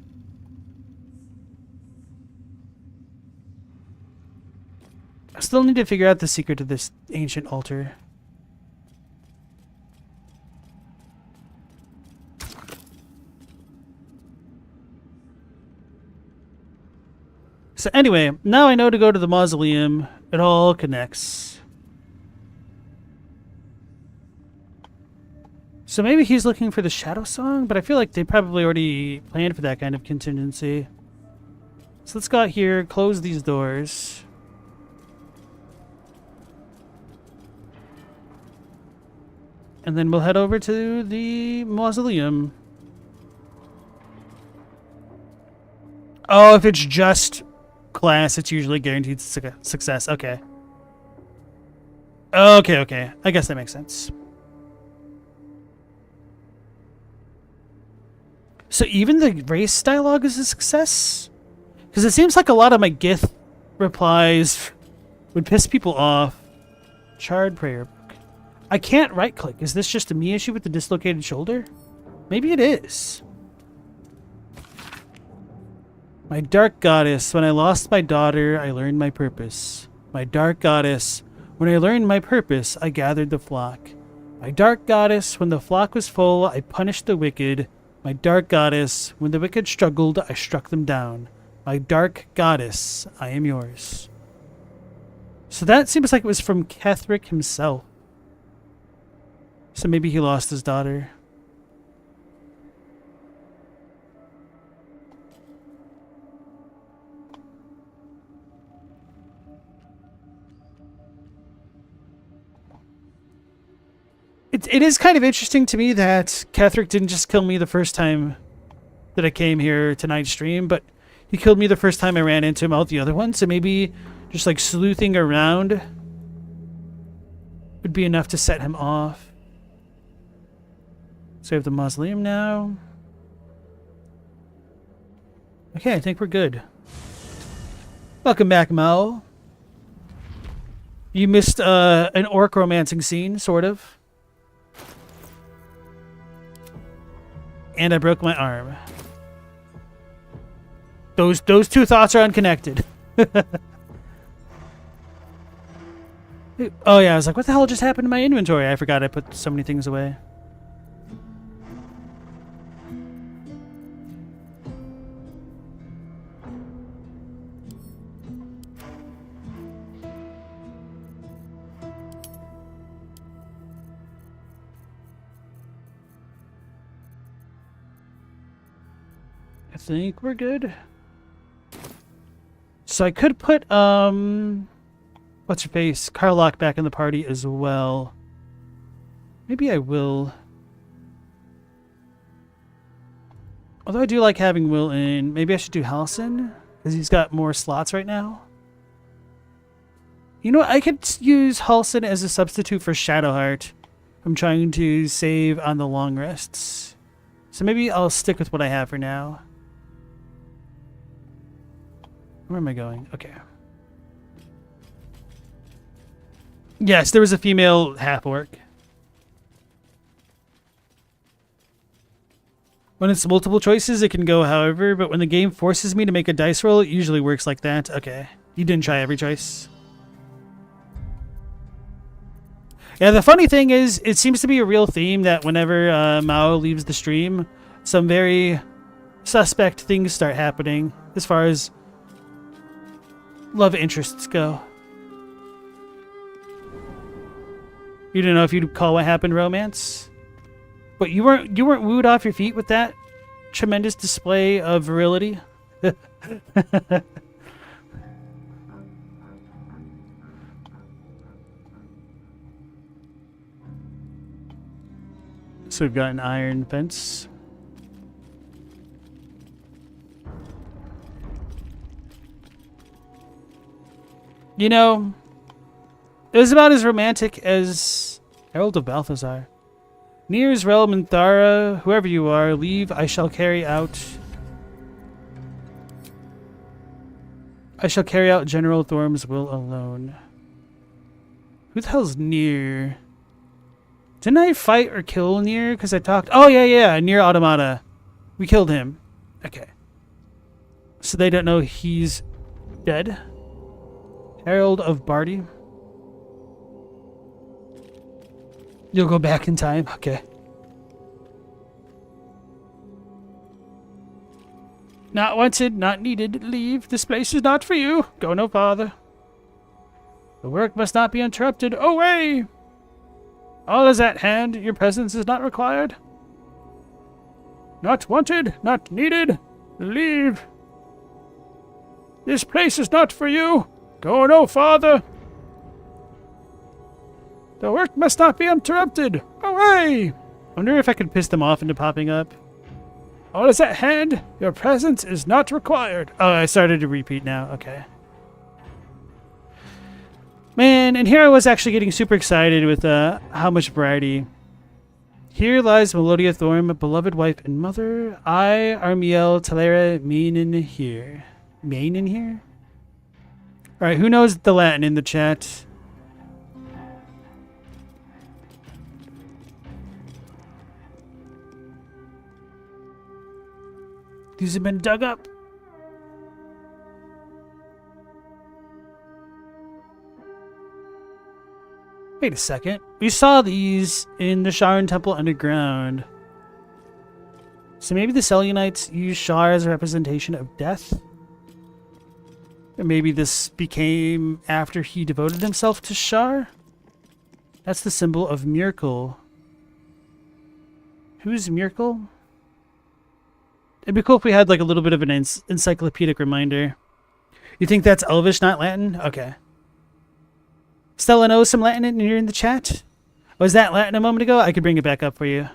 I still need to figure out the secret to this ancient altar. So anyway, now I know to go to the mausoleum. It all connects. So maybe he's looking for the Shadow Song, but I feel like they probably already planned for that kind of contingency. So let's go out here, close these doors. And then we'll head over to the mausoleum. Oh, if it's just class, it's usually guaranteed success. Okay. Okay. I guess that makes sense. So even the race dialogue is a success? Because it seems like a lot of my Gith replies would piss people off. Charred prayer book. I can't right-click. Is this just a me issue with the dislocated shoulder? Maybe it is. My dark goddess, when I lost my daughter, I learned my purpose. My dark goddess, when I learned my purpose, I gathered the flock. My dark goddess, when the flock was full, I punished the wicked. My dark goddess, when the wicked struggled, I struck them down. My dark goddess, I am yours. So that seems like it was from Ketheric himself. So maybe he lost his daughter. It is kind of interesting to me that Ketheric didn't just kill me the first time that I came here to Night Stream, but he killed me the first time I ran into him out the other one. So maybe just like sleuthing around would be enough to set him off. So we have the mausoleum now. Okay, I think we're good. Welcome back, Mao. You missed an orc romancing scene, sort of. And I broke my arm. Those two thoughts are unconnected. Oh yeah, I was like, what the hell just happened to my inventory? I forgot I put so many things away. I think we're good. So I could put, what's her face? Karlach back in the party as well. Maybe I will. Although I do like having Will in. Maybe I should do Halsin, because he's got more slots right now. You know what? I could use Halsin as a substitute for Shadowheart. I'm trying to save on the long rests. So maybe I'll stick with what I have for now. Where am I going? Okay. Yes, there was a female half-orc. When it's multiple choices, it can go however, but when the game forces me to make a dice roll, it usually works like that. Okay. You didn't try every choice. Yeah, the funny thing is, it seems to be a real theme that whenever Mao leaves the stream, some very suspect things start happening as far as love interests go. You didn't know if you'd call what happened romance? But you weren't wooed off your feet with that tremendous display of virility? So we've got an iron fence. You know, it was about as romantic as Herald of Balthazar. Nir's realm and Thara, whoever you are, leave. I shall carry out General Thorm's will alone. Who the hell's Nir? Didn't I fight or kill Nir? Because I talked... Oh, yeah. Nir Automata. We killed him. Okay. So they don't know he's dead. Herald of Bardi. You'll go back in time? Okay. Not wanted, not needed. Leave. This place is not for you. Go no farther. The work must not be interrupted. Away! All is at hand. Your presence is not required. Not wanted, not needed. Leave. This place is not for you. Go no farther. The work must not be interrupted. Away! Wonder if I could piss them off into popping up. All is at hand. Your presence is not required. Oh, I started to repeat now. Okay. Man, and here I was actually getting super excited with how much variety. Here lies Melodia Thorm, beloved wife and mother. I, Armiel Talera, Meanin here. Mainin here? Alright, who knows the Latin in the chat? These have been dug up. Wait a second. We saw these in the Sharan Temple underground. So maybe the Selenites used Shar as a representation of death? Or maybe this became after he devoted himself to Shar? That's the symbol of Miracle. Who's Miracle? It'd be cool if we had like a little bit of an encyclopedic reminder. You think that's Elvish, not Latin? Okay. Stella knows some Latin and you're in the chat? Was that Latin a moment ago? I could bring it back up for you.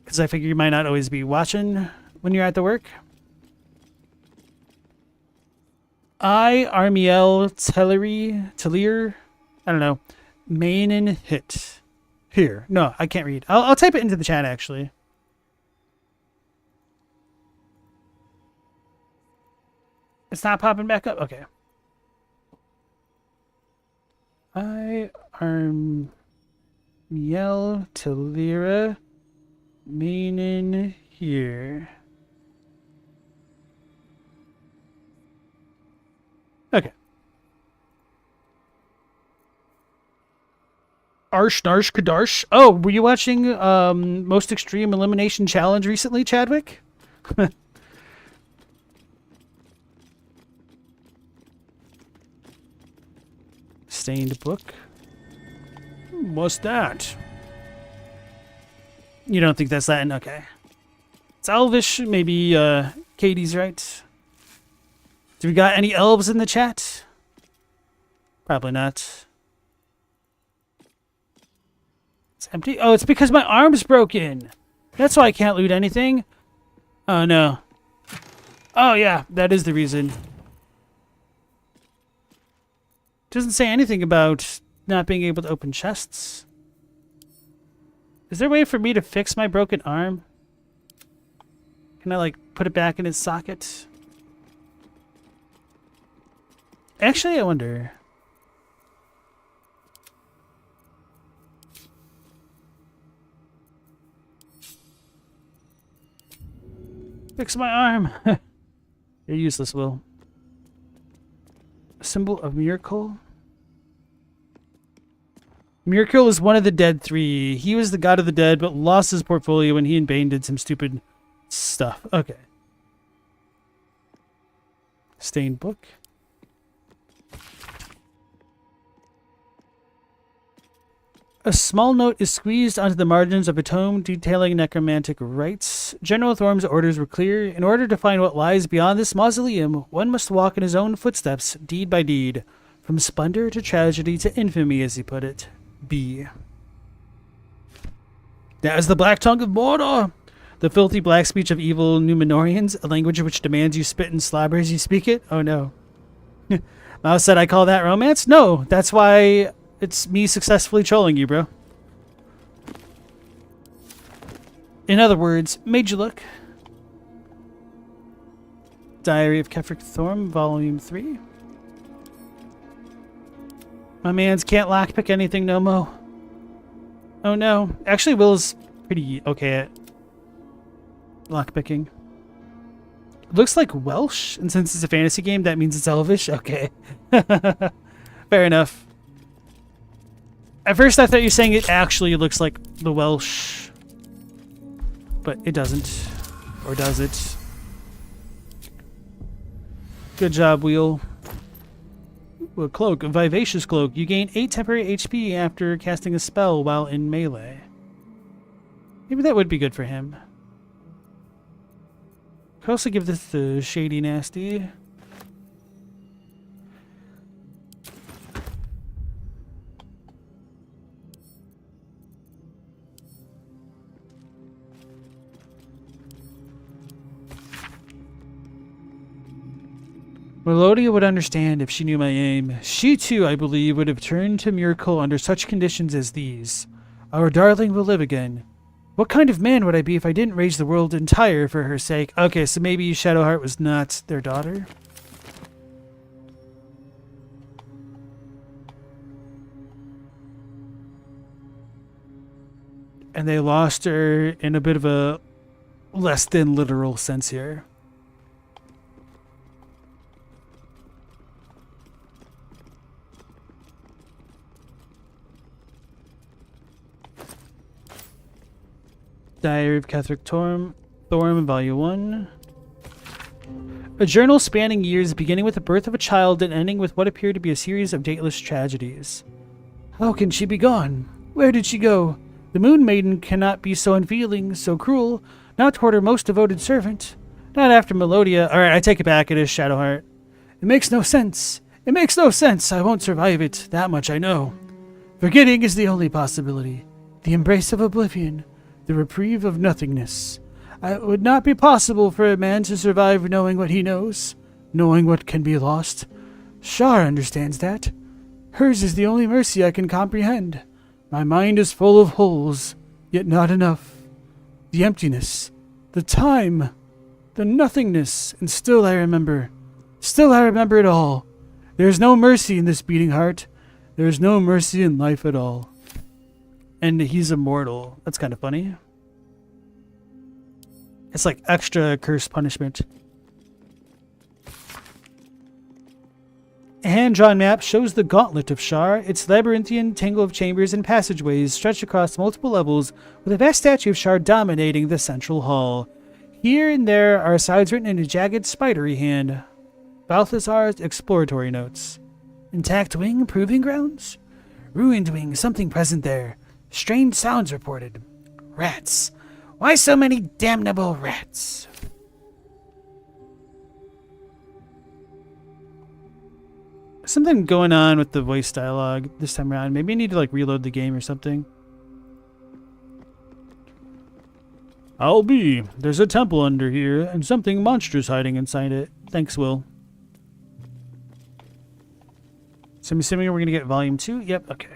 Because I figure you might not always be watching when you're at the work. I, Armiel Telir, I don't know. Mainin hit. Here. No, I can't read. I'll type it into the chat actually. It's not popping back up? Okay. I, Armiel Talira, Mainin here. Okay. Arsh Narsh Kadarsh. Oh, were you watching Most Extreme Elimination Challenge recently, Chadwick? Stained book. What's that? You don't think that's Latin? Okay. It's Elvish. Maybe Katie's right. Do we got any elves in the chat? Probably not. It's empty. Oh, it's because my arm's broken. That's why I can't loot anything. Oh, no. Oh, yeah. That is the reason. Doesn't say anything about not being able to open chests. Is there a way for me to fix my broken arm? Can I, like, put it back in its socket? Actually, I wonder. Fix my arm. You're useless, Will. A symbol of Miracle. Miracle is one of the dead three. He was the god of the dead, but lost his portfolio when he and Bane did some stupid stuff. Okay. Stained book. A small note is squeezed onto the margins of a tome detailing necromantic rites. General Thorm's orders were clear. In order to find what lies beyond this mausoleum, one must walk in his own footsteps, deed by deed. From splendor to tragedy to infamy, as he put it. B. That is the black tongue of Mordor! The filthy black speech of evil Numenorians, a language which demands you spit and slobber as you speak it? Oh no. Mouse said I call that romance? No, that's why it's me successfully trolling you, bro. In other words, made you look. Diary of Kefric Thorm, Volume 3. My mans can't lockpick anything no mo. Oh no. Actually, Will's pretty okay at lockpicking. It looks like Welsh, and since it's a fantasy game, that means it's Elvish. Okay. Fair enough. At first, I thought you were saying it actually looks like the Welsh. But it doesn't. Or does it? Good job, Wheel. A cloak, a vivacious cloak. You gain 8 temporary HP after casting a spell while in melee. Maybe that would be good for him. Could also give this the shady nasty. Melodia would understand if she knew my aim. She too, I believe, would have turned to miracle under such conditions as these. Our darling will live again. What kind of man would I be if I didn't raise the world entire for her sake? Okay, so maybe Shadowheart was not their daughter? And they lost her in a bit of a less than literal sense here. Diary of Catherick Thorm, Volume 1. A journal spanning years, beginning with the birth of a child and ending with what appeared to be a series of dateless tragedies. How can she be gone? Where did she go? The Moon Maiden cannot be so unfeeling, so cruel, not toward her most devoted servant. Not after Melodia. Alright, I take it back, it is Shadowheart. It makes no sense. It makes no sense. I won't survive it. That much I know. Forgetting is the only possibility. The embrace of oblivion. The reprieve of nothingness. It would not be possible for a man to survive knowing what he knows, knowing what can be lost. Shar understands that. Hers is the only mercy I can comprehend. My mind is full of holes, yet not enough. The emptiness, the time, the nothingness, and still I remember. Still I remember it all. There is no mercy in this beating heart. There is no mercy in life at all. And he's immortal. That's kind of funny. It's like extra curse punishment. A hand-drawn map shows the gauntlet of Shar, its labyrinthian tangle of chambers and passageways stretched across multiple levels, with a vast statue of Shar dominating the central hall. Here and there are sides written in a jagged, spidery hand. Balthazar's exploratory notes. Intact wing, proving grounds? Ruined wing, something present there. Strange sounds reported. Rats. Why so many damnable rats? Something going on with the voice dialogue this time around. Maybe I need to like reload the game or something. I'll be. There's a temple under here and something monstrous hiding inside it. Thanks, Will. So I'm assuming we're going to get volume 2? Yep, okay.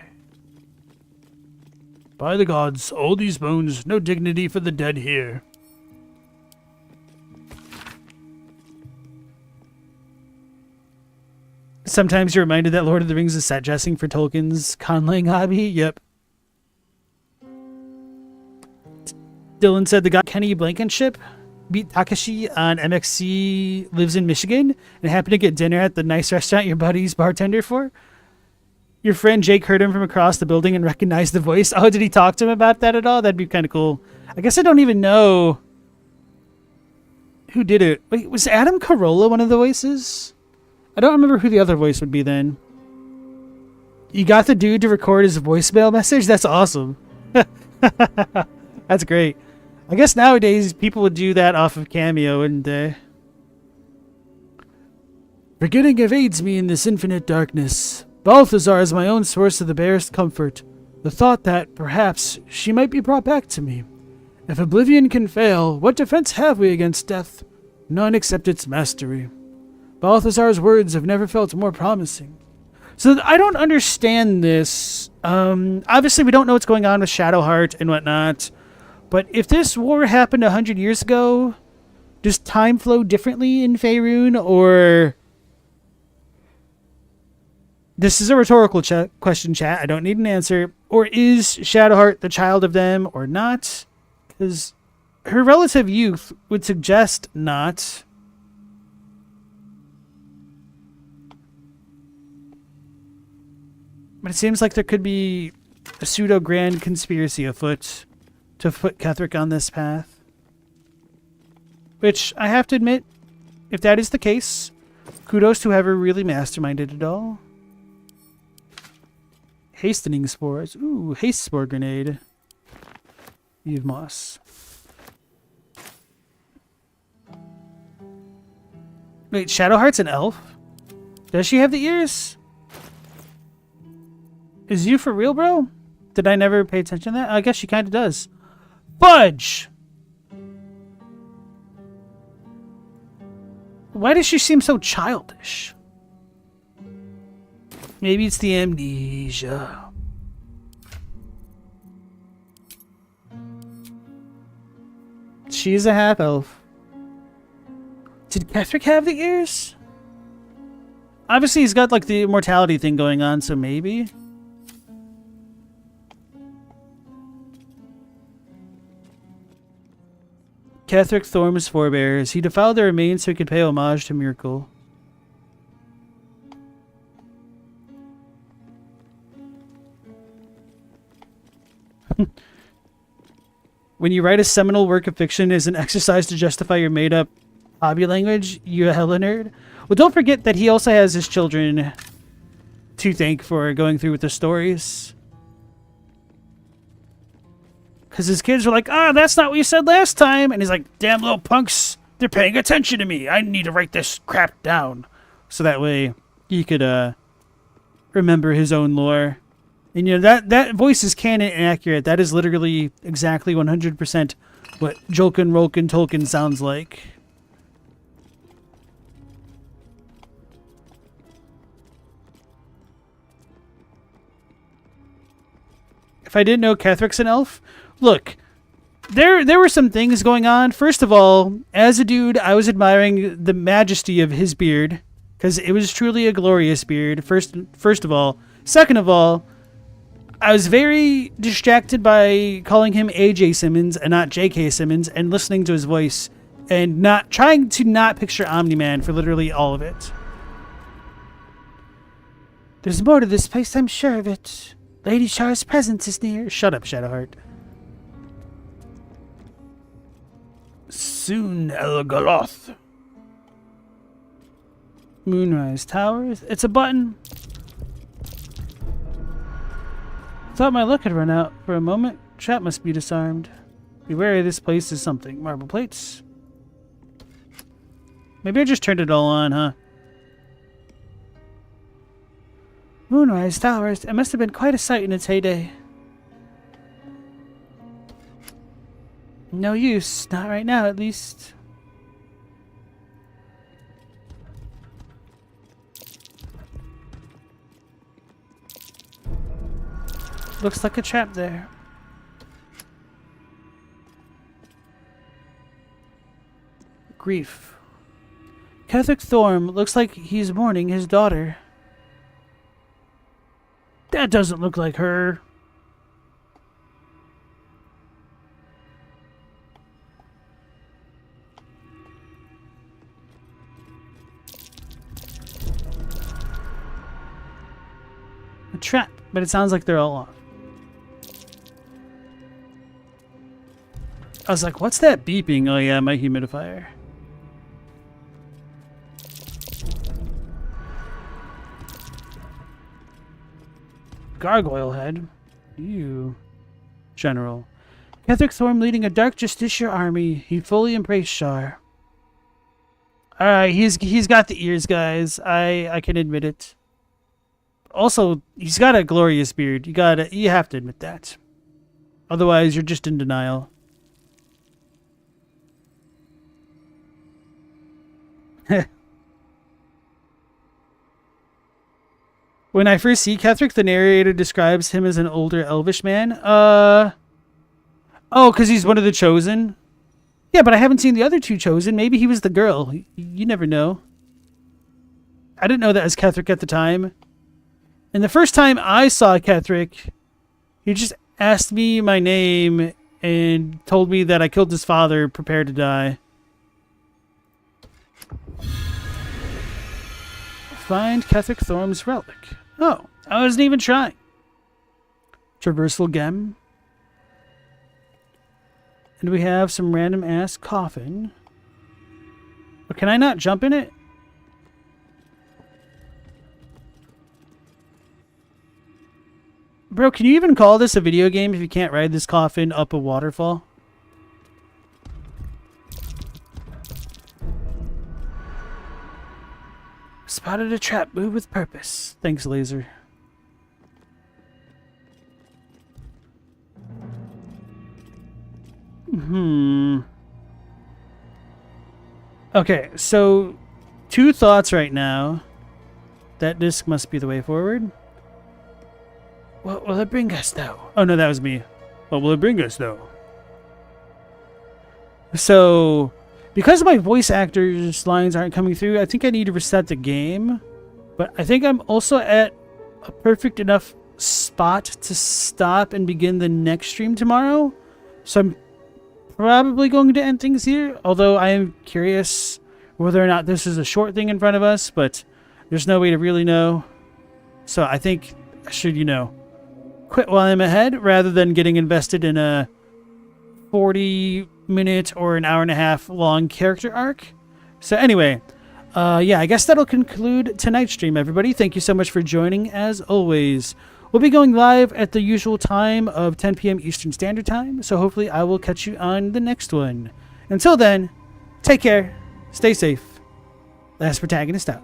By the gods, all these bones, no dignity for the dead here. Sometimes you're reminded that Lord of the Rings is set dressing for Tolkien's conlang hobby. Yep. Dylan said the guy Kenny Blankenship beat Takashi on MXC, lives in Michigan, and happened to get dinner at the nice restaurant your buddy's bartender for. Your friend Jake heard him from across the building and recognized the voice. Oh, did he talk to him about that at all? That'd be kind of cool. I guess I don't even know who did it. Wait, was Adam Carolla one of the voices? I don't remember who the other voice would be then. You got the dude to record his voicemail message? That's awesome. That's great. I guess nowadays people would do that off of Cameo, wouldn't they? Forgetting evades me in this infinite darkness. Balthazar is my own source of the barest comfort. The thought that, perhaps, she might be brought back to me. If oblivion can fail, what defense have we against death? None except its mastery. Balthazar's words have never felt more promising. So I don't understand this. Obviously, we don't know what's going on with Shadowheart and whatnot. But if this war happened 100 years ago, does time flow differently in Faerun, or... This is a rhetorical question, chat. I don't need an answer. Or is Shadowheart the child of them or not? Because her relative youth would suggest not. But it seems like there could be a pseudo-grand conspiracy afoot to put Ketherick on this path. Which, I have to admit, if that is the case, kudos to whoever really masterminded it all. Hastening spores. Ooh, haste spore grenade. Eve moss. Wait, Shadowheart's an elf? Does she have the ears? Is you for real, bro? Did I never pay attention to that? I guess she kind of does. Fudge! Why does she seem so childish? Maybe it's the amnesia. She's a half-elf. Did Ketheric have the ears? Obviously, he's got like the immortality thing going on, so maybe. Ketheric Thorm's forebears. He defiled their remains so he could pay homage to Miracle. When you write a seminal work of fiction as an exercise to justify your made-up hobby language, you a hella nerd. Well, don't forget that he also has his children to thank for going through with the stories. Because his kids were like, that's not what you said last time. And he's like, damn little punks, they're paying attention to me. I need to write this crap down. So that way he could remember his own lore. And you know, that voice is canon and accurate. That is literally exactly 100% what Jolkin, Rolkin, Tolkien sounds like. If I didn't know Ketheric's an elf, look, there were some things going on. First of all, as a dude, I was admiring the majesty of his beard, because it was truly a glorious beard, first of all. Second of all, I was very distracted by calling him AJ Simmons and not JK Simmons, and listening to his voice, and trying to not picture Omni-Man for literally all of it. There's more to this place, I'm sure of it. Lady Char's presence is near. Shut up, Shadowheart. Soon, Elgaloth. Moonrise Towers. It's a button. Thought my luck had run out for a moment. Trap must be disarmed. Be wary, this place is something. Marble plates. Maybe I just turned it all on, huh? Moonrise Towers. It must have been quite a sight in its heyday. No use. Not right now, at least. Looks like a trap there. Grief. Ketheric Thorm looks like he's mourning his daughter. That doesn't look like her. A trap, but it sounds like they're all off. I was like, what's that beeping? Oh yeah, my humidifier. Gargoyle head. You. General. Ketheric Thorm leading a dark justiciar army. He fully embraced Shar. Alright, he's got the ears, guys. I can admit it. Also, he's got a glorious beard. You have to admit that. Otherwise, you're just in denial. When I first see Ketheric, the narrator describes him as an older elvish man. Oh, because he's one of the chosen? Yeah, but I haven't seen the other two chosen. Maybe he was the girl. You never know. I didn't know that as Ketheric at the time. And the first time I saw Ketheric, he just asked me my name and told me that I killed his father, prepared to die. Find Ketheric Thorm's relic. Oh, I wasn't even trying. Traversal gem. And we have some random ass coffin. But can I not jump in it? Bro, can you even call this a video game if you can't ride this coffin up a waterfall? Spotted a trap. Move with purpose. Thanks, laser. Okay, so two thoughts right now. That disc must be the way forward. What will it bring us, though? Oh, no, that was me. What will it bring us, though? So, because my voice actors' lines aren't coming through, I think I need to reset the game. But I think I'm also at a perfect enough spot to stop and begin the next stream tomorrow. So I'm probably going to end things here. Although I am curious whether or not this is a short thing in front of us. But there's no way to really know. So I think I should, quit while I'm ahead rather than getting invested in a 40-minute or an hour and a half long character arc. So anyway, yeah, I guess that'll conclude tonight's stream, everybody. Thank you so much for joining, as always. We'll be going live at the usual time of 10 p.m. Eastern Standard Time, so hopefully I will catch you on the next one. Until then, take care, stay safe. Last Protagonist out.